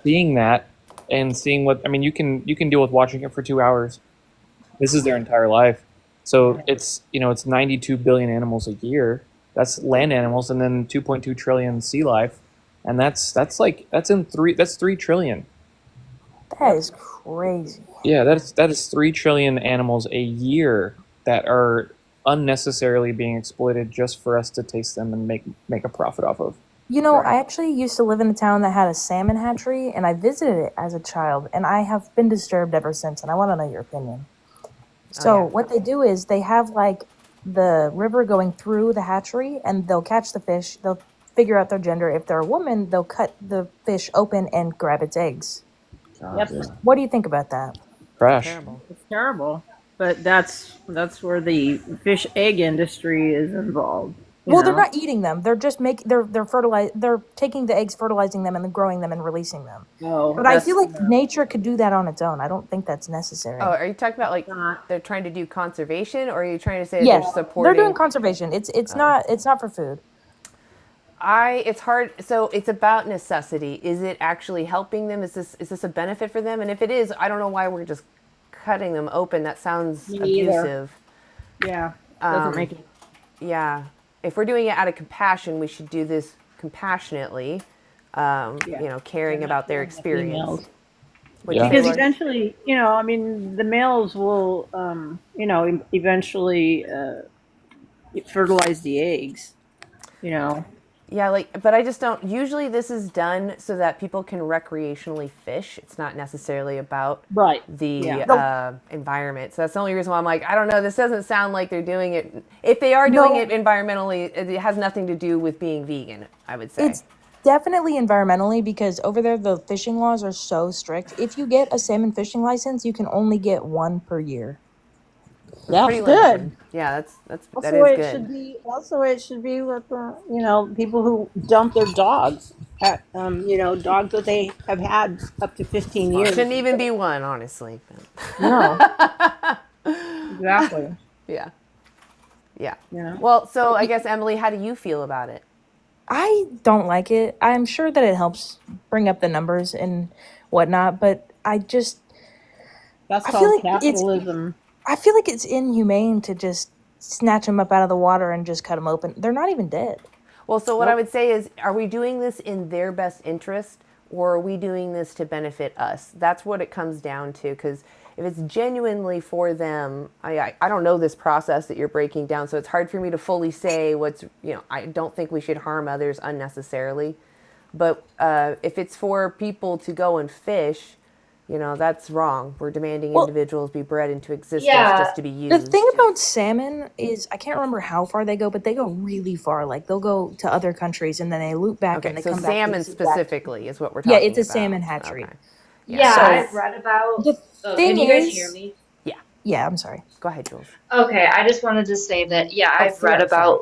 seeing that and seeing what I mean. You can deal with watching it for 2 hours. This is their entire life, so it's it's 92 billion animals a year. That's land animals, and then 2.2 trillion sea life, and that's 3 trillion. That is crazy. Yeah, that is 3 trillion animals a year that are unnecessarily being exploited just for us to taste them and make a profit off of. You know, I actually used to live in a town that had a salmon hatchery, and I visited it as a child, and I have been disturbed ever since, and I want to know your opinion. So what they do is they have like the river going through the hatchery, and they'll catch the fish. They'll figure out their gender. If they're a woman, they'll cut the fish open and grab its eggs. Yep. What do you think about that? Crash. It's terrible. But that's where the fish egg industry is involved. Well, they're not eating them. They're just they're taking the eggs, fertilizing them, and then growing them and releasing them. Oh, But I feel like nature could do that on its own. I don't think that's necessary. Oh, are you talking about like they're trying to do conservation, or are you trying to say Yeah, they're supporting? they're doing conservation. It's not for food. It's hard. So it's about necessity. Is it actually helping them? Is this a benefit for them? And if it is, I don't know why we're just cutting them open. That sounds Me either. abusive. Yeah. Doesn't make it. Yeah. If we're doing it out of compassion, we should do this compassionately. Caring about their experience. Because eventually, I mean, the males will, eventually fertilize the eggs. Yeah, but I just don't. Usually, this is done so that people can recreationally fish. It's not necessarily about the environment. So that's the only reason why I'm like, I don't know. This doesn't sound like they're doing it. If they are doing it environmentally, it has nothing to do with being vegan, I would say. It's definitely environmentally, because over there the fishing laws are so strict. If you get a salmon fishing license, you can only get one per year. That's good. Yeah, that is good. Also, it should be with people who dump their dogs at dogs that they have had up to 15 years. Shouldn't even be one, honestly. No. Exactly. Yeah. Well, so I guess Emily, how do you feel about it? I don't like it. I'm sure that it helps bring up the numbers and whatnot, but that's I called feel like capitalism. I feel like it's inhumane to just snatch them up out of the water and just cut them open. They're not even dead. Well, so what I would say is, are we doing this in their best interest, or are we doing this to benefit us? That's what it comes down to, because if it's genuinely for them, I don't know this process that you're breaking down, so it's hard for me to fully say I don't think we should harm others unnecessarily. But if it's for people to go and fish, that's wrong. We're demanding individuals be bred into existence just to be used. The thing about salmon is, I can't remember how far they go, but they go really far. Like, they'll go to other countries and then they loop back and they come back. So salmon specifically is what we're talking about. Yeah, it's a salmon hatchery. Okay. Yeah, So I've read about. Can you guys hear me? Yeah, I'm sorry. Go ahead, Jules. Okay, I just wanted to say that I've read Ciara, about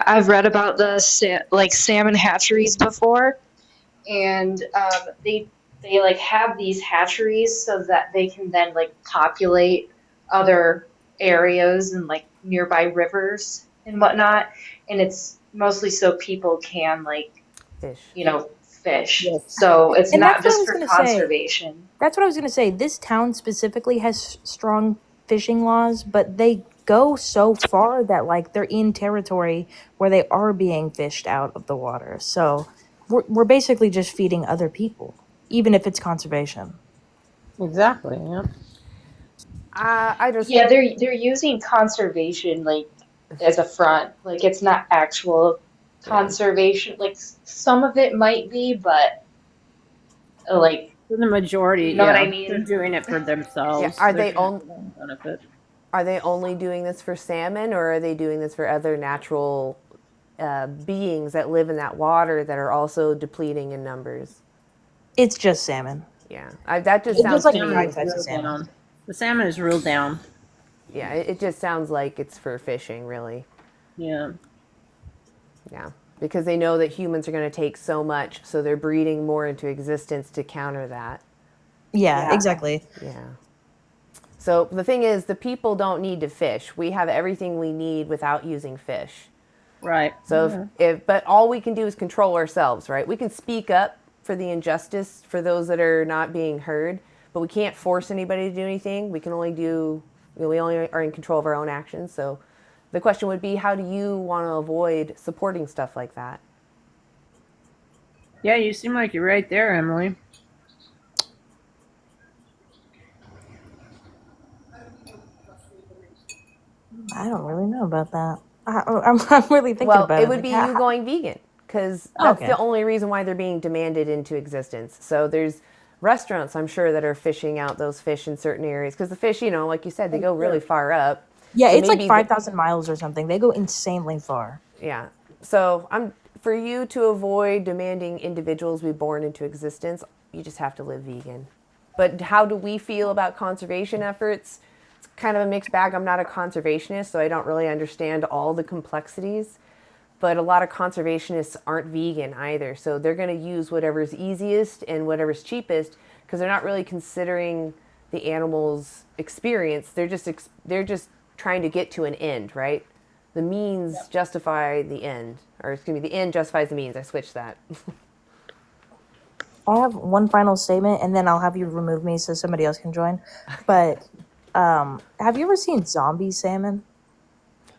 I've read about the salmon hatcheries before, and they have these hatcheries so that they can then populate other areas and nearby rivers and whatnot, and it's mostly so people can like, Fish. fish. Yes. So it's And not that's what I just was for gonna say. conservation. That's what I was gonna say. This town specifically has strong fishing laws, but they go so far that like they're in territory where they are being fished out of the water. So we're basically just feeding other people, even if it's conservation. Exactly. Yeah. I just Yeah, they're using conservation like as a front. Like it's not actual conservation. Like some of it might be, but like For the majority, you know what I yeah, they're mean? doing it for yeah. themselves. Are They're they doing it on? for their own benefit. Are they only doing this for salmon, or are they doing this for other natural beings that live in that water that are also depleting in numbers? It's just salmon. Yeah, that just It's just sounds like to Salmon me. is real down. The salmon is real down. Yeah, it just sounds like it's for fishing, really. Yeah. Yeah, because they know that humans are going to take so much, so they're breeding more into existence to counter that. Yeah, exactly. Yeah. So the thing is, the people don't need to fish. We have everything we need without using fish. Right. So but all we can do is control ourselves, right? We can speak up for the injustice for those that are not being heard, but we can't force anybody to do anything. We can only do, we only are in control of our own actions. So the question would be, how do you want to avoid supporting stuff like that? Yeah, you seem like you're right there, Emily. I don't really know about that. I'm really thinking Well, about it it. would Like, be you going vegan, because Oh, that's okay. the only reason why they're being demanded into existence. So there's restaurants, I'm sure, that are fishing out those fish in certain areas, because the fish, like you said, they go really far up. Yeah, So it's like maybe 5,000 miles or something. They go insanely far. yeah. So for you to avoid demanding individuals be born into existence, you just have to live vegan. But how do we feel about conservation efforts? It's kind of a mixed bag. I'm not a conservationist, so I don't really understand all the complexities. But a lot of conservationists aren't vegan either. So they're going to use whatever's easiest and whatever's cheapest, because they're not really considering the animal's experience. They're just trying to get to an end, right? The means justify the end, or excuse me, the end justifies the means. I switched that. I have one final statement, and then I'll have you remove me so somebody else can join. But have you ever seen zombie salmon?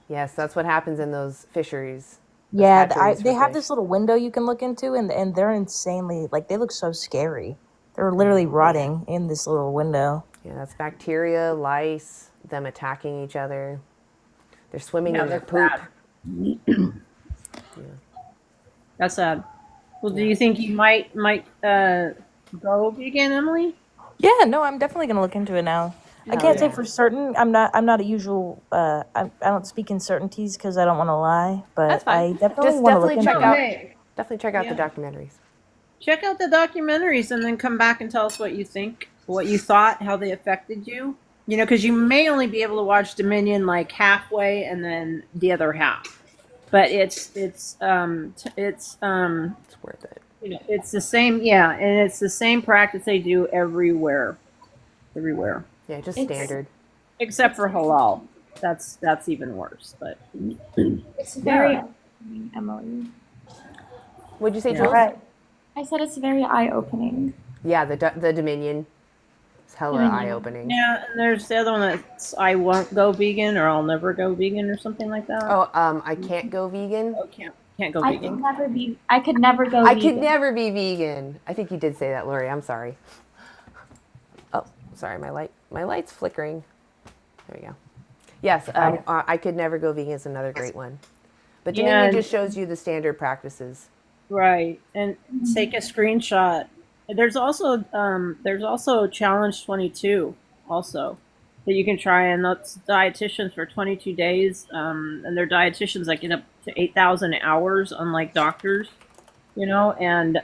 Yes, that's what happens in those fisheries. Those Yeah, hatcheries they for have fish. this little window you can look into, and they're insanely, like, they look so scary. They're literally rotting in this little window. Yeah, that's bacteria, lice, them attacking each other. They're swimming Yeah, in their that's poop. That's sad. Well, do you think you might go vegan, Emily? Yeah, no, I'm definitely gonna look into it now. I Hell can't say yeah. for certain. I'm not a usual. I don't speak in certainties because I don't want to lie. But I definitely Just want to look definitely into check it. out. Definitely check out Yeah. the documentaries. Check out the documentaries and then come back and tell us what you think, what you thought, how they affected you. Because you may only be able to watch Dominion like halfway and then the other half. But it's worth it. It's the same, yeah, and it's the same practice they do everywhere. Yeah, just It's- standard. Except for halal. That's even worse. But It's very Yeah. Emily. What'd you say, Yeah. Jules? Right. I said it's very eye-opening. Yeah, the Dominion. It's hella Dominion. eye-opening. Yeah, and there's the other one that's I won't go vegan or I'll never go vegan or something like that. Oh, I can't go vegan. Oh, can't go I vegan. could never be. I could never go. I vegan. could never be vegan. I think you did say that, Lori. I'm sorry. Oh, sorry, my light's flickering. There we go. Yes, I could never go vegan is another great one. But Dominion Yeah. just shows you the standard practices. Right, and take a screenshot. There's also Challenge 22 also that you can try, and that's dietitians for 22 days. And they're dietitians that get up to 8,000 hours, unlike doctors, and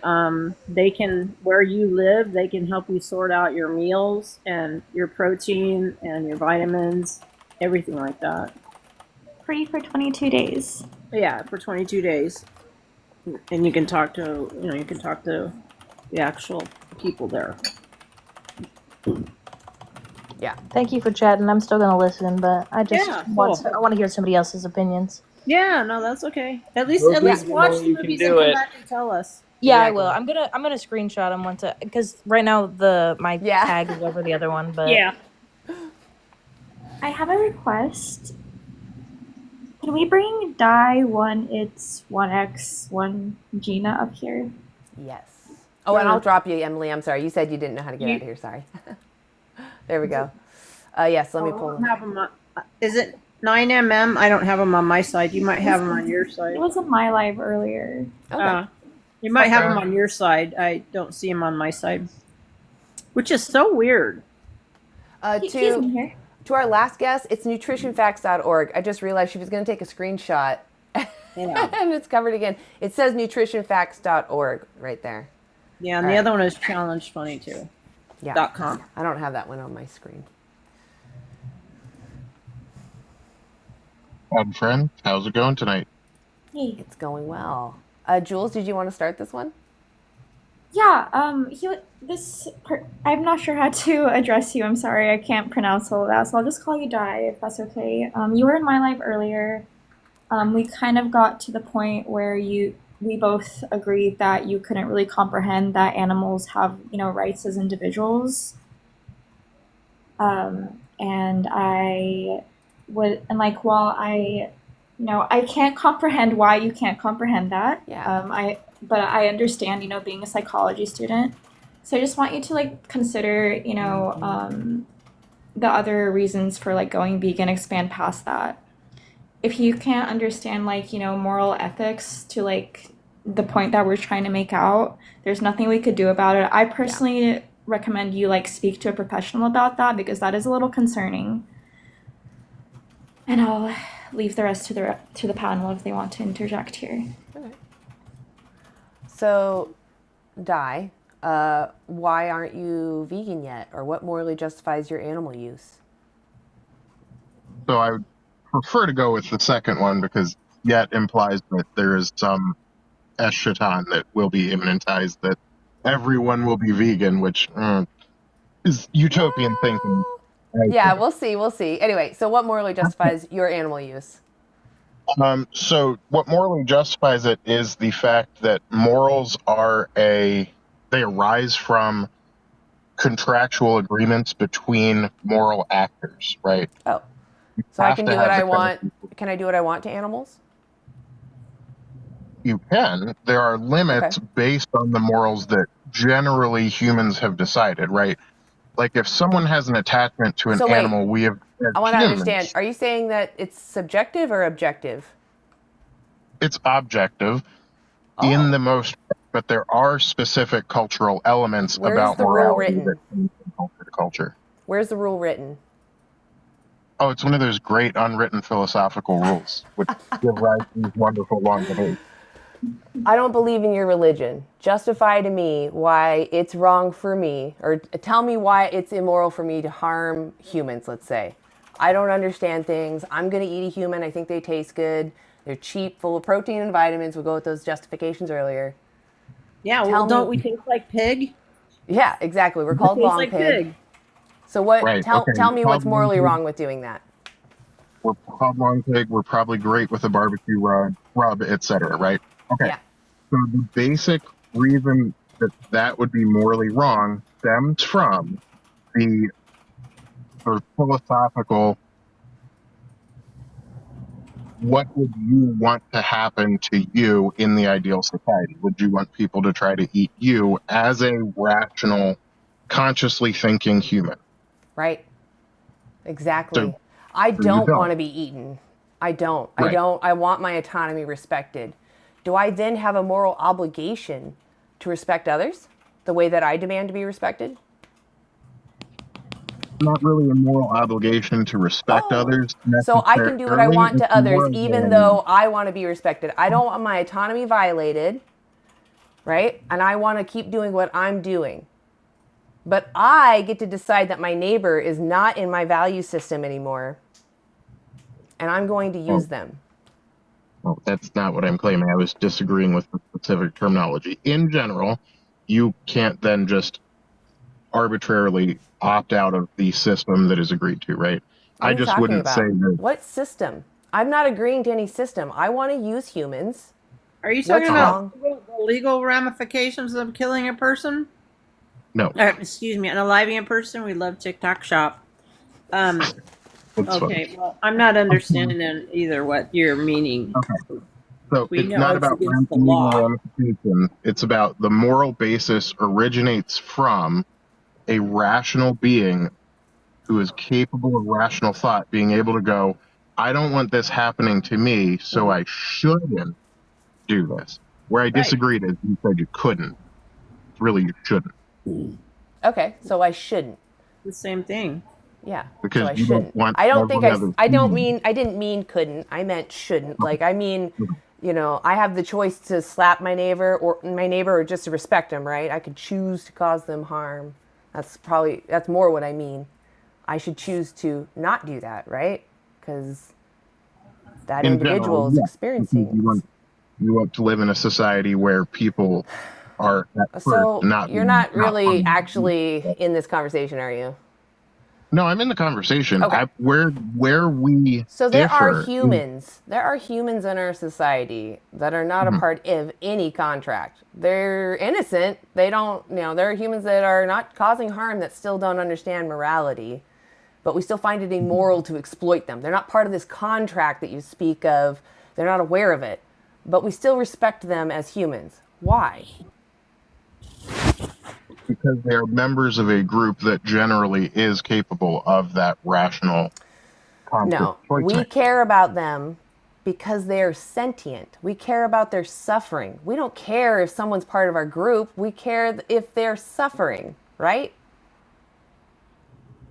they can, where you live, they can help you sort out your meals and your protein and your vitamins, everything like that. Free for 22 days. Yeah, for 22 days. And you can talk to the actual people there. Yeah. Thank you for chatting. I'm still gonna listen, but I just Yeah, want cool. I want to hear somebody else's opinions. Yeah, no, that's okay. At least Those reasons watch the you can movies and do come it. back and tell us. Yeah, I will. I'm gonna screenshot them once because right now my Yeah. tag is over the other one, but Yeah. I have a request. Can we bring Die One It's One X One Gina up here? Yes. Oh, and I'll drop you, Emily. I'm sorry. You said you didn't know how to get You- out of here. Sorry. There we go. Yes, let me pull I them. don't have them on, is it 9mm? I don't have them on my side. You might have them on your side. It was in my live earlier. You might have them on your side. I don't see them on my side, which is so weird. He's in here. To our last guest, it's nutritionfacts.org. I just realized she was going to take a screenshot, and it's covered again. It says nutritionfacts.org right there. Yeah, and All the right. other one is challenge22. Yeah. .com. I don't have that one on my screen. Friend, how's it going tonight? Hey. It's going well. Jules, did you want to start this one? Yeah, I'm not sure how to address you. I'm sorry, I can't pronounce all of that, so I'll just call you Die, if that's okay. You were in my live earlier. We kind of got to the point where we both agreed that you couldn't really comprehend that animals have, rights as individuals. And while I can't comprehend why you can't comprehend that. Yeah. But I understand, being a psychology student. So I just want you to consider, the other reasons for going vegan, expand past that. If you can't understand moral ethics to the point that we're trying to make out, there's nothing we could do about it. I personally recommend you speak to a professional about that because that is a little concerning. And I'll leave the rest to the panel if they want to interject here. Okay. So, Die, why aren't you vegan yet? Or what morally justifies your animal use? So I would prefer to go with the second one because yet implies that there is some eschaton that will be immanentized that everyone will be vegan, which is utopian thinking. Yeah, we'll see. We'll see. Anyway, so what morally justifies your animal use? So what morally justifies it is the fact that morals they arise from contractual agreements between moral actors, right? Oh, so I have can to do what have I the want. Can I do what I want to animals? You can. There are limits based on the morals that generally humans have decided, right? Like if someone has an attachment to an So wait, animal, we have as I want to humans, understand. Are you saying that it's subjective or objective? it's objective in the most, but there are specific cultural elements Where is about the rule morality written? that change from culture to culture. Where's the rule written? Oh, it's one of those great unwritten philosophical rules, which give rise to these wonderful long debates. I don't believe in your religion. Justify to me why it's wrong for me, or tell me why it's immoral for me to harm humans, let's say. I don't understand things. I'm going to eat a human. I think they taste good. They're cheap, full of protein and vitamins. We'll go with those justifications earlier. Yeah, well, don't we taste like pig? Yeah, exactly. We're called Tastes long like pig. pig. So what? Right, Tell okay. me what's morally wrong with doing that. We're called long pig. We're probably great with a barbecue rub, etc. Right? Okay. Yeah. So the basic reason that would be morally wrong stems from the sort of philosophical, what would you want to happen to you in the ideal society? Would you want people to try to eat you as a rational, consciously thinking human? Right. Exactly. So I you don't don't. want to be eaten. I don't. Right. I want my autonomy respected. Do I then have a moral obligation to respect others the way that I demand to be respected? Not really a moral obligation to respect others. So I can do what I necessarily. want It's to others more of even a- though I want to be respected. I don't want my autonomy violated, right? And I want to keep doing what I'm doing. But I get to decide that my neighbor is not in my value system anymore, and I'm going to use them. Well, that's not what I'm claiming. I was disagreeing with the specific terminology. In general, you can't then just arbitrarily opt out of the system that is agreed to, right? What I are you just talking wouldn't say about? that What system? I'm not agreeing to any system. I want to use humans. Are you talking What's about wrong? the legal ramifications of killing a person? No. Excuse me, unaliving a person? We love TikTok shop. That's Okay, funny. well, I'm not understanding either what you're meaning. Okay. So We it's know not it's about against the legal law. ramification. It's about the moral basis originates from a rational being who is capable of rational thought being able to go, I don't want this happening to me, so I shouldn't do this. Where I disagreed is you said you couldn't. Really, you shouldn't. Okay, so I shouldn't. The same thing. Yeah. Because So I you don't shouldn't. want I don't think every other I don't human. mean, I didn't mean couldn't. I meant shouldn't. Like, I mean, you know, I have the choice to slap my neighbor or just to respect them, right? I could choose to cause them harm. That's more what I mean. I should choose to not do that, right? Because that In general, individual is yeah. Because experiencing. you want to live in a society where people are at first So not you're not really harmed. actually in this conversation, are you? No, I'm in the conversation. Okay. Where we So there are differ is humans. There are humans in our society that are not a Mhm. part of any contract. They're innocent. They don't, you know, there are humans that are not causing harm that still don't understand morality, but we still find it immoral to exploit them. They're not part of this contract that you speak of. They're not aware of it, but we still respect them as humans. Why? because they are members of a group that generally is capable of that rational conscious No, choice we making. care about them because they're sentient. We care about their suffering. We don't care if someone's part of our group. We care if they're suffering, right?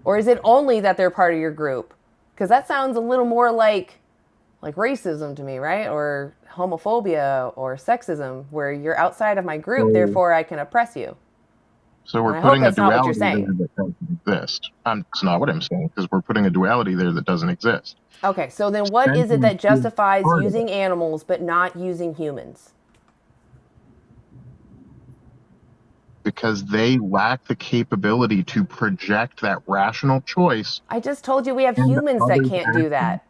Or is it only that they're part of your group? Because that sounds a little more like racism to me, right? Or homophobia or sexism, where you're outside of my group, So, therefore I can oppress you. so we're And I hope putting a that's not what you're duality there saying. that doesn't exist. That's not what I'm saying, because we're putting a duality there that doesn't exist. Okay, so then what is it Sentience that is justifies part of using it, animals but not using humans? because they lack the capability to project that rational choice I just told you we have into humans that others' can't do actions. that.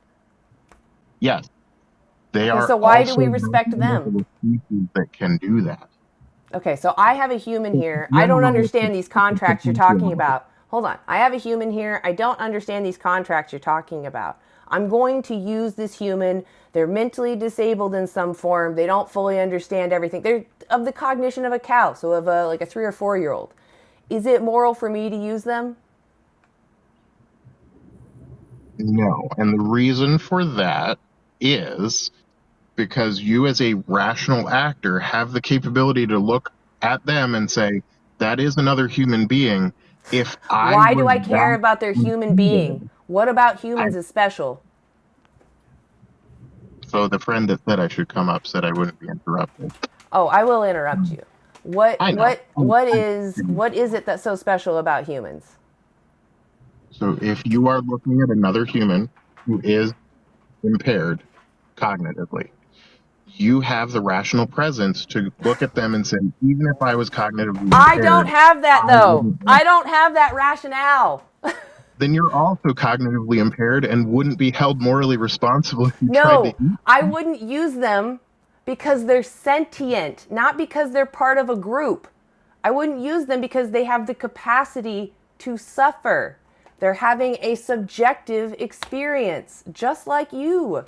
Yes, they Okay, are so why do also we respect members them? of a species that can do that. Okay, so I have a human here. I don't Generally, understand these it's a contracts you're talking potentiality. about. Hold on. I have a human here. I don't understand these contracts you're talking about. I'm going to use this human. They're mentally disabled in some form. They don't fully understand everything. They're of the cognition of a cow, so of a 3 or 4-year-old. Is it moral for me to use them? No, and the reason for that is because you, as a rational actor, have the capability to look at them and say, that is another human being. If I Why do was I care that about their human being? defeated, What about I, humans is special? so the friend that said I should come up said I wouldn't be interrupted. Oh, I will interrupt you. What I know. what what is it that's so special about humans? So if you are looking at another human who is impaired cognitively, you have the rational presence to look at them and say, even if I was cognitively I don't impaired, have that I though. wouldn't. I don't have that rationale. Then you're also cognitively impaired and wouldn't be held morally responsible if you tried to No, eat. I wouldn't use them because they're sentient, not because they're part of a group. I wouldn't use them because they have the capacity to suffer. They're having a subjective experience, just like you.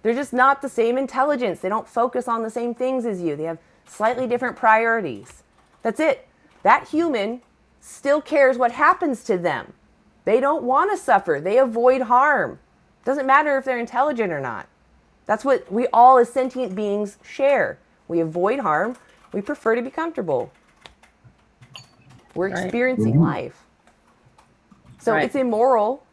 They're just not the same intelligence. They don't focus on the same things as you. They have slightly different priorities. That's it. That human still cares what happens to them. They don't want to suffer. They avoid harm. Doesn't matter if they're intelligent or not. That's what we all as sentient beings share. We avoid harm. We prefer to be comfortable. We're experiencing life. So it's immoral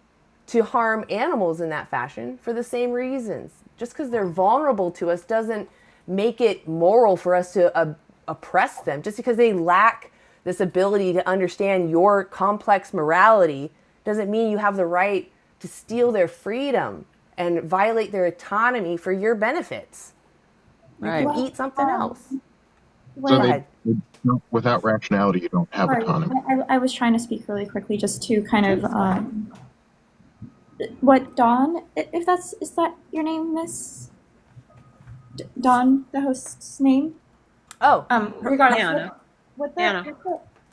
to harm animals in that fashion for the same reasons. Just because they're vulnerable to us doesn't make it moral for us to oppress them. Just because they lack this ability to understand your complex morality doesn't mean you have the right to steal their freedom and violate their autonomy for your benefits. You can eat something else. So Go ahead. without rationality, you don't have Sorry, autonomy. I was trying to speak really quickly just to kind of What, Dawn? If that's, is that your name, Miss Dawn, the host's name? Oh, Regardless, Anna. what the, Anna.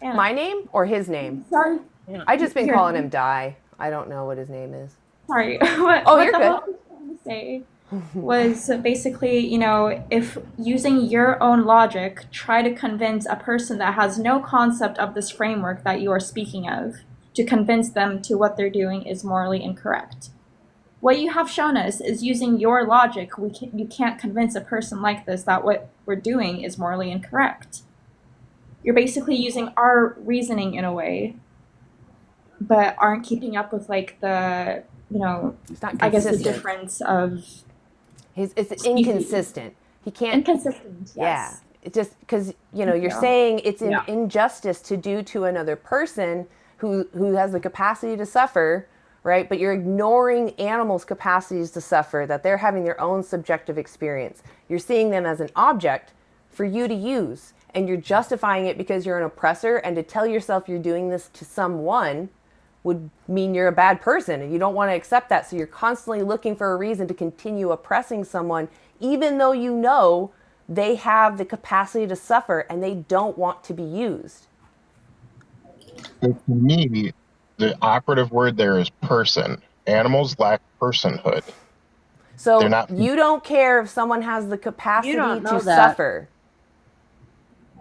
Anna. My name or his name? Sorry. I just been Your calling name? him Die. I don't know what his name is. Sorry. Oh, what you're the good. host was trying to say was basically, you know, if using your own logic, try to convince a person that has no concept of this framework that you are speaking of, to convince them to what they're doing is morally incorrect. What you have shown us is using your logic, you can't convince a person like this that what we're doing is morally incorrect. You're basically using our reasoning in a way, but aren't keeping up with like the, you know, It's not I guess the consistent. difference of It's inconsistent. He can't. Inconsistent, Yeah. yes. It just because you're Yeah. saying it's an Yeah. injustice to do to another person who has the capacity to suffer, right? But you're ignoring animals' capacities to suffer, that they're having their own subjective experience. You're seeing them as an object for you to use, and you're justifying it because you're an oppressor, and to tell yourself you're doing this to someone would mean you're a bad person and you don't want to accept that. So you're constantly looking for a reason to continue oppressing someone, even though you know they have the capacity to suffer and they don't want to be used. To me, the operative word there is person. Animals lack personhood. They're So not. you don't care if someone has the You capacity don't know to that. suffer.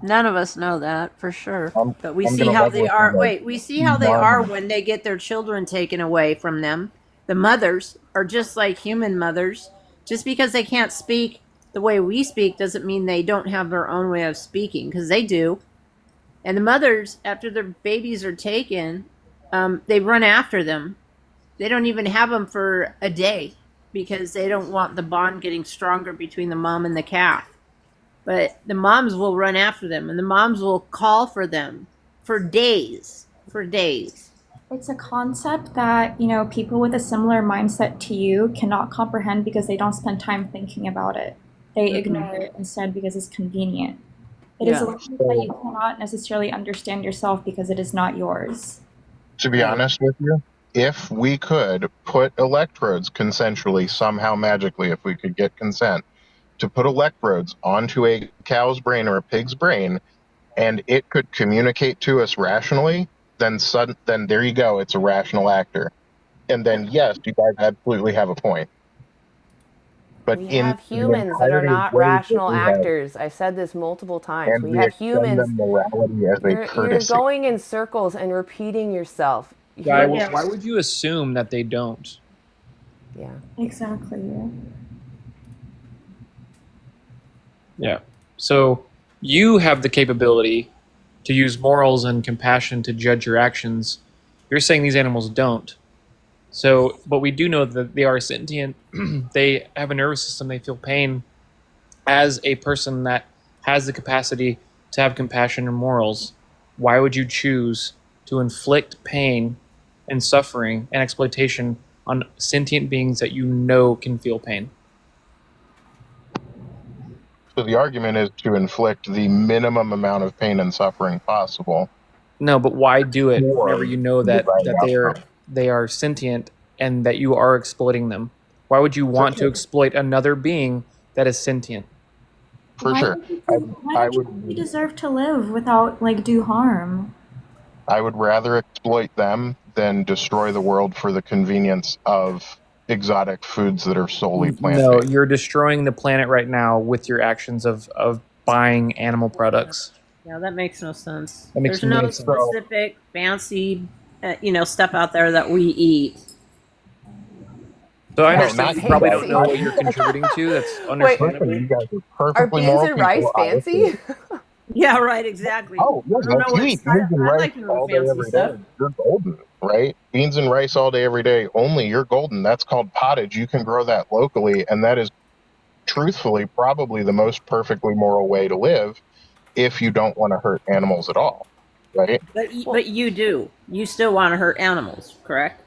None of us know that for sure. But we I'm see gonna how live they with are. them like Wait, we see how they are Darwin. when they get their children taken away from them. The mothers are just like human mothers. Just because they can't speak the way we speak doesn't mean they don't have their own way of speaking, because they do. And the mothers, after their babies are taken, they run after them. They don't even have them for a day because they don't want the bond getting stronger between the mom and the calf. But the moms will run after them and the moms will call for them for days. For days. It's a concept that, you know, people with a similar mindset to you cannot comprehend because they don't spend time thinking about it. They ignore it instead because it's convenient. It is a Yeah. language that you cannot necessarily understand yourself because it is not yours. To be honest with you, if we could put electrodes consensually, somehow magically, if we could get consent to put electrodes onto a cow's brain or a pig's brain, and it could communicate to us rationally, then there you go. It's a rational actor. And then, yes, you guys absolutely have a point. But We in have the humans that are entirety of not ways that rational we have, actors. I've said this multiple times. and We we have extend humans. them morality as a You're courtesy. going in circles and repeating yourself. Guy, why would you assume that they don't? Yeah. Exactly. Yeah. So you have the capability to use morals and compassion to judge your actions. You're saying these animals don't. So, but we do know that they are sentient. They have a nervous system. They feel pain. As a person that has the capacity to have compassion and morals, why would you choose to inflict pain and suffering and exploitation on sentient beings that you know can feel pain? So the argument is to inflict the minimum amount of pain and suffering possible. No, but why do it whenever Or you know the that right outcome. they are sentient and that you are exploiting them? Why would you want to exploit another being that is sentient? For Why sure. why don't you deserve to live without like do harm? I would rather exploit them than destroy the world for the convenience of exotic foods that are solely No, plant-based. you're destroying the planet right now with your actions of buying animal products. Yeah, that makes no sense. That makes There's no no sense. specific fancy, stuff out there that we eat. So I No, understand not you you probably guys. don't know what you're contributing to. That's understandable. Listen, you guys are Are perfectly beans moral and rice people. I fancy? assume. Yeah, right. Exactly. Oh, yes, I don't know if you what eat beans and I rice like to know all the day, fancy every day, stuff. you're golden, right? Beans and rice all day, every day, only you're golden. That's called pottage. You can grow that locally, and that is truthfully probably the most perfectly moral way to live if you don't want to hurt animals at all, right? But you do. You still want to hurt animals, correct?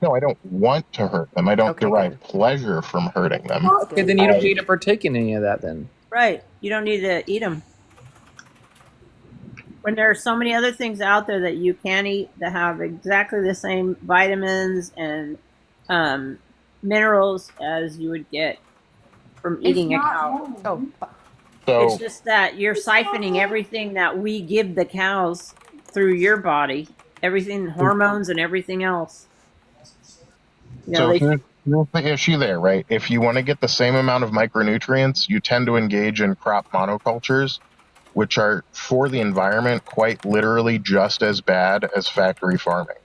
No, I don't want to hurt them. I don't Okay, derive good. pleasure from hurting them. Okay, then you don't need to partake in any of that then. Right. You don't need to eat them. when there are so many other things out there that you can eat that have exactly the same vitamins and minerals as you would get from eating a cow. Oh, It's So, just that you're siphoning everything that we give the cows through your body, everything, hormones and everything else. You know, so they here's the issue there, right? If you want to get the same amount of micronutrients, you tend to engage in crop monocultures, which are for the environment quite literally just as bad as factory farming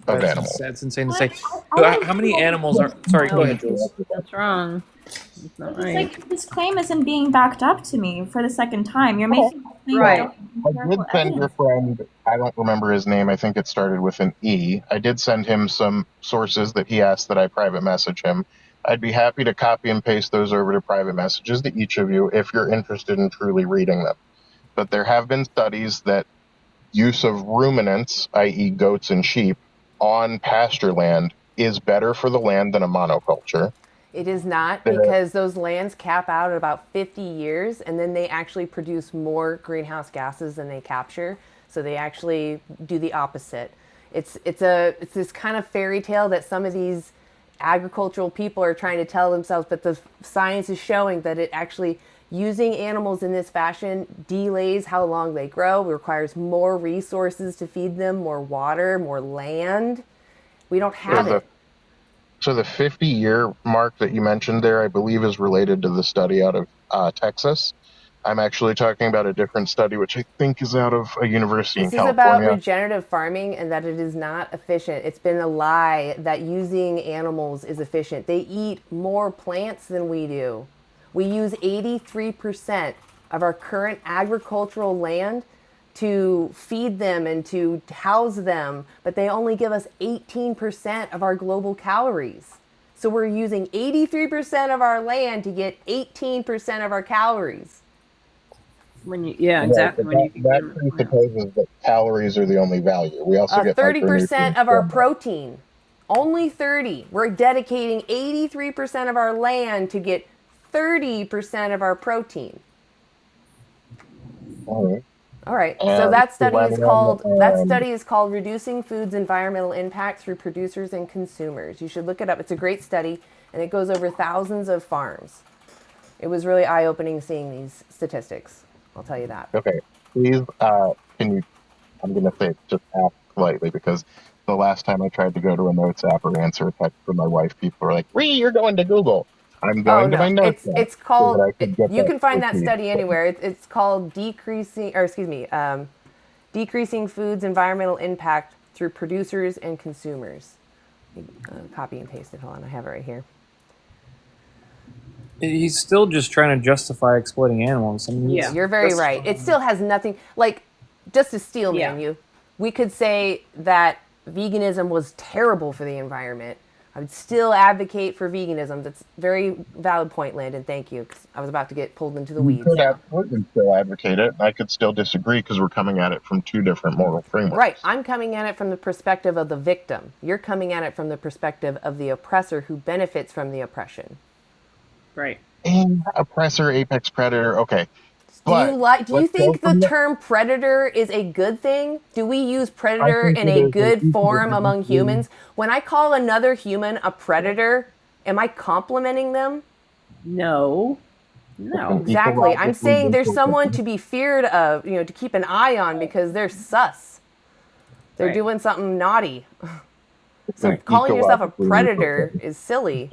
of animals. That's insane to say. I So don't how many animals are? Sorry, go no, ahead, Jules. that's wrong. That's not It's right. like this claim isn't being backed up to me for the second time. You're making a claim Right. don't have I empirical did send your evidence. friend, I don't remember his name, I think it started with an E. I did send him some sources that he asked that I private message him. I'd be happy to copy and paste those over to private messages to each of you if you're interested in truly reading them. But there have been studies that use of ruminants, i.e., goats and sheep, on pasture land is better for the land than a monoculture. It is not, There, because those lands cap out at about 50 years, and then they actually produce more greenhouse gases than they capture. So they actually do the opposite. It's this kind of fairy tale that some of these agricultural people are trying to tell themselves, but the science is showing that it actually, using animals in this fashion, delays how long they grow, requires more resources to feed them, more water, more land. We don't have it. So the 50-year mark that you mentioned there, I believe, is related to the study out of Texas. I'm actually talking about a different study, which I think is out of a university in This is about California. regenerative farming and that it is not efficient. It's been a lie that using animals is efficient. They eat more plants than we do. We use 83% of our current agricultural land to feed them and to house them, but they only give us 18% of our global calories. So we're using 83% of our land to get 18% of our calories. Exactly. Right, that presupposes that calories are the only value. We also get 30% of our micronutrients. protein. Only 30. We're dedicating 83% of our land to get 30% of our protein. All right. And So that study is called and Reducing Food's Environmental Impact Through Producers and Consumers. You should look it up. It's a great study, and it goes over thousands of farms. It was really eye-opening seeing these statistics. I'll tell you that. Okay, please, can you? I'm going to say just ask politely, because the last time I tried to go to a notes app or answer a text from my wife, people were like, "Ree, you're going to Google." I'm going to my notes app It's so that called. I can get You that can find that quickly. study anywhere. It's called Decreasing Food's Environmental Impact Through Producers and Consumers. Copy and paste it. Hold on, I have it right here. He's still just trying to justify exploiting animals. I mean, You're very right. It still has nothing, like, just to steelman you, we could say that veganism was terrible for the environment. I would still advocate for veganism. That's a very valid point, Landon. Thank you. 'Cause I was about to get pulled into the You weeds. could absolutely still advocate it. I could still disagree because we're coming at it from two different moral frameworks. Right. I'm coming at it from the perspective of the victim. You're coming at it from the perspective of the oppressor who benefits from the oppression. Right. And oppressor, apex predator. Okay. Do you think the term predator is a good thing? Do we use predator in a good form among humans? When I call another human a predator, am I complimenting them? No. Exactly. I'm saying there's someone to be feared of, to keep an eye on because they're sus. They're doing something naughty. So calling yourself a predator is silly.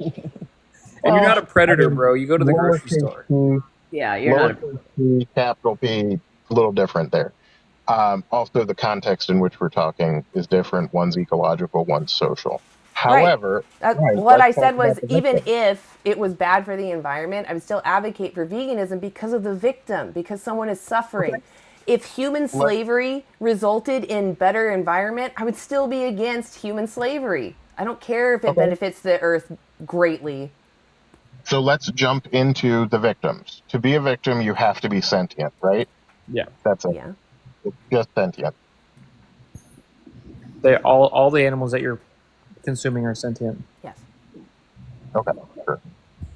And you're not a predator, bro. You go to the grocery store. Yeah, you're not. P, capital P, a little different there. Also, the context in which we're talking is different. One's ecological, one's social. However, what I said was, even if it was bad for the environment, I would still advocate for veganism because of the victim, because someone is suffering. If human slavery resulted in better environment, I would still be against human slavery. I don't care if it benefits the earth greatly. So let's jump into the victims. To be a victim, you have to be sentient, right? Yeah. That's it. Yeah. It's just sentient. All the animals that you're consuming are sentient. Yes. Okay, sure.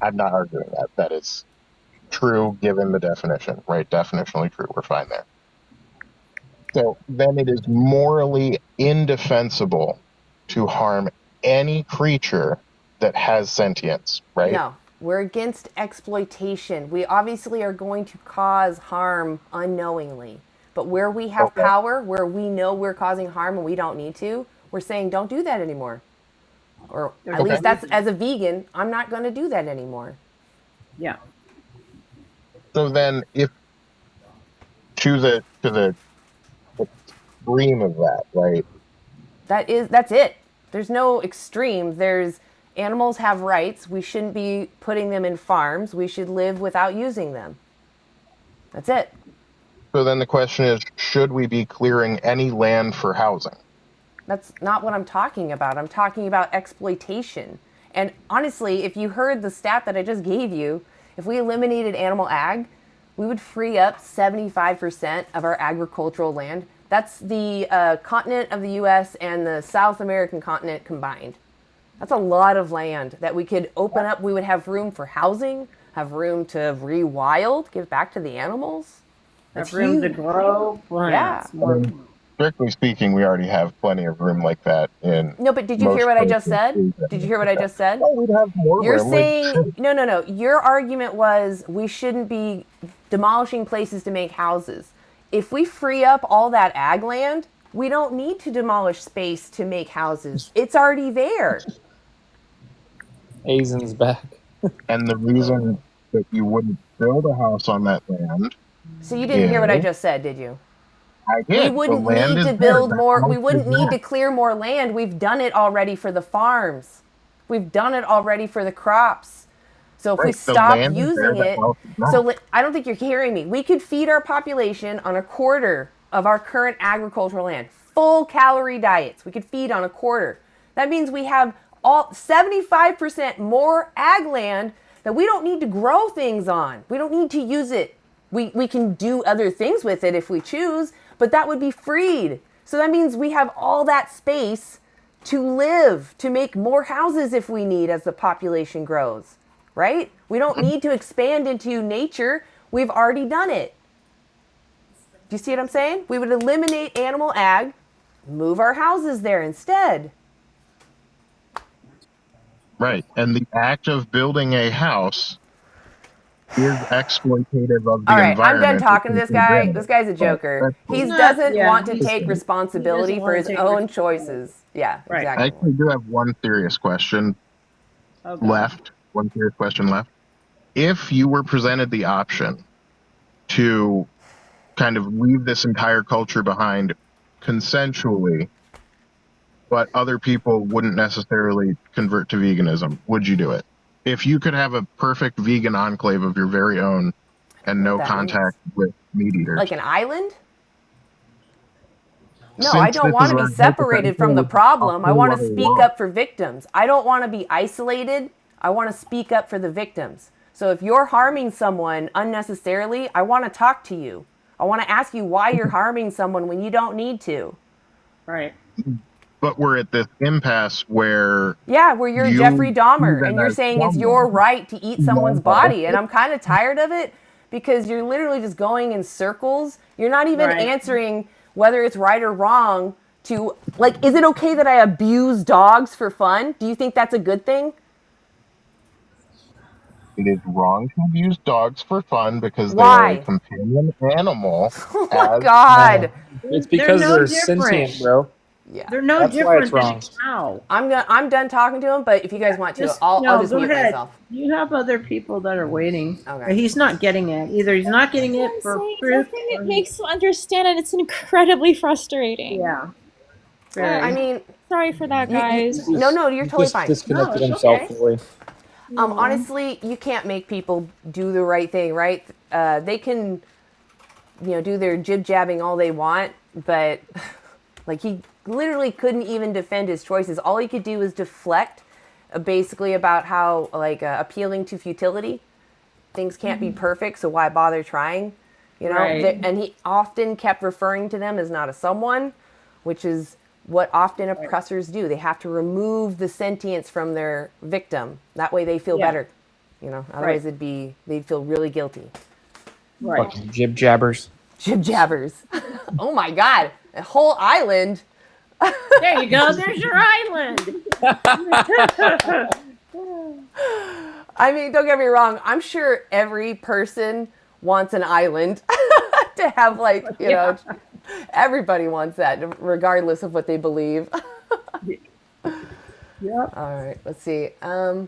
I'm not arguing that. That is true given the definition, right? Definitionally true. We're fine there. So then it is morally indefensible to harm any creature that has sentience, right? No, we're against exploitation. We obviously are going to cause harm unknowingly. But where we have Okay. power, where we know we're causing harm and we don't need to, we're saying don't do that anymore. Or at least that's, as a vegan, I'm not going to do that anymore. Yeah. So then if to the extreme of that, right? That's it. There's no extreme. There's animals have rights. We shouldn't be putting them in farms. We should live without using them. That's it. So then the question is, should we be clearing any land for housing? That's not what I'm talking about. I'm talking about exploitation. And honestly, if you heard the stat that I just gave you, if we eliminated animal ag, we would free up 75% of our agricultural land. That's the continent of the US and the South American continent combined. That's a lot of land that we could open up. We would have room for housing, have room to rewild, give back to the animals. That's Have room to huge. grow plants. Yeah. More. Strictly speaking, we already have plenty of room like that in. No, but did you hear what I just said? Did you hear what I just said? Oh, we'd have more You're room. saying no. Your argument was we shouldn't be demolishing places to make houses. If we free up all that ag land, we don't need to demolish space to make houses. It's already there. Aizen's back. And the reason that you wouldn't build a house on that land. So you didn't hear what I just said, did you? I did. We wouldn't need to build more. We wouldn't need to clear more land. We've done it already for the farms. We've done it already for the crops. So if we stop using it, I don't think you're hearing me. We could feed our population on a quarter of our current agricultural land. Full calorie diets. We could feed on a quarter. That means we have all 75% more ag land that we don't need to grow things on. We don't need to use it. We can do other things with it if we choose, but that would be freed. So that means we have all that space to live, to make more houses if we need as the population grows, right? We don't need to expand into nature. We've already done it. Do you see what I'm saying? We would eliminate animal ag, move our houses there instead. Right. And the act of building a house is exploitative of the All right, environment. I'm done talking to this guy. This guy's a joker. He doesn't want to take responsibility for his own choices. Yeah, I exactly. actually do have one serious question left. One serious question left. If you were presented the option to kind of leave this entire culture behind consensually, but other people wouldn't necessarily convert to veganism, would you do it? If you could have a perfect vegan enclave of your very own and no contact with meat eaters. Like an island? No, I don't want to be separated from the problem. I want to speak up for victims. I don't want to be isolated. I want to speak up for the victims. So if you're harming someone unnecessarily, I want to talk to you. I want to ask you why you're harming someone when you don't need to. Right. But we're at this impasse where... Yeah, where you're Jeffrey Dahmer and you're saying it's your right to eat someone's body. And I'm kind of tired of it because you're literally just going in circles. You're not even answering whether it's right or wrong to... Like, is it okay that I abuse dogs for fun? Do you think that's a good thing? It is wrong to abuse dogs for fun because they are a companion animal. Oh my God. It's because they're sentient, bro. Yeah. They're no That's why it's different than wrong. a cow. I'm done talking to him, but if you guys want to, I'll just go mute ahead. myself. You have other people that are waiting. Okay. He's not getting it. Either he's not getting it for fruit. Nothing that makes you understand, and it's incredibly frustrating. Yeah. I mean, sorry for that, guys. No, you're totally Just fine. disconnected No, it's himself okay. fully. Honestly, you can't make people do the right thing, right? They can, do their jib-jabbing all they want, but like he literally couldn't even defend his choices. All he could do was deflect, basically about how appealing to futility. Things can't be perfect, so why bother trying? Right. And he often kept referring to them as not a someone, which is what often oppressors do. They have to remove the sentience from their victim. That way they feel better. Otherwise they'd feel really guilty. Right. Fucking jib jabbers. Jib jabbers. Oh my God, a whole island. There you go. There's your island. I mean, don't get me wrong. I'm sure every person wants an island to have, like, you know, everybody wants that, regardless of what they believe. Yep. All right, let's see. I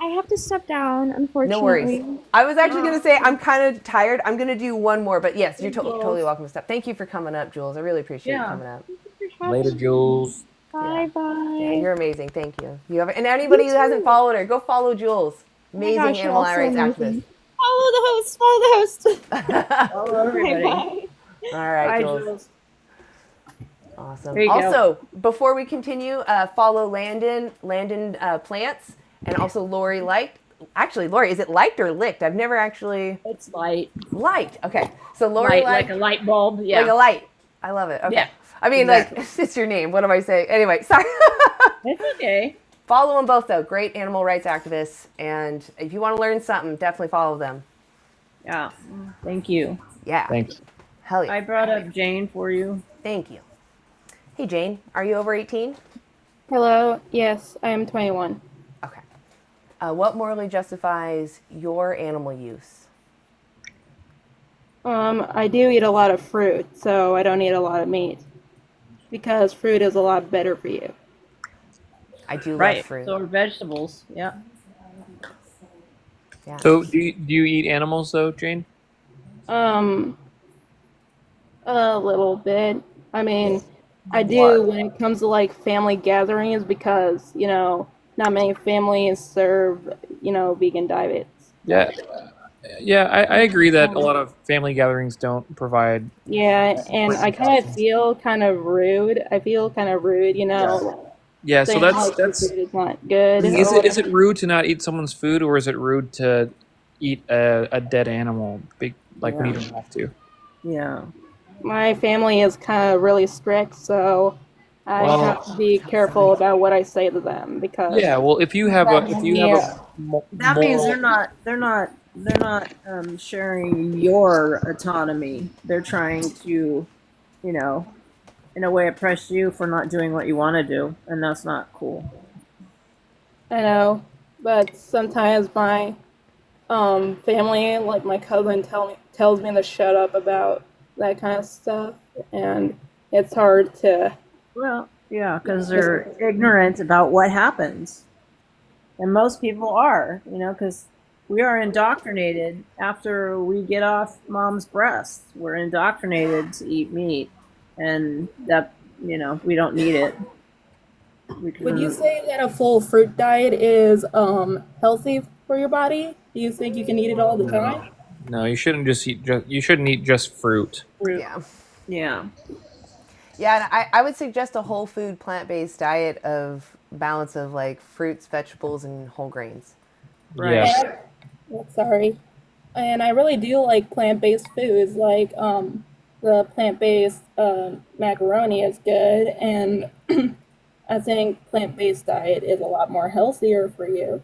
have to step down, No worries. unfortunately. I was actually going to say I'm kind of tired. I'm going to do one more, but yes, you're totally welcome to step. Thank you for coming up, Jules. I really appreciate you coming up. Later, Jules. Bye bye. Yeah, you're amazing. Thank you. You have, and anybody who hasn't followed her, go follow Jules. Amazing gosh, you're animal all so rights amazing. activist. Follow the host. Follow the host. Follow everybody. Bye. All right, Bye, Jules. Jules. Awesome. There you Also, before we continue, follow Landon Plants, and also Lori Light. Actually, Lori, is it liked or licked? I've never actually. It's light. Light. Okay. So Lori Light, like a light bulb. Yeah. Like a light. I love it. Okay. Yeah, I mean, exactly. like, it's your name. What am I saying? Anyway, sorry. It's okay. Follow them both, though. Great animal rights activists. And if you want to learn something, definitely follow them. Yeah. Thank you. Yeah. Thanks. Hell yeah. I brought up Jane for you. Thank you. Hey, Jane, are you over 18? Hello. Yes, I am 21. Okay. What morally justifies your animal use? I do eat a lot of fruit, so I don't eat a lot of meat because fruit is a lot better for you. I do Right. love fruit. So are vegetables. Yeah. Yeah. So do you eat animals though, Jane? A little bit. I mean, I do when it comes to like family gatherings because, you know, not many families serve, you know, vegan diets. Yeah. Yeah, I agree that a lot of family gatherings don't provide. Yeah, and I kind of feel kind of rude. I feel kind of rude, you know. Yeah, so saying, that's like, your food is not good. Is it rude to not eat someone's food, or is it rude to eat a dead animal? Like when you don't have to. Yeah. My family is kind of really strict, so I Well- have to be careful about what I say to them because Yeah, well, if you have a That means they're not sharing your autonomy. They're trying to, you know, in a way oppress you for not doing what you want to do, and that's not cool. I know, but sometimes my family, like my cousin, tells me to shut up about that kind of stuff, and it's hard to. Well, yeah, because they're ignorant about what happens, and most people are, you know, because we are indoctrinated after we get off mom's breast. We're indoctrinated to eat meat, and that, you know, we don't need it. Would you say that a full fruit diet is healthy for your body? Do you think you can eat it all the time? No, you shouldn't just eat. You shouldn't eat just fruit. Yeah. Yeah. Yeah, and I would suggest a whole food, plant-based diet of balance of like fruits, vegetables, and whole grains. Right. Yeah. Sorry. And I really do like plant-based foods, like the plant-based macaroni is good, and I think plant-based diet is a lot more healthier for you.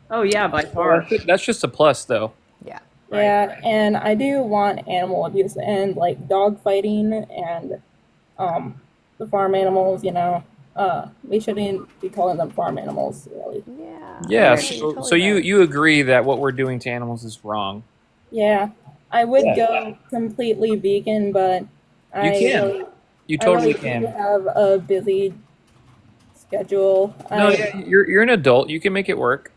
Oh yeah, by far. That's just a plus, though. Yeah. Yeah, and I do want animal abuse and like dog fighting and the farm animals, you know. We shouldn't be calling them farm animals, really. Yeah. Yeah. So you agree that what we're doing to animals is wrong? Yeah, I would Yeah. go completely vegan, but I can. really, You totally I really can. do have a busy schedule. No, yeah, you're an adult. You can make it work.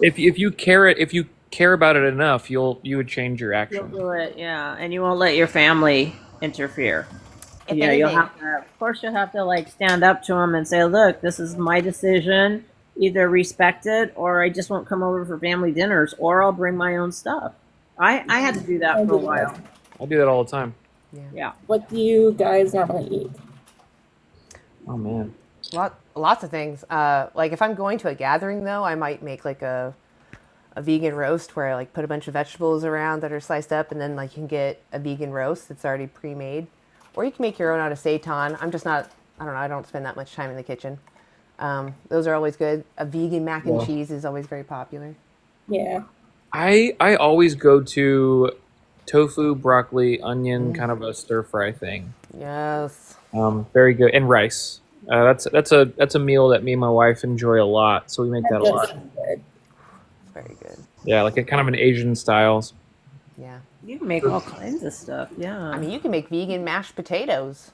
If you care about it enough, you would change your You'll action. do it, yeah, and you won't let your family interfere. If Yeah, you'll anything- have to. Of course, you'll have to like stand up to them and say, "Look, this is my decision. Either respect it, or I just won't come over for family dinners, or I'll bring my own stuff." I had to do that for a while. I do that all the time. Yeah. What do you guys normally eat? Oh man. Lots of things. Like if I'm going to a gathering, though, I might make like a vegan roast where I like put a bunch of vegetables around that are sliced up, and then like you can get a vegan roast that's already pre-made, or you can make your own out of seitan. I'm just not. I don't know. I don't spend that much time in the kitchen. Those are always good. A vegan mac and Yeah. cheese is always very popular. Yeah. I always go to tofu, broccoli, onion, kind of a stir fry thing. Yes. Very good, and rice. That's a meal that me and my wife enjoy a lot, so we make that a lot. It's very good. Yeah, like a kind of an Asian styles. Yeah. You can make all kinds of stuff. Yeah. I mean, you can make vegan mashed potatoes.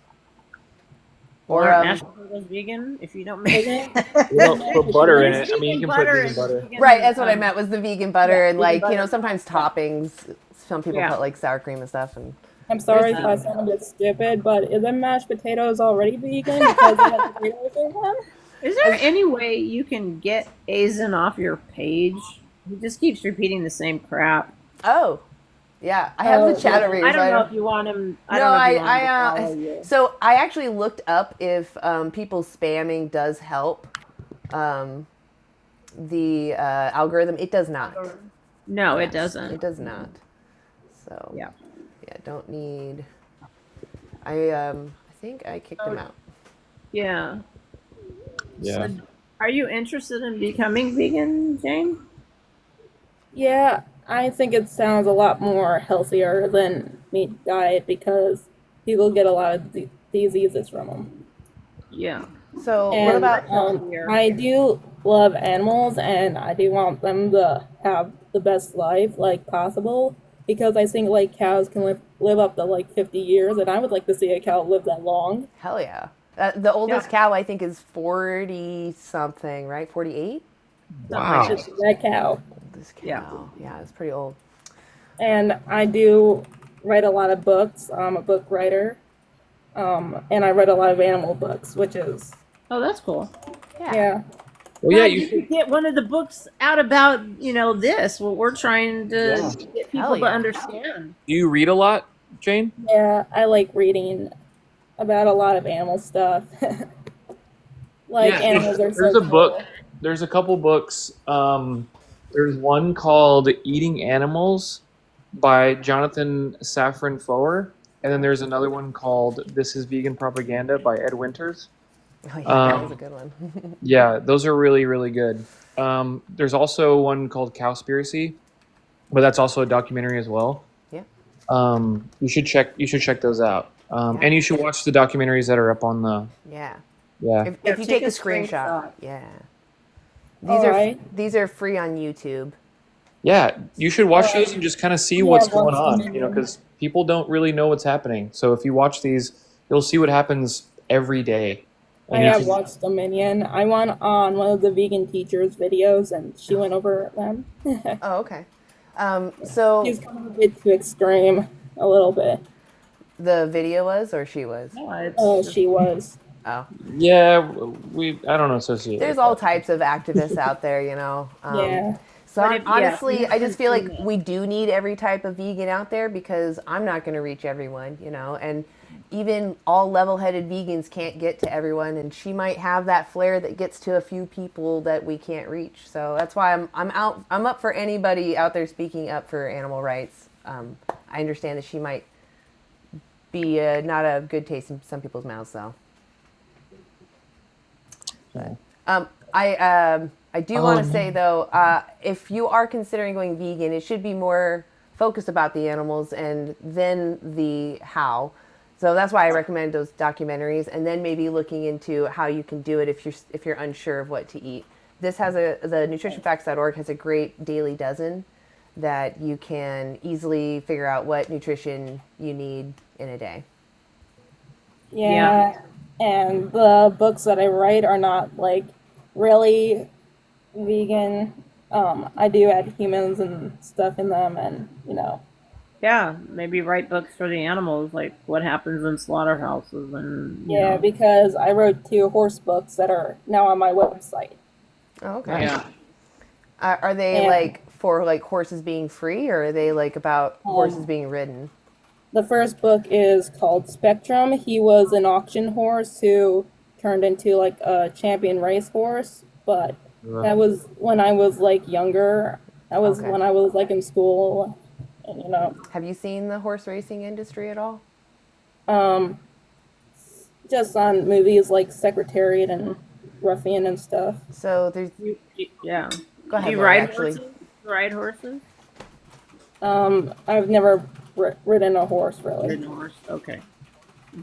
Well, Or aren't mashed potatoes vegan if you don't make it? You don't put butter in it. I mean, you can put vegan butter. Right, that's what I meant was the vegan butter and vegan like, you know, butter. sometimes toppings. Some people Yeah. put like sour cream and stuff and I'm sorry if I sound a bit stupid, but isn't mashed potatoes already vegan because they have potatoes in them? Is there any way you can get Azen off your page? He just keeps repeating the same crap. Oh. Yeah, I have the chat over. I don't know if you want him. I No, don't know if you want him to follow you. So I actually looked up if people spamming does help the algorithm. It does not. No, it doesn't. It does not. So yeah, don't need. I think I kicked him out. Yeah. Yeah. So, are you interested in becoming vegan, Jane? Yeah, I think it sounds a lot more healthier than meat diet because people get a lot of diseases from them. Yeah. So And, what about? I do love animals, and I do want them to have the best life like possible because I think like cows can live up to like 50 years, and I would like to see a cow live that long. Hell yeah. The oldest cow I think is 40 something, right? 48. Wow. That cow. Oldest cow. Yeah, it's pretty old. And I do write a lot of books. I'm a book writer. And I read a lot of animal books, which is... Oh, that's cool. Yeah. Well, yeah, you could get one of the books out about, this, what we're trying to get people to understand. Do you read a lot, Jane? Yeah, I like reading about a lot of animal stuff. Animals are there's so a book. There's a couple books. There's one called Eating Animals by Jonathan Safran Foer, and then there's another one called This is Vegan Propaganda by Ed Winters. Oh yeah, that was a good one. Yeah, those are really, really good. There's also one called Cowspiracy, but that's also a documentary as well. Yeah. You should check those out. And you should watch the documentaries that are up on the. Yeah. Yeah. If you take a screenshot. Yeah. These are free on YouTube. Yeah, you should watch those and just kind of see what's going on, because people don't really know what's happening. So if you watch these, you'll see what happens every day. I have watched Dominion. I went on one of the vegan teachers' videos, and she went over them. Oh, okay. So she's kind of a bit too extreme, a little bit. The video was, or she was? She was. Oh. Yeah, I don't associate. There's all types of activists out there, Yeah. So honestly, I just feel like we do need every type of vegan out there because I'm not going to reach everyone, and even all level-headed vegans can't get to everyone, and she might have that flair that gets to a few people that we can't reach. So that's why I'm up for anybody out there speaking up for animal rights. I understand that she might be not a good taste in some people's mouths, though. But, I do want to say, though, if you are considering going vegan, it should be more focused about the animals and then the how. So that's why I recommend those documentaries, and then maybe looking into how you can do it if you're unsure of what to eat. This has the nutritionfacts.org has a great Dailey Dozen that you can easily figure out what nutrition you need in a day. Yeah. And the books that I write are not like really vegan. I do add humans and stuff in them, and Yeah, maybe write books for the animals, like what happens in slaughterhouses and. Yeah, because I wrote 2 horse books that are now on my website. Oh, okay. Yeah. Are they like for like horses being free, or are they like about horses being ridden? The first book is called Spectrum. He was an auction horse who turned into like a champion racehorse, but that was when I was like younger. That was when I was like in school, and Have you seen the horse racing industry at all? Just on movies like Secretariat and Ruffian and stuff. So there's Yeah. Go ahead. Do you Lori, ride actually. horses? Ride horses? I've never ridden a horse, really. Ridden a horse. Okay.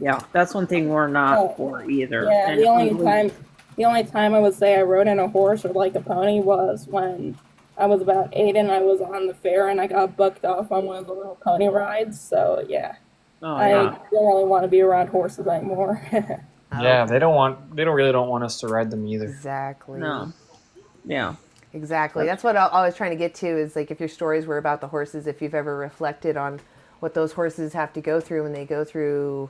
Yeah, that's one thing we're not for either. Yeah, And the only time I would say I rode in a horse or like a pony was when I was about 8 and I was on the fair and I got bucked off on one of the little pony rides. So yeah, I don't really want to be around horses anymore. Yeah, they don't want us to ride them either. Exactly. No. Yeah. Exactly. That's what I was trying to get to is like if your stories were about the horses, if you've ever reflected on what those horses have to go through when they go through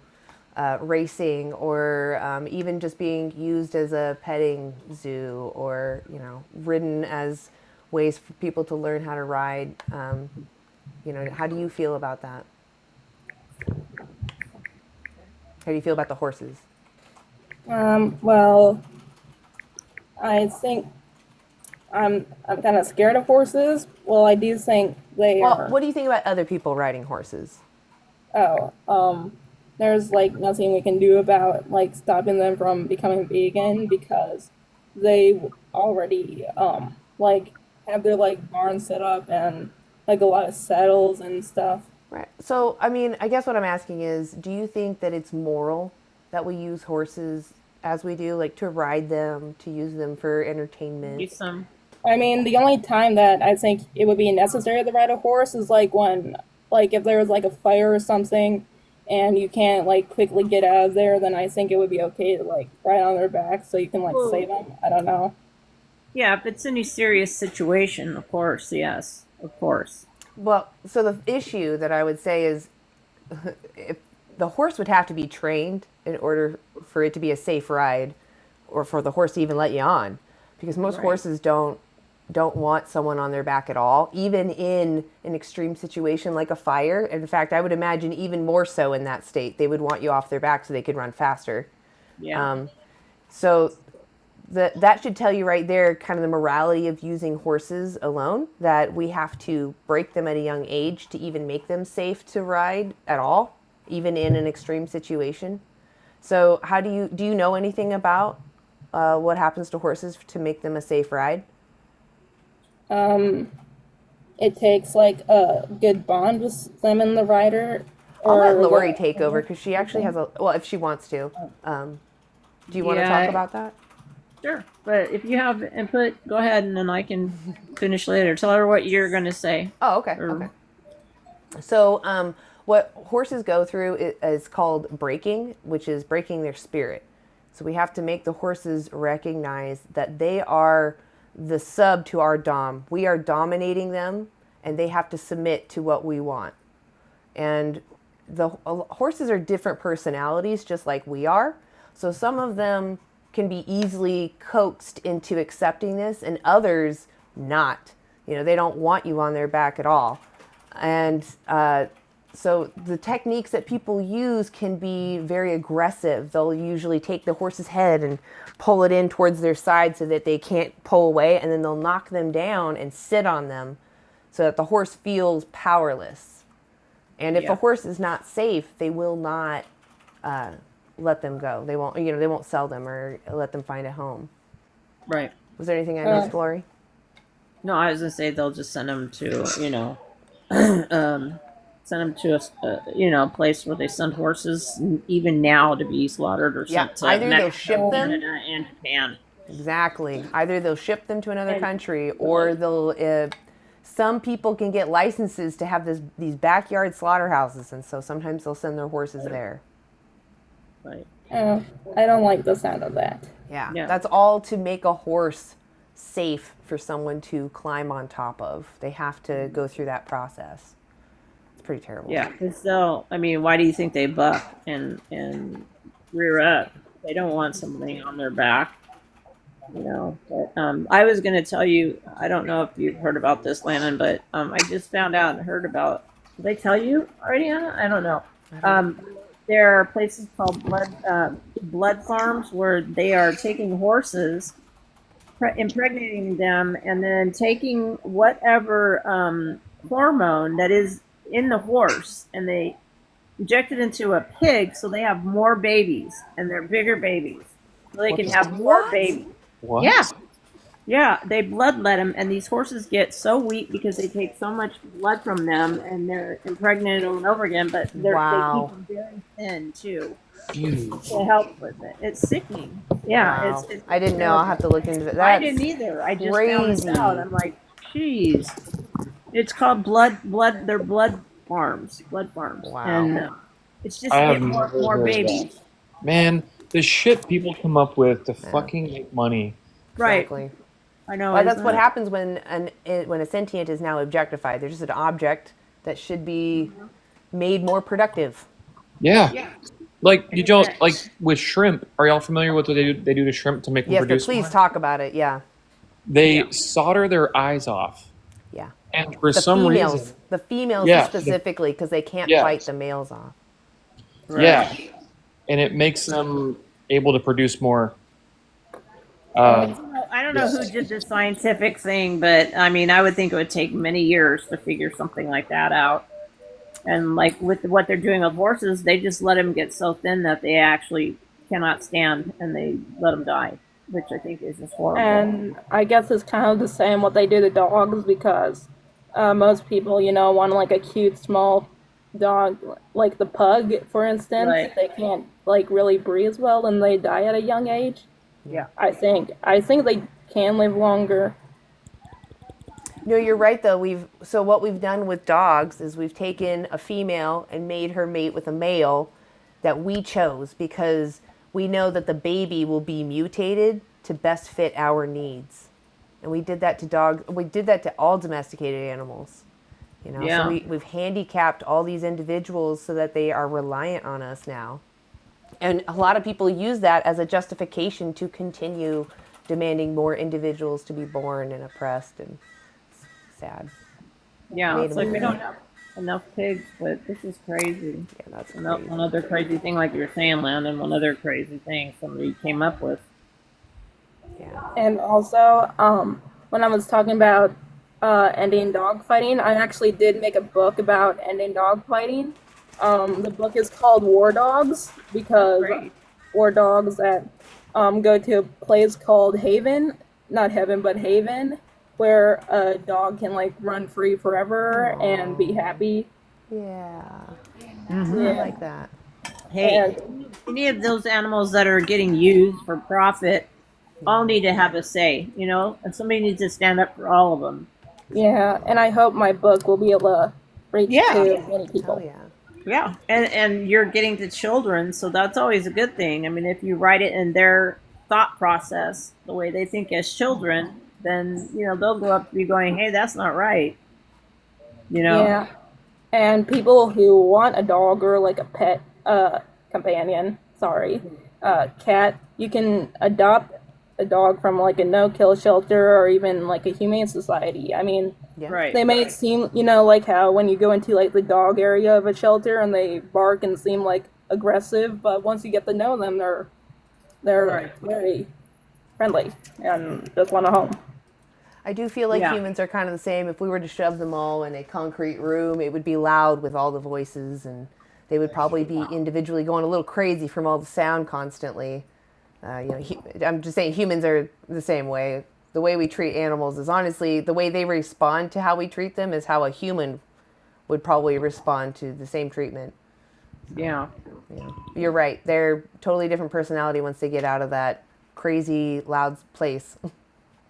racing or even just being used as a petting zoo or, you know, ridden as ways for people to learn how to ride. You know, how do you feel about that? How do you feel about the horses? Well, I think I'm kind of scared of horses. Well, I do think they are. What do you think about other people riding horses? There's like nothing we can do about like stopping them from becoming vegan because they already like have their like barn set up and like a lot of saddles and stuff. Right. So, I mean, I guess what I'm asking is, do you think that it's moral that we use horses as we do, like to ride them, to use them for entertainment? I mean, the only time that I think it would be necessary to ride a horse is like when, like if there was like a fire or something and you can't like quickly get out of there, then I think it would be okay to like ride on their back so you can like save them. I don't know. Yeah, if it's any serious situation, of course, yes, of course. Well, so the issue that I would say is if the horse would have to be trained in order for it to be a safe ride or for the horse to even let you on, because most horses don't want someone on their back at all, even in an extreme situation like a fire. In fact, I would imagine even more so in that state. They would want you off their back so they could run faster. Yeah. So that should tell you right there kind of the morality of using horses alone, that we have to break them at a young age to even make them safe to ride at all, even in an extreme situation. So how do you know anything about what happens to horses to make them a safe ride? It takes like a good bond with them and the rider. I'll let Lori take over because she actually has if she wants to. Do you want to talk about that? Sure, but if you have input, go ahead and then I can finish later. Tell her what you're going to say. Oh, okay. Okay. So what horses go through is called breaking, which is breaking their spirit. So we have to make the horses recognize that they are the sub to our dom. We are dominating them, and they have to submit to what we want. And the horses are different personalities, just like we are. So some of them can be easily coaxed into accepting this, and others not. You know, they don't want you on their back at all. And so the techniques that people use can be very aggressive. They'll usually take the horse's head and pull it in towards their side so that they can't pull away, and then they'll knock them down and sit on them so that the horse feels powerless. And if a horse is not safe, they will not let them go. They won't sell them or let them find a home. Right. Was there anything I missed, Lori? No, I was gonna say they'll just send them to send them to a place where they send horses even now to be slaughtered or sent to either they'll Mexico, ship them, Canada, and Japan. Exactly. Either they'll ship them to another country, or they'll. Some people can get licenses to have these backyard slaughterhouses, and so sometimes they'll send their horses there. Right. I don't like the sound of that. Yeah. That's all to make a horse safe for someone to climb on top of. They have to go through that process. It's pretty terrible. Yeah, because why do you think they buck and rear up? They don't want something on their back. But, I was going to tell you, I don't know if you've heard about this, Landon, but I just found out and heard about, did they tell you already, Anna? I don't know. There are places called blood farms where they are taking horses, impregnating them, and then taking whatever hormone that is in the horse, and they inject it into a pig so they have more babies, and they're bigger babies. So they can have more babies. What? Yeah. Yeah, they bloodlet them, and these horses get so weak because they take so much blood from them, and they're impregnated over and over again. But they keep Wow. them very thin too Phew. to help with it. It's sickening. Yeah, Wow. it's I didn't know. I'll have to look into that. I That's didn't either. I just found this out. crazy. I'm like, geez. It's called blood. They're blood farms, Wow. and it's just I to have get never more heard of that. babies. Man, the shit people come up with to Yeah. fucking make money. Right. Exactly. I know. Well, that's isn't what it? happens when when a sentient is now objectified. They're just an object that should be made more productive. Yeah. Yeah. Like, did y'all, like, with shrimp, are y'all familiar with what they do to shrimp to make them Yes, but produce please more? talk about it. Yeah. They solder their eyes off. Yeah. And for The some females, reason, the females yeah, specifically, because they can't yeah, fight the males off. yeah, and it makes them able to produce more. I don't know who did the scientific thing, but I mean, I would think it would take many years to figure something like that out. And like with what they're doing with horses, they just let them get so thin that they actually cannot stand, and they let them die, which I think is just horrible. And I guess it's kind of the same what they do to dogs because most people, want like a cute small dog, like the pug, for instance. Right. They can't like really breathe well and they die at a young age. Yeah. I think they can live longer. No, you're right though. So what we've done with dogs is we've taken a female and made her mate with a male that we chose because we know that the baby will be mutated to best fit our needs. And we did that to dogs. We did that to all domesticated animals. Yeah. So we've handicapped all these individuals so that they are reliant on us now. And a lot of people use that as a justification to continue demanding more individuals to be born and oppressed, and it's sad. Yeah, it's like we don't have enough pigs, but this is crazy. Yeah, that's one other crazy thing, like you were saying, Landon. One other crazy thing somebody came up with. Yeah. And also, when I was talking about ending dog fighting, I actually did make a book about ending dog fighting. The book is called War Dogs because war dogs that go to a place called Haven, not Heaven, but Haven, where a dog can like run free forever and be happy. Yeah. Mm-hmm. I like that. Hey, any of those animals that are getting used for profit all need to have a say, and somebody needs to stand up for all of them. Yeah, and I hope my book will be able to reach to many people. Oh, yeah. Yeah, and you're getting to children, so that's always a good thing. I mean, if you write it in their thought process, the way they think as children, then they'll go up to you going, "Hey, that's not right." Yeah, and people who want a dog or like a pet companion, cat, you can adopt a dog from like a no-kill shelter or even like a humane society. I mean, Right. they may seem, like how when you go into like the dog area of a shelter and they bark and seem like aggressive, but once you get to know them, they're very friendly and just want a home. I do feel like humans are kind of the same. If we were to shove them all in a concrete room, it would be loud with all the voices, and they would probably be individually going a little crazy from all the sound constantly. I'm just saying humans are the same way. The way we treat animals is honestly the way they respond to how we treat them is how a human would probably respond to the same treatment. Yeah. You're right. They're totally different personality once they get out of that crazy loud place.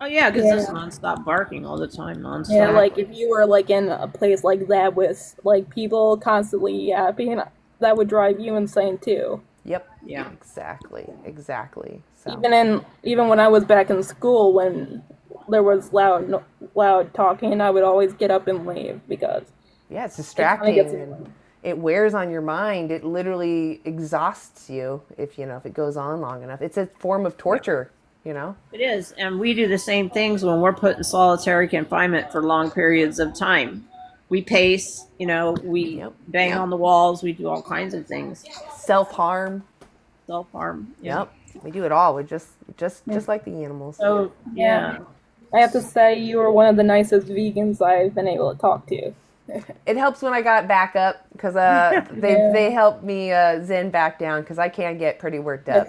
Oh yeah, because it's nonstop barking all the time, nonstop. Yeah, like if you were like in a place like that with like people constantly yapping, that would drive you insane too. Yep. Yeah. Exactly. So. Even when I was back in school, when there was loud talking, I would always get up and leave because it's distracting. And it wears on your mind. It literally exhausts you if it goes on long enough. It's a form of torture. It is, and we do the same things when we're put in solitary confinement for long periods of time. We pace, we bang on the walls, we do all kinds of things. Self-harm. Yep. We do it all. We're just like the animals. So, yeah. I have to say you were one of the nicest vegans I've been able to talk to. It helps when I got back up because they helped me zen back down because I can get pretty worked up.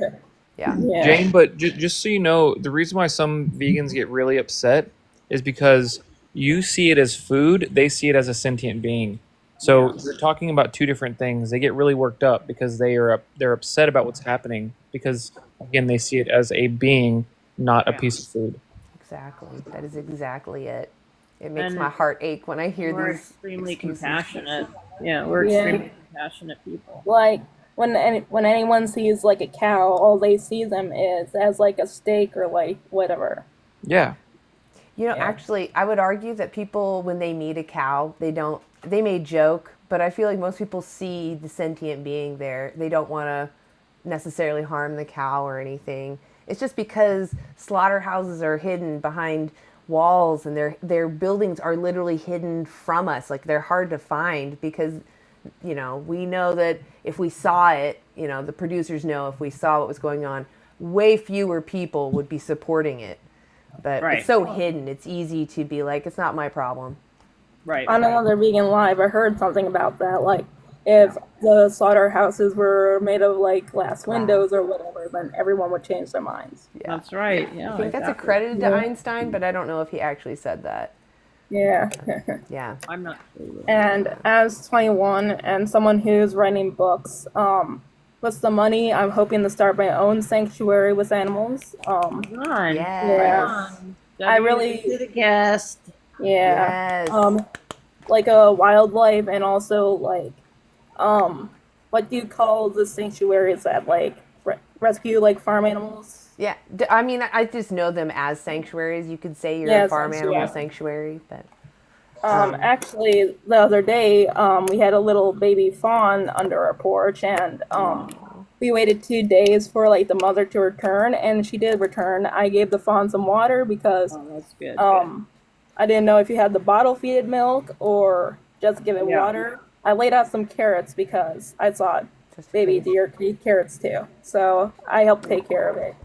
Yeah. Jane, but just so you know, the reason why some vegans get really upset is because you see it as food, they see it as a sentient being. So you're talking about two different things. They get really worked up because they're upset about what's happening because again they see it as a being, not a piece of food. Exactly. That is exactly it. It makes And my heart ache when I hear we're these extremely excuses. compassionate. Yeah, we're Yeah. extremely compassionate people. Like when anyone sees like a cow, all they see them is as like a steak or like whatever. Yeah. You know, actually, I would argue that people, when they meet a cow, they may joke, but I feel like most people see the sentient being there. They don't want to necessarily harm the cow or anything. It's just because slaughterhouses are hidden behind walls and their buildings are literally hidden from us. Like they're hard to find because, you know, we know that if we saw it, you know, the producers know if we saw what was going on, way fewer people would be supporting it. But Right. it's so hidden, it's easy to be like, it's not my problem. Right. On another vegan live, I heard something about that. Like, if the slaughterhouses were made of like glass windows or whatever, then everyone would change their minds. Yeah. That's right. Yeah. I think that's exactly. accredited to Einstein, but I don't know if he actually said that. Yeah. Yeah. I'm not sure. And as 21 and someone who's writing books, with the money, I'm hoping to start my own sanctuary with animals. Yes. I really to the guest. Yeah. Yes. Like a wildlife and also like, what do you call the sanctuaries that like rescue like farm animals? Yeah. I mean, I just know them as sanctuaries. You could say you're a farm animal sanctuary, but. Actually, the other day, we had a little baby fawn under our porch, and we waited 2 days for like the mother to return, and she did return. I gave the fawn some water because that's good. I didn't know if you had the bottle feeded milk or just give it water. I laid out some carrots because I thought baby deer could eat carrots too, so I helped take care of it.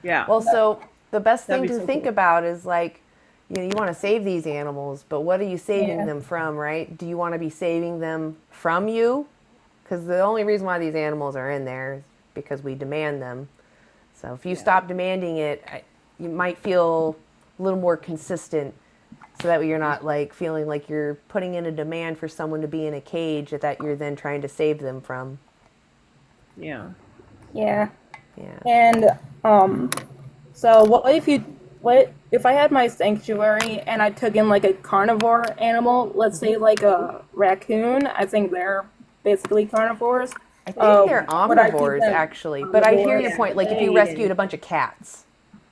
Yeah. Well, so the best That'd thing be to so think cool. about is like, you know, you want to save these animals, but what are you saving Yeah. them from, right? Do you want to be saving them from you? Because the only reason why these animals are in there is because we demand them. So if you stop demanding it, you might feel a little more consistent so that way you're not like feeling like you're putting in a demand for someone to be in a cage that you're then trying to save them from. Yeah. Yeah. Yeah. And so what if I had my sanctuary and I took in like a carnivore animal, let's say like a raccoon? I think they're basically carnivores. I think they're would I feed omnivores them actually, but I hear your omnivores? point. Like if you rescued a bunch of cats.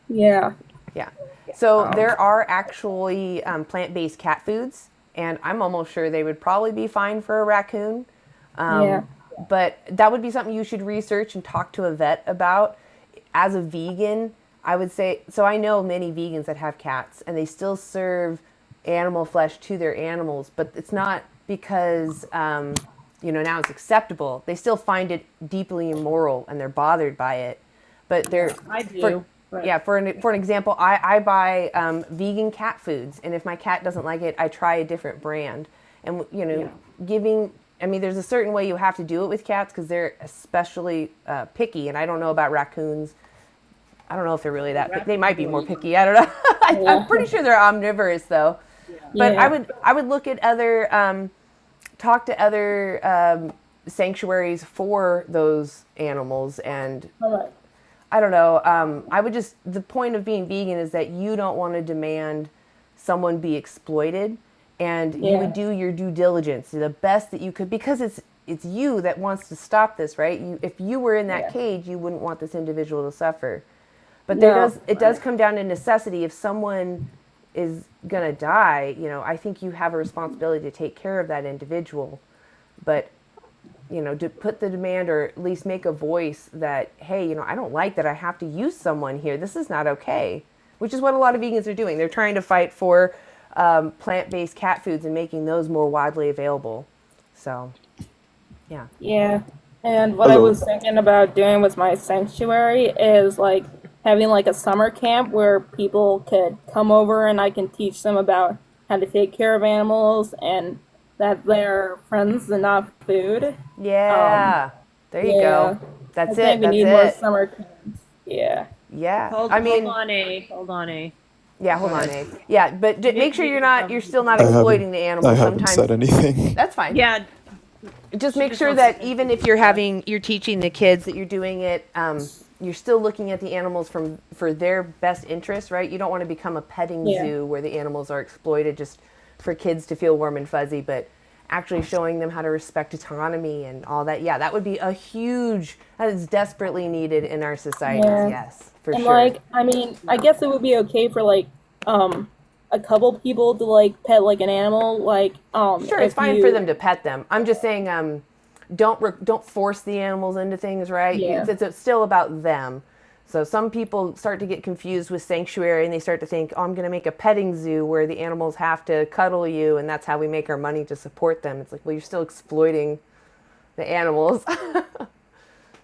Yeah. Yeah. So there are actually plant-based cat foods, and I'm almost sure they would probably be fine for a raccoon. Yeah. But that would be something you should research and talk to a vet about. As a vegan, I would say, so I know many vegans that have cats, and they still serve animal flesh to their animals, but it's not because, you know, now it's acceptable. They still find it deeply immoral, and they're bothered by it. But they're, I do. yeah, for an example, I buy vegan cat foods, and if my cat doesn't like it, I try a different brand. And you know, I mean, there's a certain way you have to do it with cats because they're especially picky, and I don't know about raccoons. I don't know if they're really that picky. They might be more picky. I don't know. I'm pretty sure they're omnivorous though. But I would look at other, talk to other sanctuaries for those animals and. I don't know. I would just, the point of being vegan is that you don't want to demand someone be exploited, and you would do your due diligence, the best that you could, because it's you that wants to stop this, right? If you were in that cage, you wouldn't want this individual to suffer. But it does come down to necessity. If someone is gonna die, you know, I think you have a responsibility to take care of that individual, but you know, to put the demand or at least make a voice that, hey, you know, I don't like that I have to use someone here. This is not okay, which is what a lot of vegans are doing. They're trying to fight for plant-based cat foods and making those more widely available. So, yeah. Yeah. And what I was thinking about doing with my sanctuary is like having like a summer camp where people could come over and I can teach them about how to take care of animals and that they're friends and not food. Yeah. There you go. That's I think it. we need more summer camps. Yeah. Yeah. Hold I mean, on, A. Hold on, A. yeah, hold on, Abe. Yeah, but make sure you're still not I haven't exploiting the animals. said Sometimes anything. that's fine. Yeah. Just She make just sure wants to that even if you're teaching the kids that you're doing it, you're still looking at the animals for their best interest, right? You don't want to become a petting Yeah. zoo where the animals are exploited just for kids to feel warm and fuzzy, but actually showing them how to respect autonomy and all that. Yeah, that would be that is desperately needed in our societies. Yeah. Yes, for And sure. like, I mean, I guess it would be okay for like a couple people to like pet like an animal, like Sure, it's if fine for you them to pet them. I'm just saying, don't force the animals into things, right? Yeah. It's still about them. So some people start to get confused with sanctuary, and they start to think, oh, I'm going to make a petting zoo where the animals have to cuddle you, and that's how we make our money to support them. It's like, well, you're still exploiting the animals.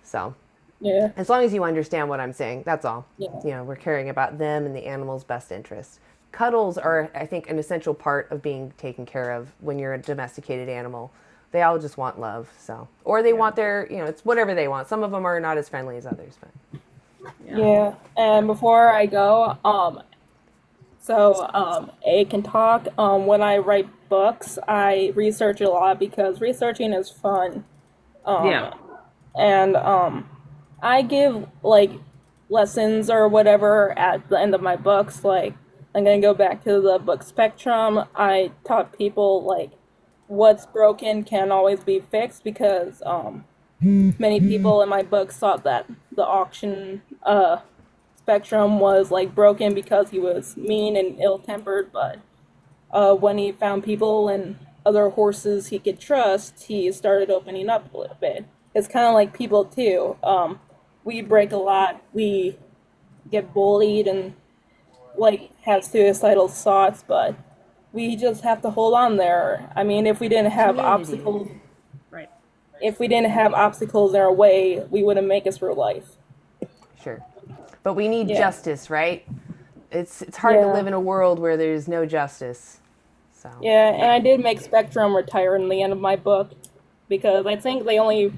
So, Yeah. as long as you understand what I'm saying, that's all. Yeah. You know, we're caring about them and the animal's best interest. Cuddles are, I think, an essential part of being taken care of when you're a domesticated animal. They all just want love, so, or they want their, it's whatever they want. Some of them are not as friendly as others, but. Yeah. And before I go, A can talk. When I write books, I research a lot because researching is fun. Yeah. And I give like lessons or whatever at the end of my books. Like I'm gonna go back to the book spectrum. I taught people like what's broken can always be fixed because many people in my books thought that the auction spectrum was like broken because he was mean and ill-tempered, but when he found people and other horses he could trust, he started opening up a little bit. It's kind of like people too. We break a lot. We get bullied and like have suicidal thoughts, but we just have to hold on there. I mean, if we didn't have obstacles, right? If we didn't have obstacles in our way, we wouldn't make it through life. Sure, but we need Yeah. justice, right? It's hard to Yeah. live in a world where there's no justice. So. Yeah, and I did make Spectrum retire in the end of my book because I think they only,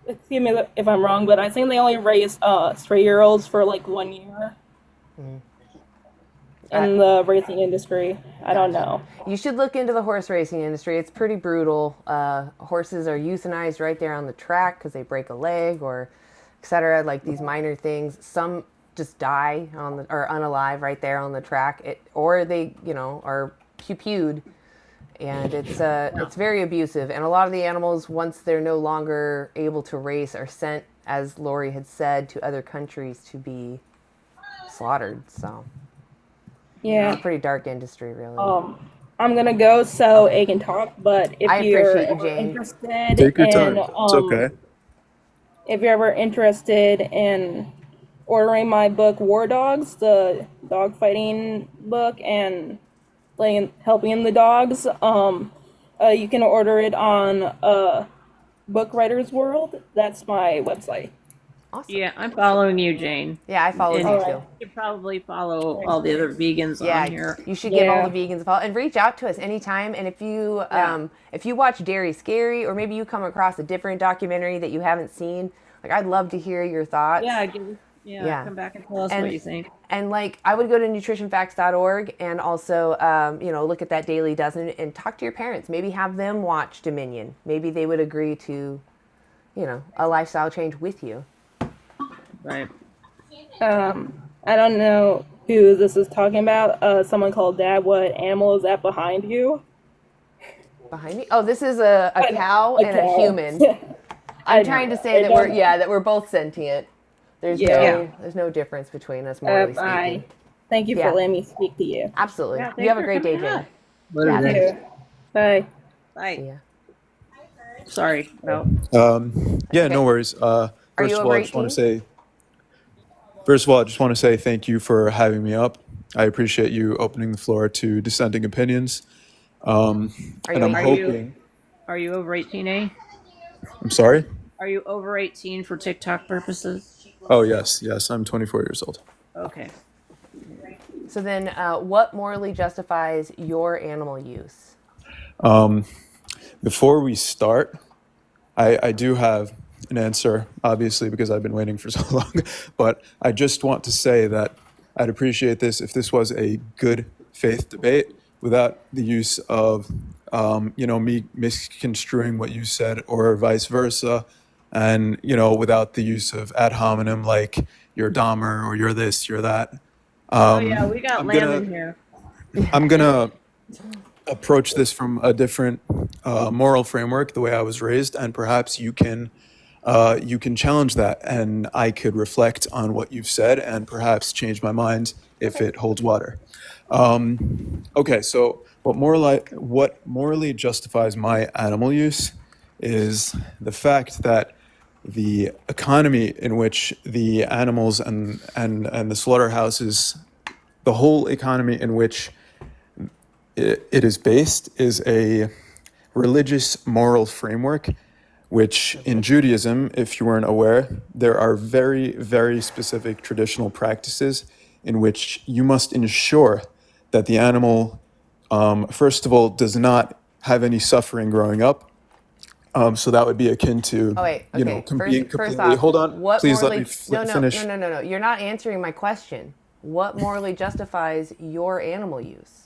excuse me if I'm wrong, but I think they only raised 3-year-olds for like 1 year in the racing industry. I don't know. You should look into the horse racing industry. It's pretty brutal. Horses are euthanized right there on the track because they break a leg or etc. Like these minor things. Some just die or unalive right there on the track, or they are pew-pewed, and it's very abusive. And a lot of the animals, once they're no longer able to race, are sent, as Lori had said, to other countries to be slaughtered. So Yeah. it's a pretty dark industry, really. I'm gonna go so A can talk, but if I you're appreciate you, ever Jane. interested Take your in time. It's okay. if you're ever interested in ordering my book War Dogs, the dog fighting book, and helping the dogs, you can order it on Book Writers World. That's my website. Awesome. Yeah, I'm following you, Jane. Yeah, I follow And you Alright. too. you should probably follow all the other vegans on here. You should give all the vegans a follow and reach out to us anytime. And if you watch Dairy Scary, or maybe you come across a different documentary that you haven't seen, like I'd love to hear your thoughts. Come back and tell us what you think. And like I would go to nutritionfacts.org and also look at that Dailey Dozen and talk to your parents. Maybe have them watch Dominion. Maybe they would agree to, a lifestyle change with you. Right. I don't know who this is talking about. Someone called Dad. What animal is that behind you? Behind me? Oh, this is a cow and a human. I'm trying to say that we're both sentient. There's no difference between us, morally speaking. Thank you for letting me speak to you. Absolutely. Yeah, you have a thanks great for day, coming Jane. on. Thank you. Bye. Bye. Sorry. No. No worries. First of all, I just want to say thank you for having me up. I appreciate you opening the floor to dissenting opinions. Are you over 18, I'm sorry? Are you over 18 for TikTok purposes? Oh, yes, I'm 24 years old. Okay. So then what morally justifies your animal use? Before we start, I do have an answer, obviously, because I've been waiting for so long. But I just want to say that I'd appreciate this if this was a good faith debate without the use of, me misconstruing what you said or vice versa. And, without the use of ad hominem like you're Dahmer or you're this, you're that. Oh yeah, we got I'm Landon gonna here. I'm gonna approach this from a different moral framework, the way I was raised, and perhaps you can challenge that, and I could reflect on what you've said and perhaps change my mind if it holds water. Okay, so what morally justifies my animal use is the fact that the economy in which the animals and the slaughterhouses, the whole economy in which it is based, is a religious moral framework, which in Judaism, if you weren't aware, there are very, very specific traditional practices in which you must ensure that the animal, first of all, does not have any suffering growing up. So that would be akin to, Oh wait, you know, okay. being First completely. off, Hold on, what please let morally? me finish. No. You're not answering my question. What morally justifies your animal use?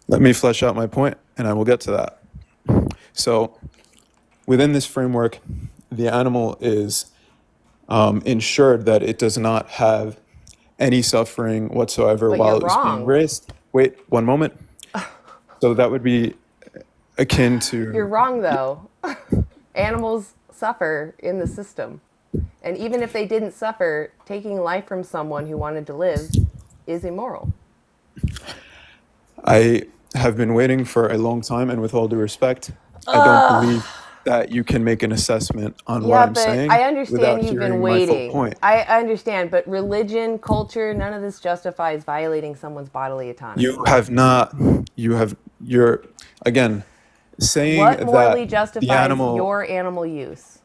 Let me flesh out my point, and I will get to that. So, within this framework, the animal is ensured that it does not have any suffering whatsoever But while you're it was being wrong. raised. Wait, one moment. So that would be akin to. You're wrong though. Animals suffer in the system. And even if they didn't suffer, taking life from someone who wanted to live is immoral. I have been waiting for a long time, and with all due respect, I don't Ugh. believe that you can make an assessment on what Yeah, I'm but saying I understand without you've been hearing my full waiting. point. I understand, but religion, culture, none of this justifies violating someone's bodily autonomy. You have not. You're again saying What morally that the justifies animal. your animal use?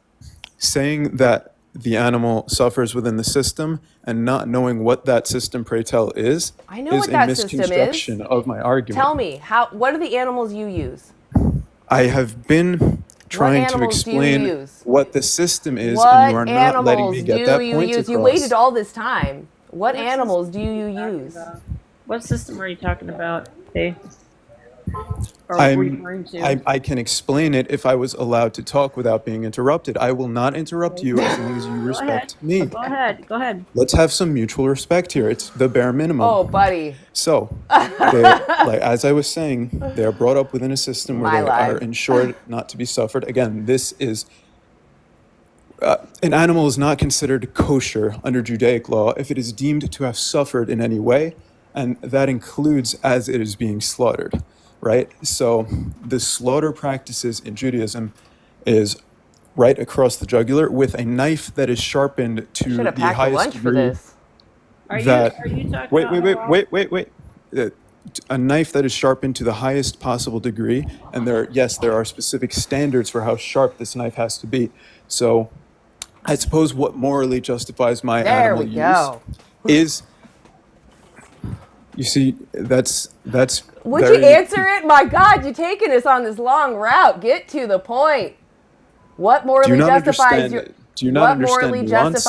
Saying that the animal suffers within the system and not knowing what that system, pray tell, is I know what a that system is. misconstruction of my argument. Tell me, what are the animals you use? I have been trying to animals do you explain use? what the system is, and you are What not letting me animals get do that you point use? across. You waited all this time. What What animals do system you are you talking use? about? What system are you talking about, Dave? Or referring to? I can explain it if I was allowed to talk without being interrupted. I will not interrupt you as long as you respect me. Go ahead. Let's have some mutual respect here. It's the bare minimum. Oh, buddy. So, like as I was saying, they are brought up within a system where My they are life. ensured not to be suffered. Again, this is an animal is not considered kosher under Judaic law if it is deemed to have suffered in any way, and that includes as it is being slaughtered, right? So the slaughter practices in Judaism is right across the jugular with a knife that is sharpened to Should have the packed a highest lunch for degree. this. Are you talking Wait. A knife that is sharpened to the highest possible degree, and there are specific standards for how sharp this knife has to be. So, I suppose what morally justifies my There animal we use go. is, you see, that's Would very. you answer it? My God, you're taking us on this long route. Get to the point. What morally justifies your? Do you not understand nuance?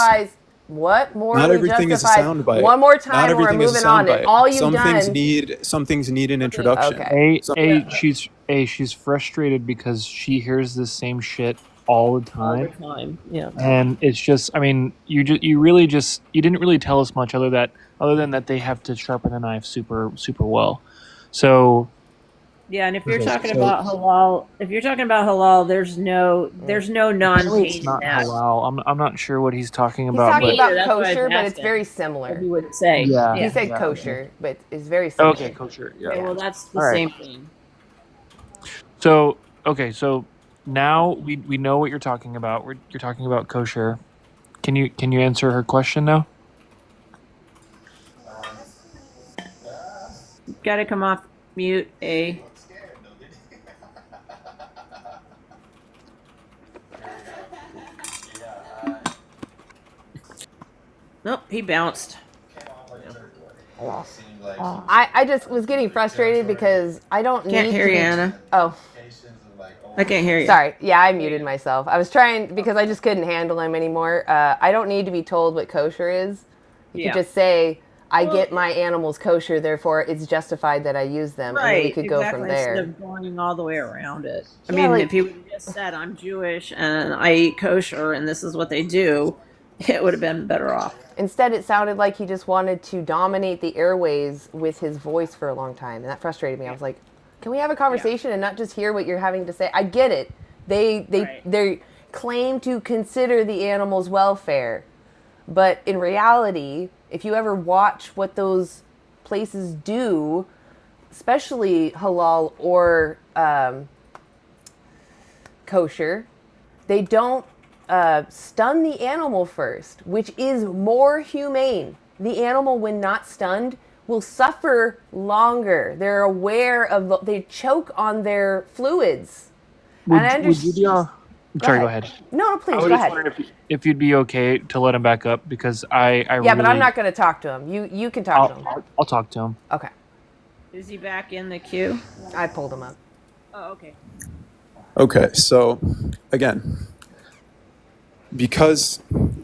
What morally Not everything is a justifies? soundbite. One more Not time, and we're everything is a moving on. And soundbite. all you've Some done. things need an introduction. Okay. She's frustrated because she hears the same shit all the all the time. time? Yeah. And it's just, I mean, you didn't really tell us much other than that they have to sharpen the knife super well. So Yeah, and if you're Okay, talking so- about halal, there's no Apparently it's non-tainted not nut. halal. I'm not sure what he's talking He's about. talking but about that's what I was kosher, but it's asking. very similar. He would say. Yeah. He said Yeah, kosher, but it's very similar. Okay, kosher. Yeah. Okay, well, that's the All right. same thing. So now we know what you're talking about. You're talking about kosher. Can you answer her question now? Got to come off mute, A. Nope, he bounced. I just was getting frustrated because I don't Can't need hear to you, be Anna. Oh. I can't hear you. Sorry. Yeah, I muted myself. I was trying because I just couldn't handle him anymore. I don't need to be told what kosher is. You could just say, I get my animals kosher, therefore it's justified that I use them. And then we Right, could go from exactly. Instead there. of going all the way around it. I Yeah, mean, like- if he would have just said, I'm Jewish and I eat kosher and this is what they do, it would have been better off. Instead, it sounded like he just wanted to dominate the airways with his voice for a long time. And that frustrated me. I was like, can we have a conversation and not just hear what you're having to say? I get it. They claim to consider the animal's welfare. But in reality, if you ever watch what those places do, especially halal or kosher, they don't stun the animal first, which is more humane. The animal, when not stunned, will suffer longer. They're aware of they choke on their fluids. Would, And I would you be understand. sorry, go ahead. No, please, I was go just ahead. wondering if you'd be okay to let him back up because I Yeah, really, but I'm not going to talk to him. You can talk to him. I'll talk to him. Okay. Is he back in the queue? I pulled him up. Oh, okay. Okay, so again,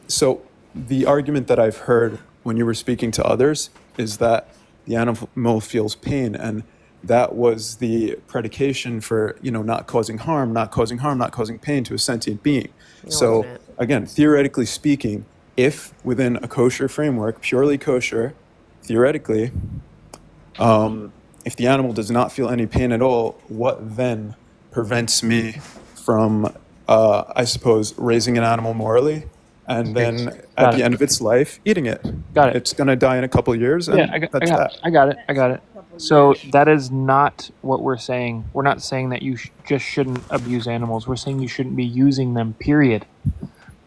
so the argument that I've heard when you were speaking to others is that the animal feels pain, and that was the predication for, not causing harm, not causing pain to a sentient being. No, So isn't it? again, theoretically speaking, if within a kosher framework, purely kosher, theoretically, if the animal does not feel any pain at all, what then prevents me from, I suppose, raising an animal morally and then at the end of its life, eating it? Got it. It's going to die in a couple of years, and Yeah, I got it. So that is not what we're saying. We're not saying that you just shouldn't abuse animals. We're saying you shouldn't be using them, period.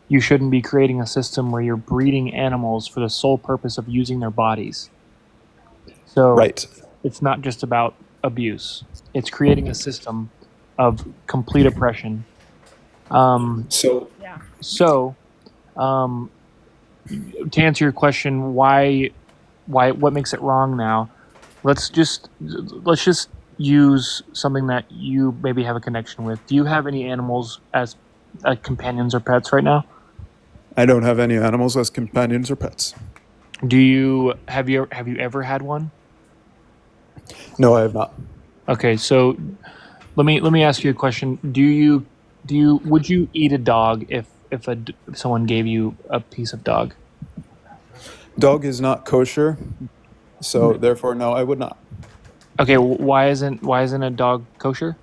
You shouldn't be creating a system where you're breeding animals for the sole purpose of using their bodies. So right. It's not just about abuse. It's creating a system of complete oppression. To answer your question, what makes it wrong now? Let's just use something that you maybe have a connection with. Do you have any animals as companions or pets right now? I don't have any animals as companions or pets. Have you ever had one? No, I have not. Okay, so let me ask you a question. Would you eat a dog if someone gave you a piece of dog? Dog is not kosher, so therefore no, I would not. Okay, why isn't a dog kosher?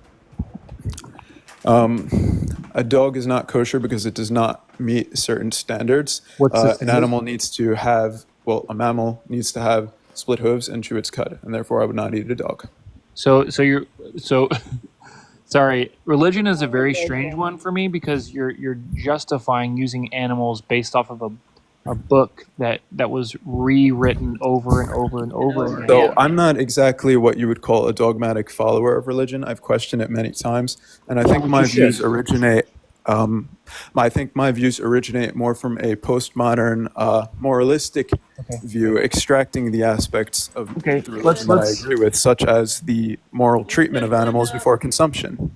A dog is not kosher because it does not meet certain standards. What's the An standard? animal needs to have, a mammal needs to have split hooves and chew its cud, and therefore I would not eat a dog. So sorry, religion is a very strange one for me because you're justifying using animals based off of a book that was rewritten over and over and over again. So I'm not exactly what you would call a dogmatic follower of religion. I've questioned it many times, and I think my views originate. I think my views originate more from a postmodern, moralistic view, extracting the aspects of the religion that I agree with, such as the moral treatment of animals before consumption.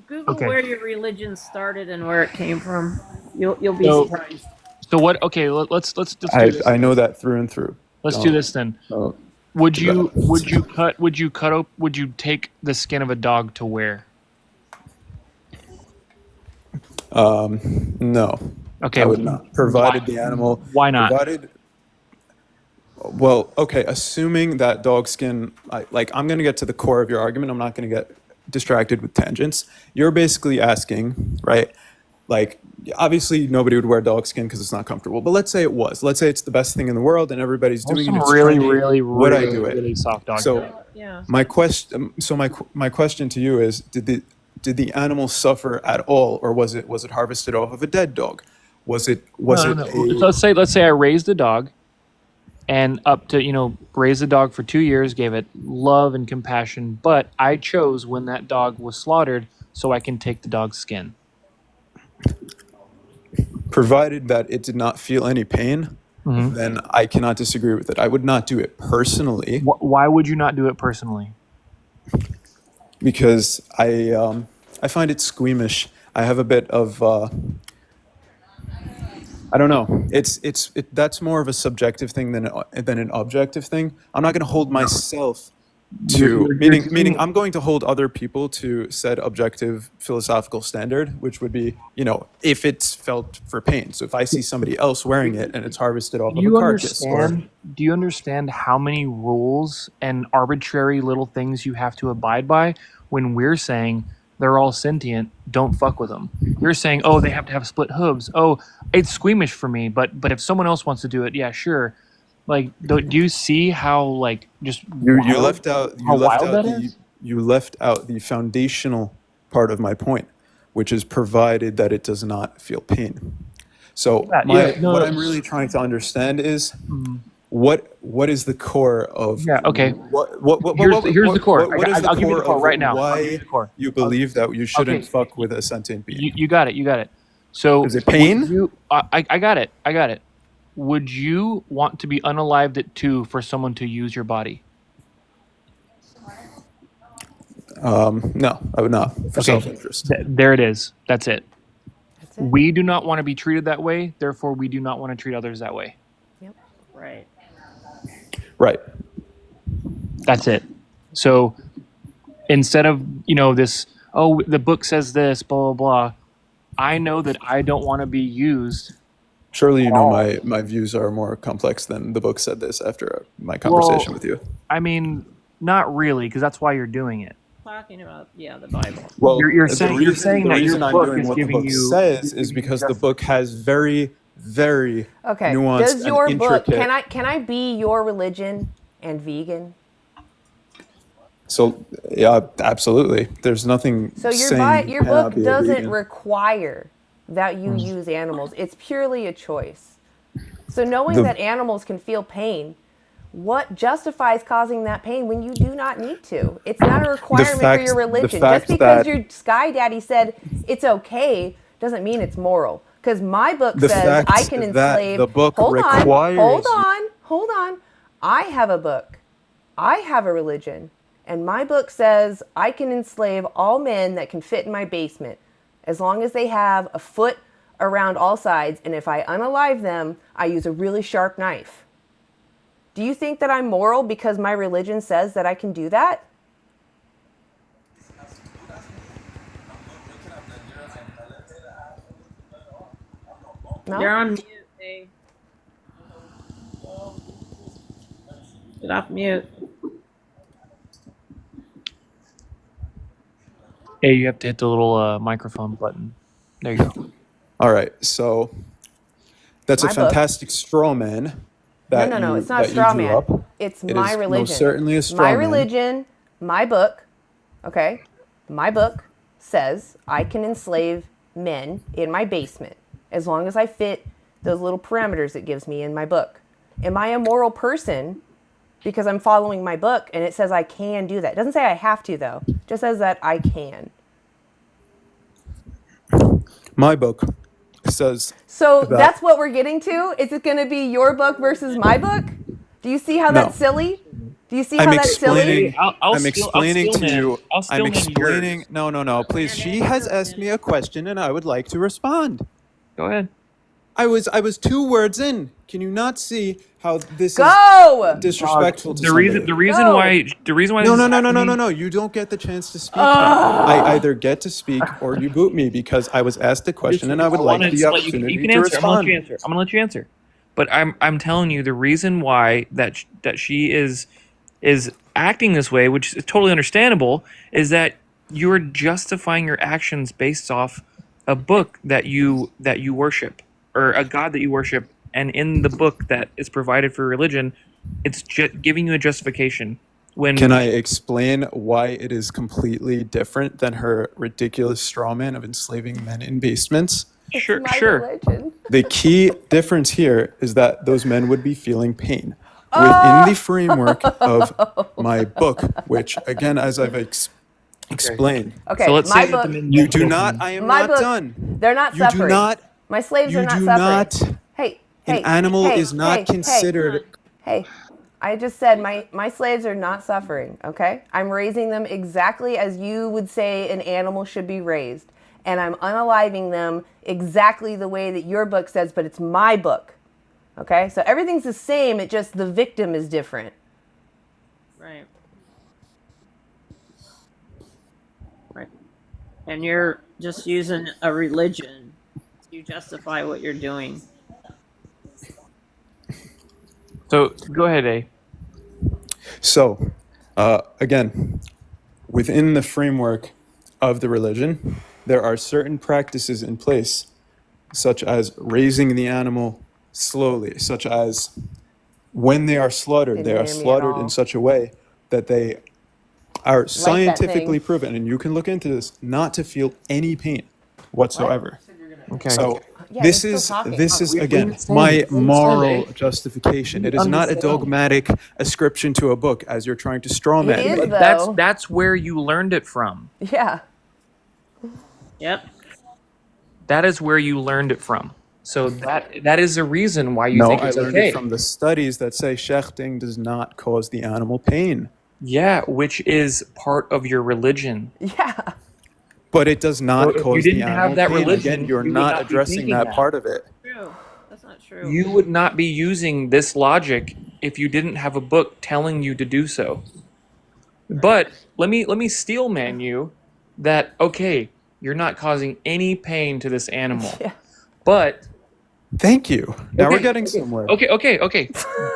Google where your religion started and where it came from. You'll be So- surprised. So what? Okay, let's do this. I know that through and through. Let's do this then. Would you take the skin of a dog to wear? No. Okay. I would not. Provided the animal. Why not? Assuming that dog skin, I'm going to get to the core of your argument. I'm not going to get distracted with tangents. You're basically asking, right? Obviously nobody would wear dog skin because it's not comfortable. But let's say it was. Let's say it's the best thing in the world and everybody's doing it. It's trendy. Would I do it? Really soft dog. My question to you is: Did the animal suffer at all, or was it harvested off of a dead dog? Was it? Let's say I raised a dog, and raised the dog for 2 years, gave it love and compassion, but I chose when that dog was slaughtered so I can take the dog's skin. Provided that it did not feel any pain, then I cannot disagree with it. I would not do it personally. Why would you not do it personally? Because I I find it squeamish. I have a bit of I don't know. That's more of a subjective thing than an objective thing. I'm not going to hold myself to meaning I'm going to hold other people to said objective philosophical standard, which would be, if it's felt for pain. So if I see somebody else wearing it and it's harvested off Do of you a carcass, do you understand how many rules and arbitrary little things you have to abide by when we're saying they're all sentient, don't fuck with them? You're saying, oh, they have to have split hooves. Oh, it's squeamish for me, but if someone else wants to do it, yeah, sure. Like, do you see how just you left out is? you left out the foundational part of my point, which is provided that it does not feel pain. So what I'm really trying to understand is what is the core of here's the core. I'll give you the core right now. Why you believe that you shouldn't fuck with a sentient being? You got it. So is it pain? I got it. Would you want to be unalived at 2 for someone to use your body? No, I would not. For self-interest. There it is. That's it. We do not want to be treated that way. Therefore, we do not want to treat others that way. Yep. Right. Right. That's it. So instead of, this, oh, the book says this, blah, blah, blah, I know that I don't want to be used. Surely you know my views are more complex than the book said this after my conversation with you. I mean, not really, because that's why you're doing it. Talking about the Bible. Well, you're saying that your book is giving you says is because the book has very, very nuanced Does your and book intricate. can I be your religion and vegan? So yeah, absolutely. There's nothing. So saying your book be a doesn't vegan. require that you use animals. It's purely a choice. So knowing that animals can feel pain, what justifies causing that pain when you do not need to? It's not a requirement for your religion. Just because your sky daddy said it's okay doesn't mean it's moral. Because my book says I can enslave. The book requires. Hold on. I have a book. I have a religion. And my book says I can enslave all men that can fit in my basement, as long as they have a foot around all sides. And if I unalive them, I use a really sharp knife. Do you think that I'm moral because my religion says that I can do that? No? You're on mute, Dave. Get off mute. Hey, you have to hit the little microphone button. There you go. All right, so that's My a fantastic straw man. No, it's not a straw man. It's my religion. Most certainly a straw my man. religion, my book, okay? My book says I can enslave men in my basement as long as I fit those little parameters it gives me in my book. Am I a moral person because I'm following my book and it says I can do that? It doesn't say I have to, though. It just says that I can. My book says. So that's what we're getting to? Is it going to be your book versus my book? Do you see how that's silly? Do you see how that's silly? I'm explaining to you. I'm explaining. No. Please. She has asked me a question and I would like to respond. Go ahead. I was 2 words in. Can you not see how this is disrespectful to the reason why No. You don't get the chance to speak. I either get to speak or you boot me because I was asked a question and I would like the opportunity to respond. I'm gonna let you answer. But I'm telling you the reason why that she is acting this way, which is totally understandable, is that you're justifying your actions based off a book that you worship or a God that you worship, and in the book that is provided for religion, it's giving you a justification. Can I explain why it is completely different than her ridiculous straw man of enslaving men in basements? Sure. Religion. The key difference here is that those men would be feeling pain. Within the framework of my book, which, again, as I've explained. Okay, so let's say book, you do not. I am not done. They're not you separate. Do not. My slaves you are not do separate. Not, an animal is not considered. Hey, I just said my slaves are not suffering, okay? I'm raising them exactly as you would say an animal should be raised. And I'm unaliving them exactly the way that your book says, but it's my book. Okay? So everything's the same, it just the victim is different. Right. Right. And you're just using a religion to justify what you're doing. So go ahead, A. So, again, within the framework of the religion, there are certain practices in place, such as raising the animal slowly, such as when they are slaughtered, they are slaughtered in such a way that they are scientifically proven, and you can look into this, not to feel any pain whatsoever. Okay. So Yeah, this they're is still talking. this is We again understand. my We understand, moral eh? justification. We It is not a understand. dogmatic ascription to a book as you're trying to strawman It is, me. though. That's where you learned it from. Yeah. Yep. That is where you learned it from. So that is a reason why you No, think I it's learned okay. it from the studies that say shechting does not cause the animal pain. Yeah, which is part of your religion. Yeah. But it does not So if you cause the didn't have animal that pain. religion, Again, you're you would not not be addressing thinking that that. part of it. True. That's not true. You would not be using this logic if you didn't have a book telling you to do so. But let me steel man you that okay, you're not causing any pain to this animal. Yeah. But Thank you. Now we're okay, getting okay, somewhere. Okay.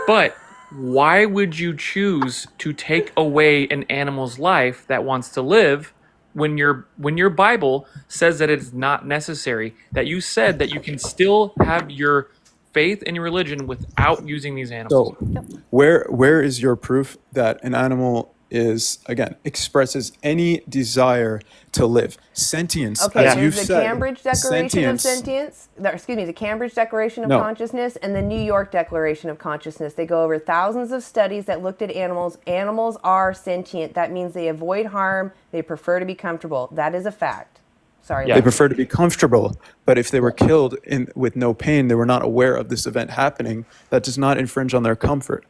But why would you choose to take away an animal's life that wants to live when your Bible says that it's not necessary? That you said that you can still have your faith and your religion without using these animals. So, where is your proof that an animal is again expresses any desire to live? Sentience, Okay, as there's you've the said. Cambridge Declaration of Sentience. the Cambridge Declaration of No. Consciousness and the New York Declaration of Consciousness. They go over thousands of studies that looked at animals. Animals are sentient. That means they avoid harm. They prefer to be comfortable. That is a fact. Sorry. They prefer to be comfortable, but if they were killed with no pain, they were not aware of this event happening. That does not infringe on their comfort.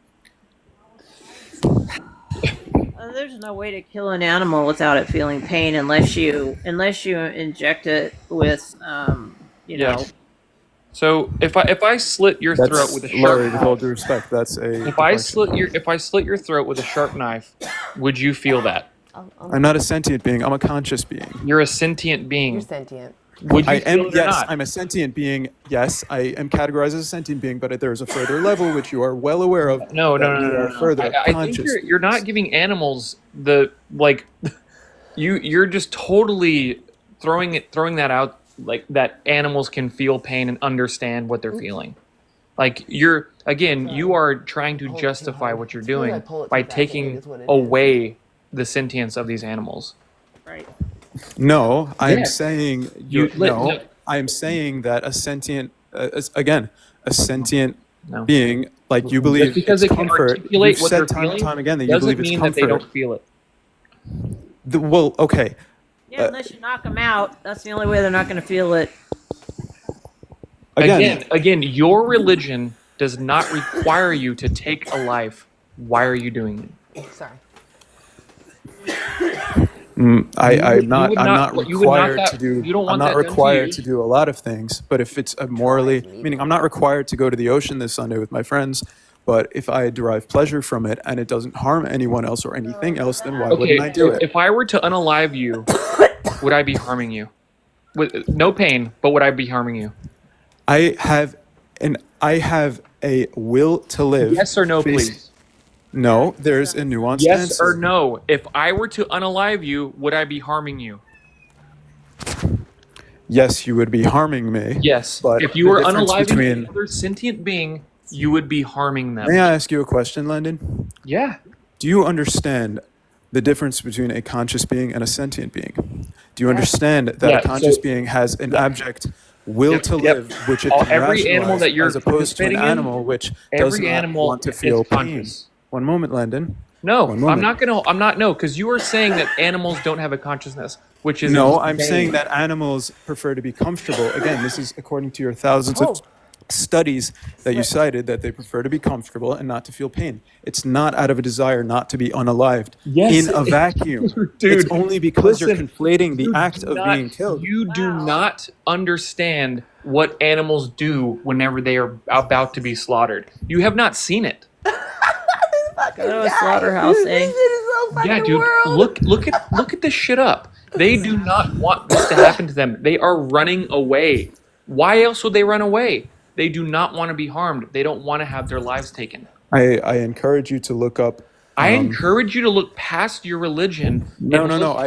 There's no way to kill an animal without it feeling pain unless you inject it with you know. So if I slit your throat with a sharp Larry, with all knife, due respect, that's a if I deflection. slit your throat with a sharp knife, would you feel that? I'm not a sentient being. I'm a conscious being. You're a sentient being. You're sentient. Would you I am. feel it or Yes, not? I'm a sentient being. Yes, I am categorized as a sentient being, but there is a further level which you are well aware of. No. that we are further I think conscious. you're not giving animals the like. You're just totally throwing that out like that animals can feel pain and understand what they're feeling. Like you are trying to justify what you're doing by taking away the sentience of these animals. Right. No, I'm Yeah. saying No. I am saying that a sentient, a sentient No. being, like you believe, Just because it's they can comfort. articulate You've what said they're time and feeling time again that you doesn't believe it's mean comfort. that they don't feel it. Well, okay. Yeah, unless you knock them out, that's the only way they're not going to feel it. Again, your religion does not require you to take a life. Why are you doing it? Sorry. I'm not you would not required that- to do. you don't want I'm not that done to required you. to do a lot of things, but if it's a morally, meaning I'm not required to go to the ocean this Sunday with my friends, but if I derive pleasure from it and it doesn't harm anyone else or anything else, then why wouldn't I do it? If I were to unalive you, would I be harming you? With no pain, but would I be harming you? I have a will to live. Yes or no, please. No, there's a nuanced Yes answer. or no. If I were to unalive you, would I be harming you? Yes, you would be harming me. Yes. But If you the were difference unaliving between- another sentient being, you would be harming them. May I ask you a question, Landon? Yeah. Do you understand the difference between a conscious being and a sentient being? Do you understand that Yeah, a conscious so- being has an abject will Yep, to yep. live, which it All- can every animal rationalize, that you're as opposed to an participating in, animal which every does not animal want to is feel pain? conscious. One moment, Landon. No, One I'm moment. not because you are saying that animals don't have a consciousness, which is No, I'm insane. saying that animals prefer to be comfortable. Again, this is according to your thousands Oh. of studies that you cited that they prefer to be comfortable and not to feel pain. It's not out of a desire not to be unalived Yes, in a vacuum. dude. It's only because you're Listen, conflating the act of not, being killed. you do not understand what animals do whenever they are about to be slaughtered. You have not seen it. Go to a slaughterhouse, eh? Yeah, dude. Look at this shit up. They do not want this to happen to them. They are running away. Why else would they run away? They do not want to be harmed. They don't want to have their lives taken. I encourage you to look up. I encourage you to look past your religion. No. Look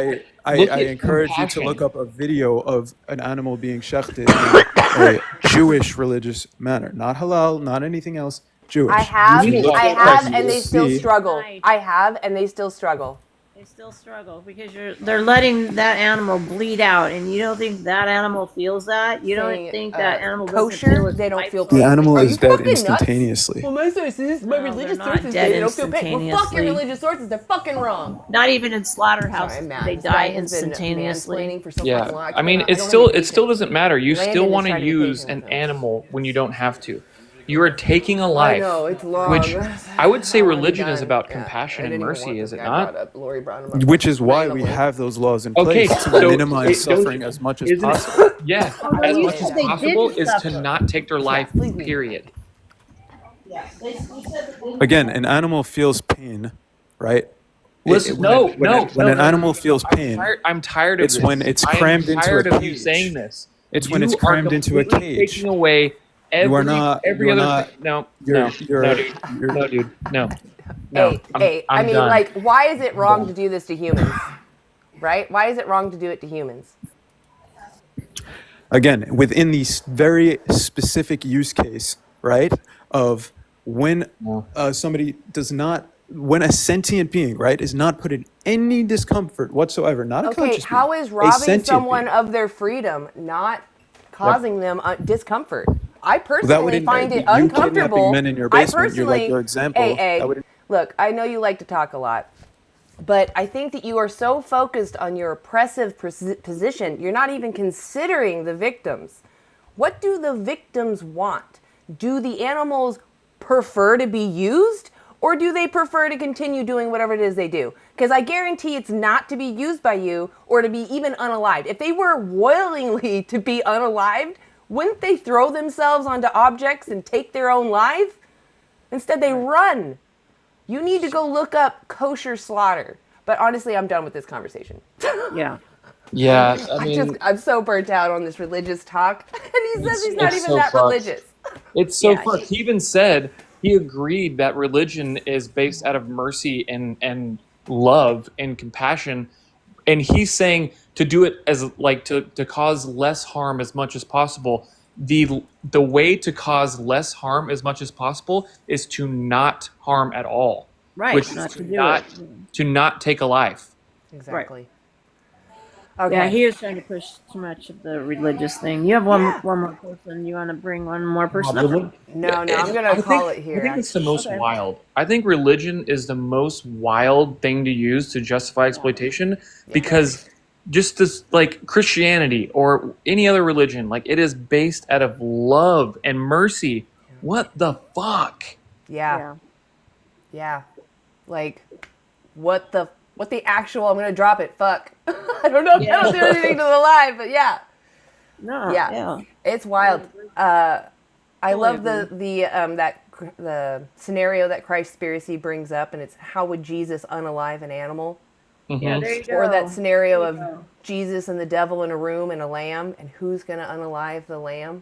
I at encourage you to compassion. look up a video of an animal being shechted in a Jewish religious manner. Not halal, not anything else. Jewish. I have, You look I at have, that, and you they will still see- struggle. I have, and they still struggle. They still struggle because they're letting that animal bleed out, and you don't think that animal feels that? You don't Saying, think that animal kosher, doesn't feel its they don't life feel The pain. animal Are is you dead fucking nuts? instantaneously. Well, my sources, my No, religious they're not sources dead say they don't feel pain. Well, fuck your instantaneously. religious sources. They're fucking wrong. Not even in slaughterhouses. Sorry, Matt. They This die guy has been instantaneously. mansplaining for so Yeah, fucking long. I mean, cannot- it I don't still have any it still patience. doesn't matter. You Landon still is want to trying be use patient an with him. animal when you don't have to. You are taking a life, know, it's long. which I would say How long religion you is done? about Yeah, compassion I and didn't even mercy, want is this it guy not? brought up. Lori brought him up Which is why we randomly. have those laws in Okay, place to so minimize don't suffering you- as much as isn't it- possible. Yeah, Although as you much said as they didn't possible is to suffer. not take their life. leave me. Period. Yeah, you said that they Again, an animal feels pain, right? Listen, When an animal feels pain, I'm tired of it's this. when it's I am crammed into a tired of you cage. saying this. It's when it's You are crammed into a completely cage. Taking away every You are not. every You are other not. thing. No, You're. no, You're. no, dude. You're, No, dude. No. No. Hey, I I'm mean, done. like, why is it wrong to do this to humans? Right? Why is it wrong to do it to humans? Again, within the very specific use case, right, of when somebody does not, when a sentient being, right, is not put in any discomfort whatsoever, not a Okay, conscious how being, is a robbing sentient someone being. of their freedom not causing them discomfort? I Well, that personally wouldn't find it you kidnapping uncomfortable. men in your I basement. You're like personally, your example. hey, That wouldn't. look, I know you like to talk a lot, but I think that you are so focused on your oppressive position, you're not even considering the victims. What do the victims want? Do the animals prefer to be used, or do they prefer to continue doing whatever it is they do? Because I guarantee it's not to be used by you or to be even unalived. If they were willingly to be unalived, wouldn't they throw themselves onto objects and take their own life? Instead, they run. You need to go look up kosher slaughter. But honestly, I'm done with this conversation. Yeah. Yeah, I mean, I'm so burnt out on this religious talk. And he says he's not it's even so that fucked. religious. It's so Yeah, fucked. He even said he agreed that religion is based out of mercy and love and compassion, and he's saying to do it as like to cause less harm as much as possible. The way to cause less harm as much as possible is to not harm at all. Right, Which not is to do it. to not take a life. Exactly. Yeah, Okay. he was trying to push too much of the religious thing. You have one more person. You want to bring one more person up? No, I'm going I to call think- it here. I think it's the most Okay. wild. I think religion is the most wild thing to use to justify exploitation because just this, like Christianity or any other religion, like it is based out of love and mercy. What the fuck? Yeah. Yeah. Like, what the actual, I'm going to drop it, fuck. I don't know if that'll do anything to the live, but yeah. No. Yeah. It's wild. I love agree. the scenario that Christspiracy brings up, and it's how would Jesus unalive an animal? Yeah, there you go. Or that scenario There of you go. Jesus and the devil in a room and a lamb, and who's going to unalive the lamb?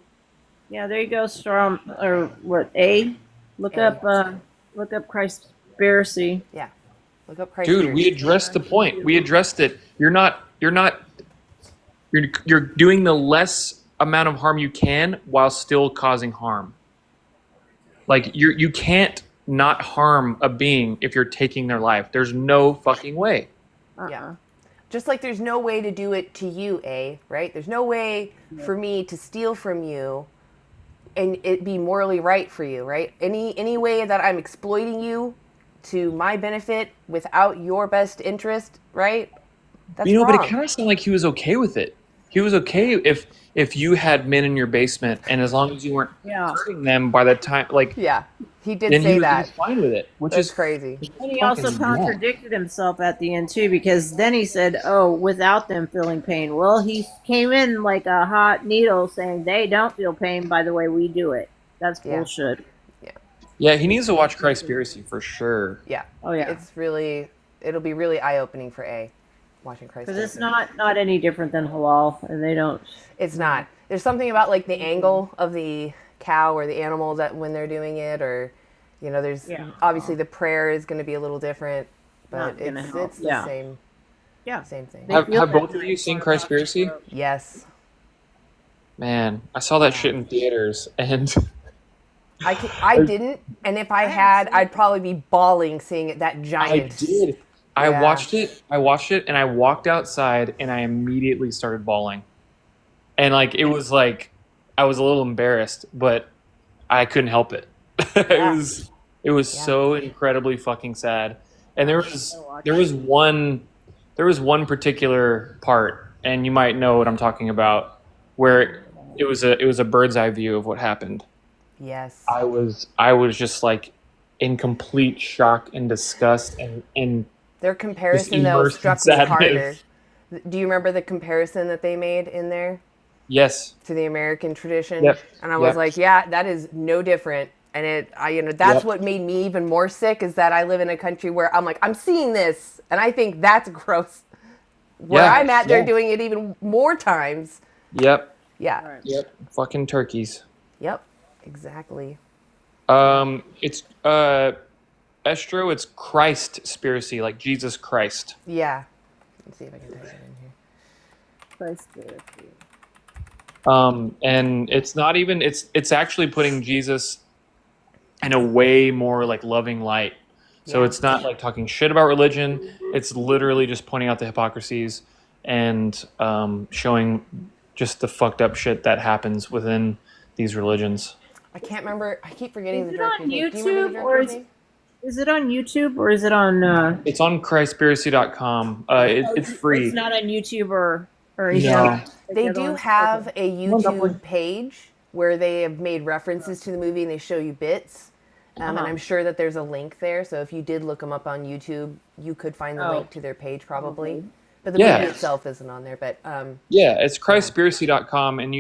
Yeah, there you go. Storm or what? Look up Christspiracy. Yeah. Look up Christ. Dude, we addressed the point. We addressed it. You're doing the less amount of harm you can while still causing harm. Like you can't not harm a being if you're taking their life. There's no fucking way. Yeah. Just like there's no way to do it to you, right? There's no way for me to steal from you and it be morally right for you, right? Any way that I'm exploiting you to my benefit without your best interest, right? That's You know, wrong. but it kind of sounded like he was okay with it. he was okay if you had men in your basement, and as long as you weren't hurting them by the time, like Yeah, he did then say he that. was fine with it, which That's is crazy. And he also contradicted himself at the end too, because then he said, "Oh, without them feeling pain." Well, he came in like a hot needle, saying they don't feel pain by the way we do it. That's bullshit. Yeah, he needs to watch Christspiracy for sure. Yeah. Oh yeah. It'll be really eye opening for A, watching Christ. Because it's not any different than halal, and they don't. It's not. There's something about like the angle of the cow or the animal that when they're doing it, or there's obviously the prayer is going to be a little different, but it's the same. Yeah, same thing. Have both of you seen Christspiracy? Yes. Man, I saw that shit in theaters, and I didn't, and if I had, I'd probably be bawling seeing it. That giant. I did. I watched it, and I walked outside, and I immediately started bawling. And it was like I was a little embarrassed, but I couldn't help it. It was so incredibly fucking sad. And there was one particular part, and you might know what I'm talking about, where it was a bird's eye view of what happened. Yes. I was just in complete shock and disgust and their comparison though struck me harder. Do you remember the comparison that they made in there? Yes. To the American tradition. Yep. And I was like, yeah, that is no different. And that's what made me even more sick, is that I live in a country where I'm like, I'm seeing this and I think that's gross. Where I'm at, they're doing it even more times. Yep. Yeah. Yep. Fucking turkeys. Yep. Exactly. It's Estro, it's Christspiracy, like Jesus Christ. Yeah. Let's see if I can type it in here. Christspiracy. And it's not even it's actually putting Jesus in a way more loving light. So it's not talking shit about religion. It's literally just pointing out the hypocrisies and showing just the fucked up shit that happens within these religions. I can't remember. I keep forgetting the director's name. Is it on YouTube, or is it on YouTube, or is it on? It's on Christspiracy.com. It's free. It's not on YouTube or no. They do have a YouTube page where they have made references to the movie and they show you bits. And I'm sure that there's a link there. So if you did look them up on YouTube, you could find the link to their page probably. But the movie itself isn't on there. But it's Christspiracy.com, and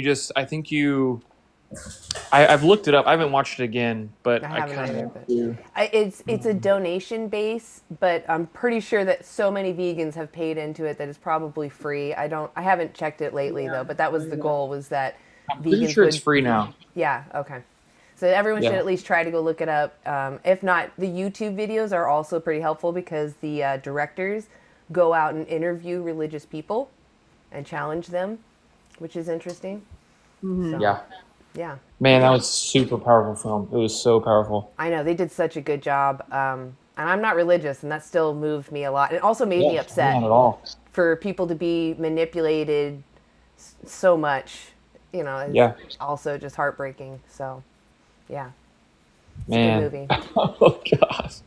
I've looked it up. I haven't watched it again, but I kind of do. It's a donation base, but I'm pretty sure that so many vegans have paid into it that it's probably free. I haven't checked it lately though, but that was the goal, was that I'm pretty sure it's free now. Yeah, okay. So everyone should at least try to go look it up. If not, the YouTube videos are also pretty helpful because the directors go out and interview religious people and challenge them, which is interesting. Mm-hmm. So, yeah. Man, that was a super powerful film. It was so powerful. I know, they did such a good job. And I'm not religious, and that still moved me a lot. It also made me upset. Not at all. For people to be manipulated so much, is also just heartbreaking. So, yeah. It's a good movie. Oh gosh.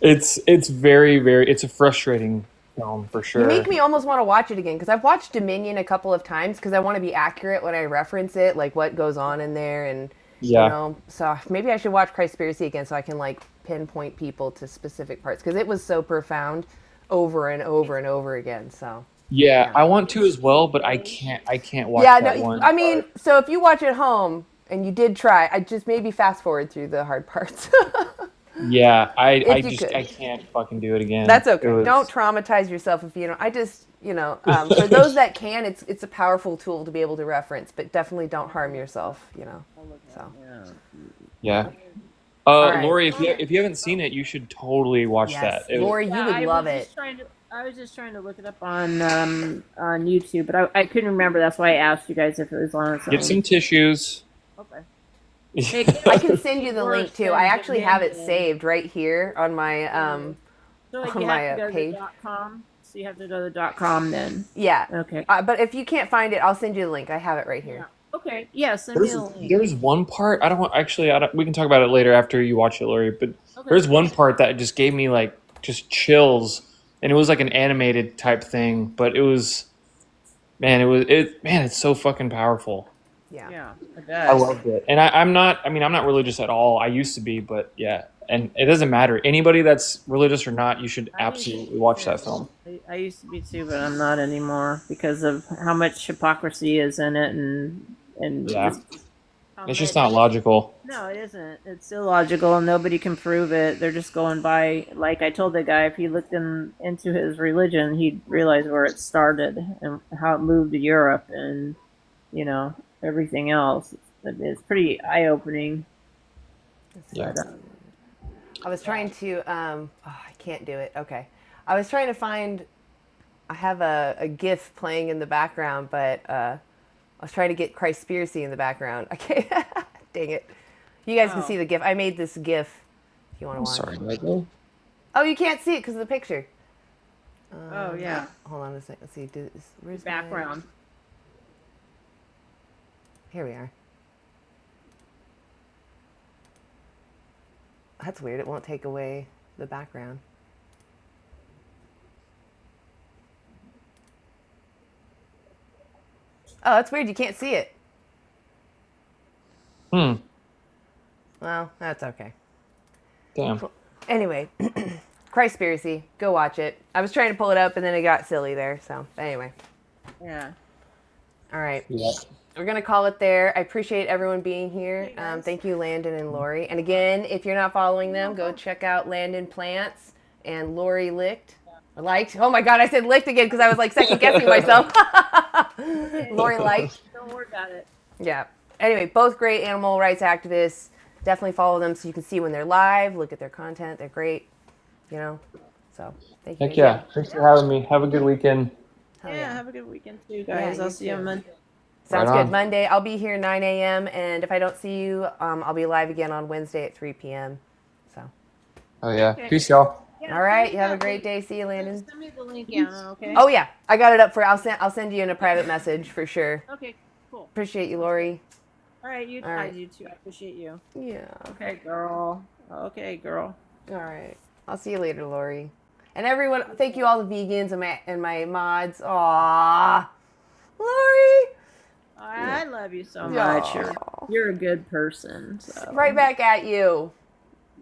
It's very, very, it's a frustrating film for sure. You make me almost want to watch it again, because I've watched Dominion a couple of times because I want to be accurate when I reference it, like what goes on in there, and so maybe I should watch Christspiracy again so I can pinpoint people to specific parts, because it was so profound over and over and over again. So I want to as well, but I can't watch that one. I mean, so if you watch at home and you did try, I just maybe fast forward through the hard parts. I can't fucking do it again. That's okay. Don't traumatize yourself if you don't. For those that can, it's a powerful tool to be able to reference, but definitely don't harm yourself. So. Yeah. Right. Lori, if you haven't seen it, you should totally watch that. Lori, you would love it. I was just trying to look it up on YouTube, but I couldn't remember. That's why I asked you guys if it was on its own. Get some tissues. Okay. I can send you the link too. I actually have it saved right here on my so on my page. .com. So you have to go to .com then. Yeah. Okay. But if you can't find it, I'll send you the link. I have it right here. Yeah. Okay. Yeah. Send me the link. There's one part we can talk about it later after you watch it, Lori. But there's one part that just gave me just chills, and it was like an animated type thing, but it was Man, it's so fucking powerful. Yeah. Yeah, I I bet. loved it. And I'm not religious at all. I used to be, but yeah. And it doesn't matter. Anybody that's religious or not, you should I used to absolutely be watch too. that film. I used to be too, but I'm not anymore because of how much hypocrisy is in it, and Yeah. just how It's just much. not logical. No, it isn't. It's illogical, and nobody can prove it. They're just going by. Like I told the guy, if he looked into his religion, he'd realize where it started and how it moved to Europe, and everything else. It's pretty eye opening. Yeah. I was trying to, I can't do it. Okay. I was trying to find, I have a GIF playing in the background, but I was trying to get Christspiracy in the background. Okay. Dang it. You guys can see the GIF. I made this GIF if you want to I'm watch. sorry, Michael. Oh, you can't see it because of the picture. Oh, yeah. Hold on a second. Let's see. Where's Background. Here we are. That's weird. It won't take away the background. Oh, that's weird. You can't see it. Well, that's okay. Damn. Anyway, Christspiracy. Go watch it. I was trying to pull it up and then it got silly there. So, anyway. Yeah. All right. Yeah. We're going to call it there. I appreciate everyone being here. Thank you, Landon and Lori. And again, if you're not following them, go check out Landon Plants and Lori Liked. Oh my God, I said licked again because I was like second guessing myself. Lori Liked. Don't worry about it. Yeah. Anyway, both great animal rights activists. Definitely follow them so you can see when they're live, look at their content. They're great, So, thank you. Heck yeah. Thanks for having me. Have a good weekend. Yeah, have a good weekend too, guys. Yeah, I'll you see you on too. Monday. Sounds Right good. on. Monday, I'll be here 9 a.m. And if I don't see you, I'll be live again on Wednesday at 3 p.m. So. Oh yeah. Okay. Peace, y'all. Yeah, All right. send me You have a that great link. day. See you, Landon. Send me the link, Anna, okay? Oh yeah, I got it up for. I'll send you in a private message for sure. Okay, cool. Appreciate you, Lori. All right, you. All right. I do too. I appreciate you. Yeah. Okay, girl. Okay, girl. All right. I'll see you later, Lori. And everyone, thank you all the vegans and my mods. Aww. Lori. I love you so much. You're a good person. So. Right back at you.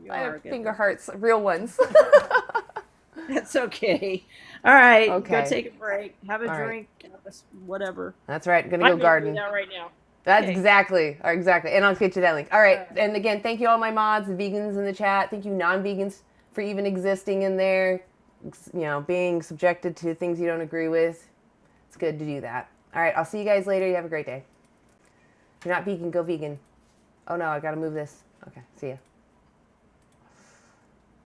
You I are a have good finger hearts, real ones. That's okay. All right. Okay. Go take a break. Have a All right. drink. Whatever. That's right. I'm gonna I'm go garden. do that right now. That's Okay. exactly. And I'll get you that link. All right. And again, thank you all my mods, the vegans in the chat. Thank you non-vegans for even existing in there. Being subjected to things you don't agree with. It's good to do that. All right. I'll see you guys later. You have a great day. If you're not vegan, go vegan. Oh no, I gotta move this. Okay. See ya.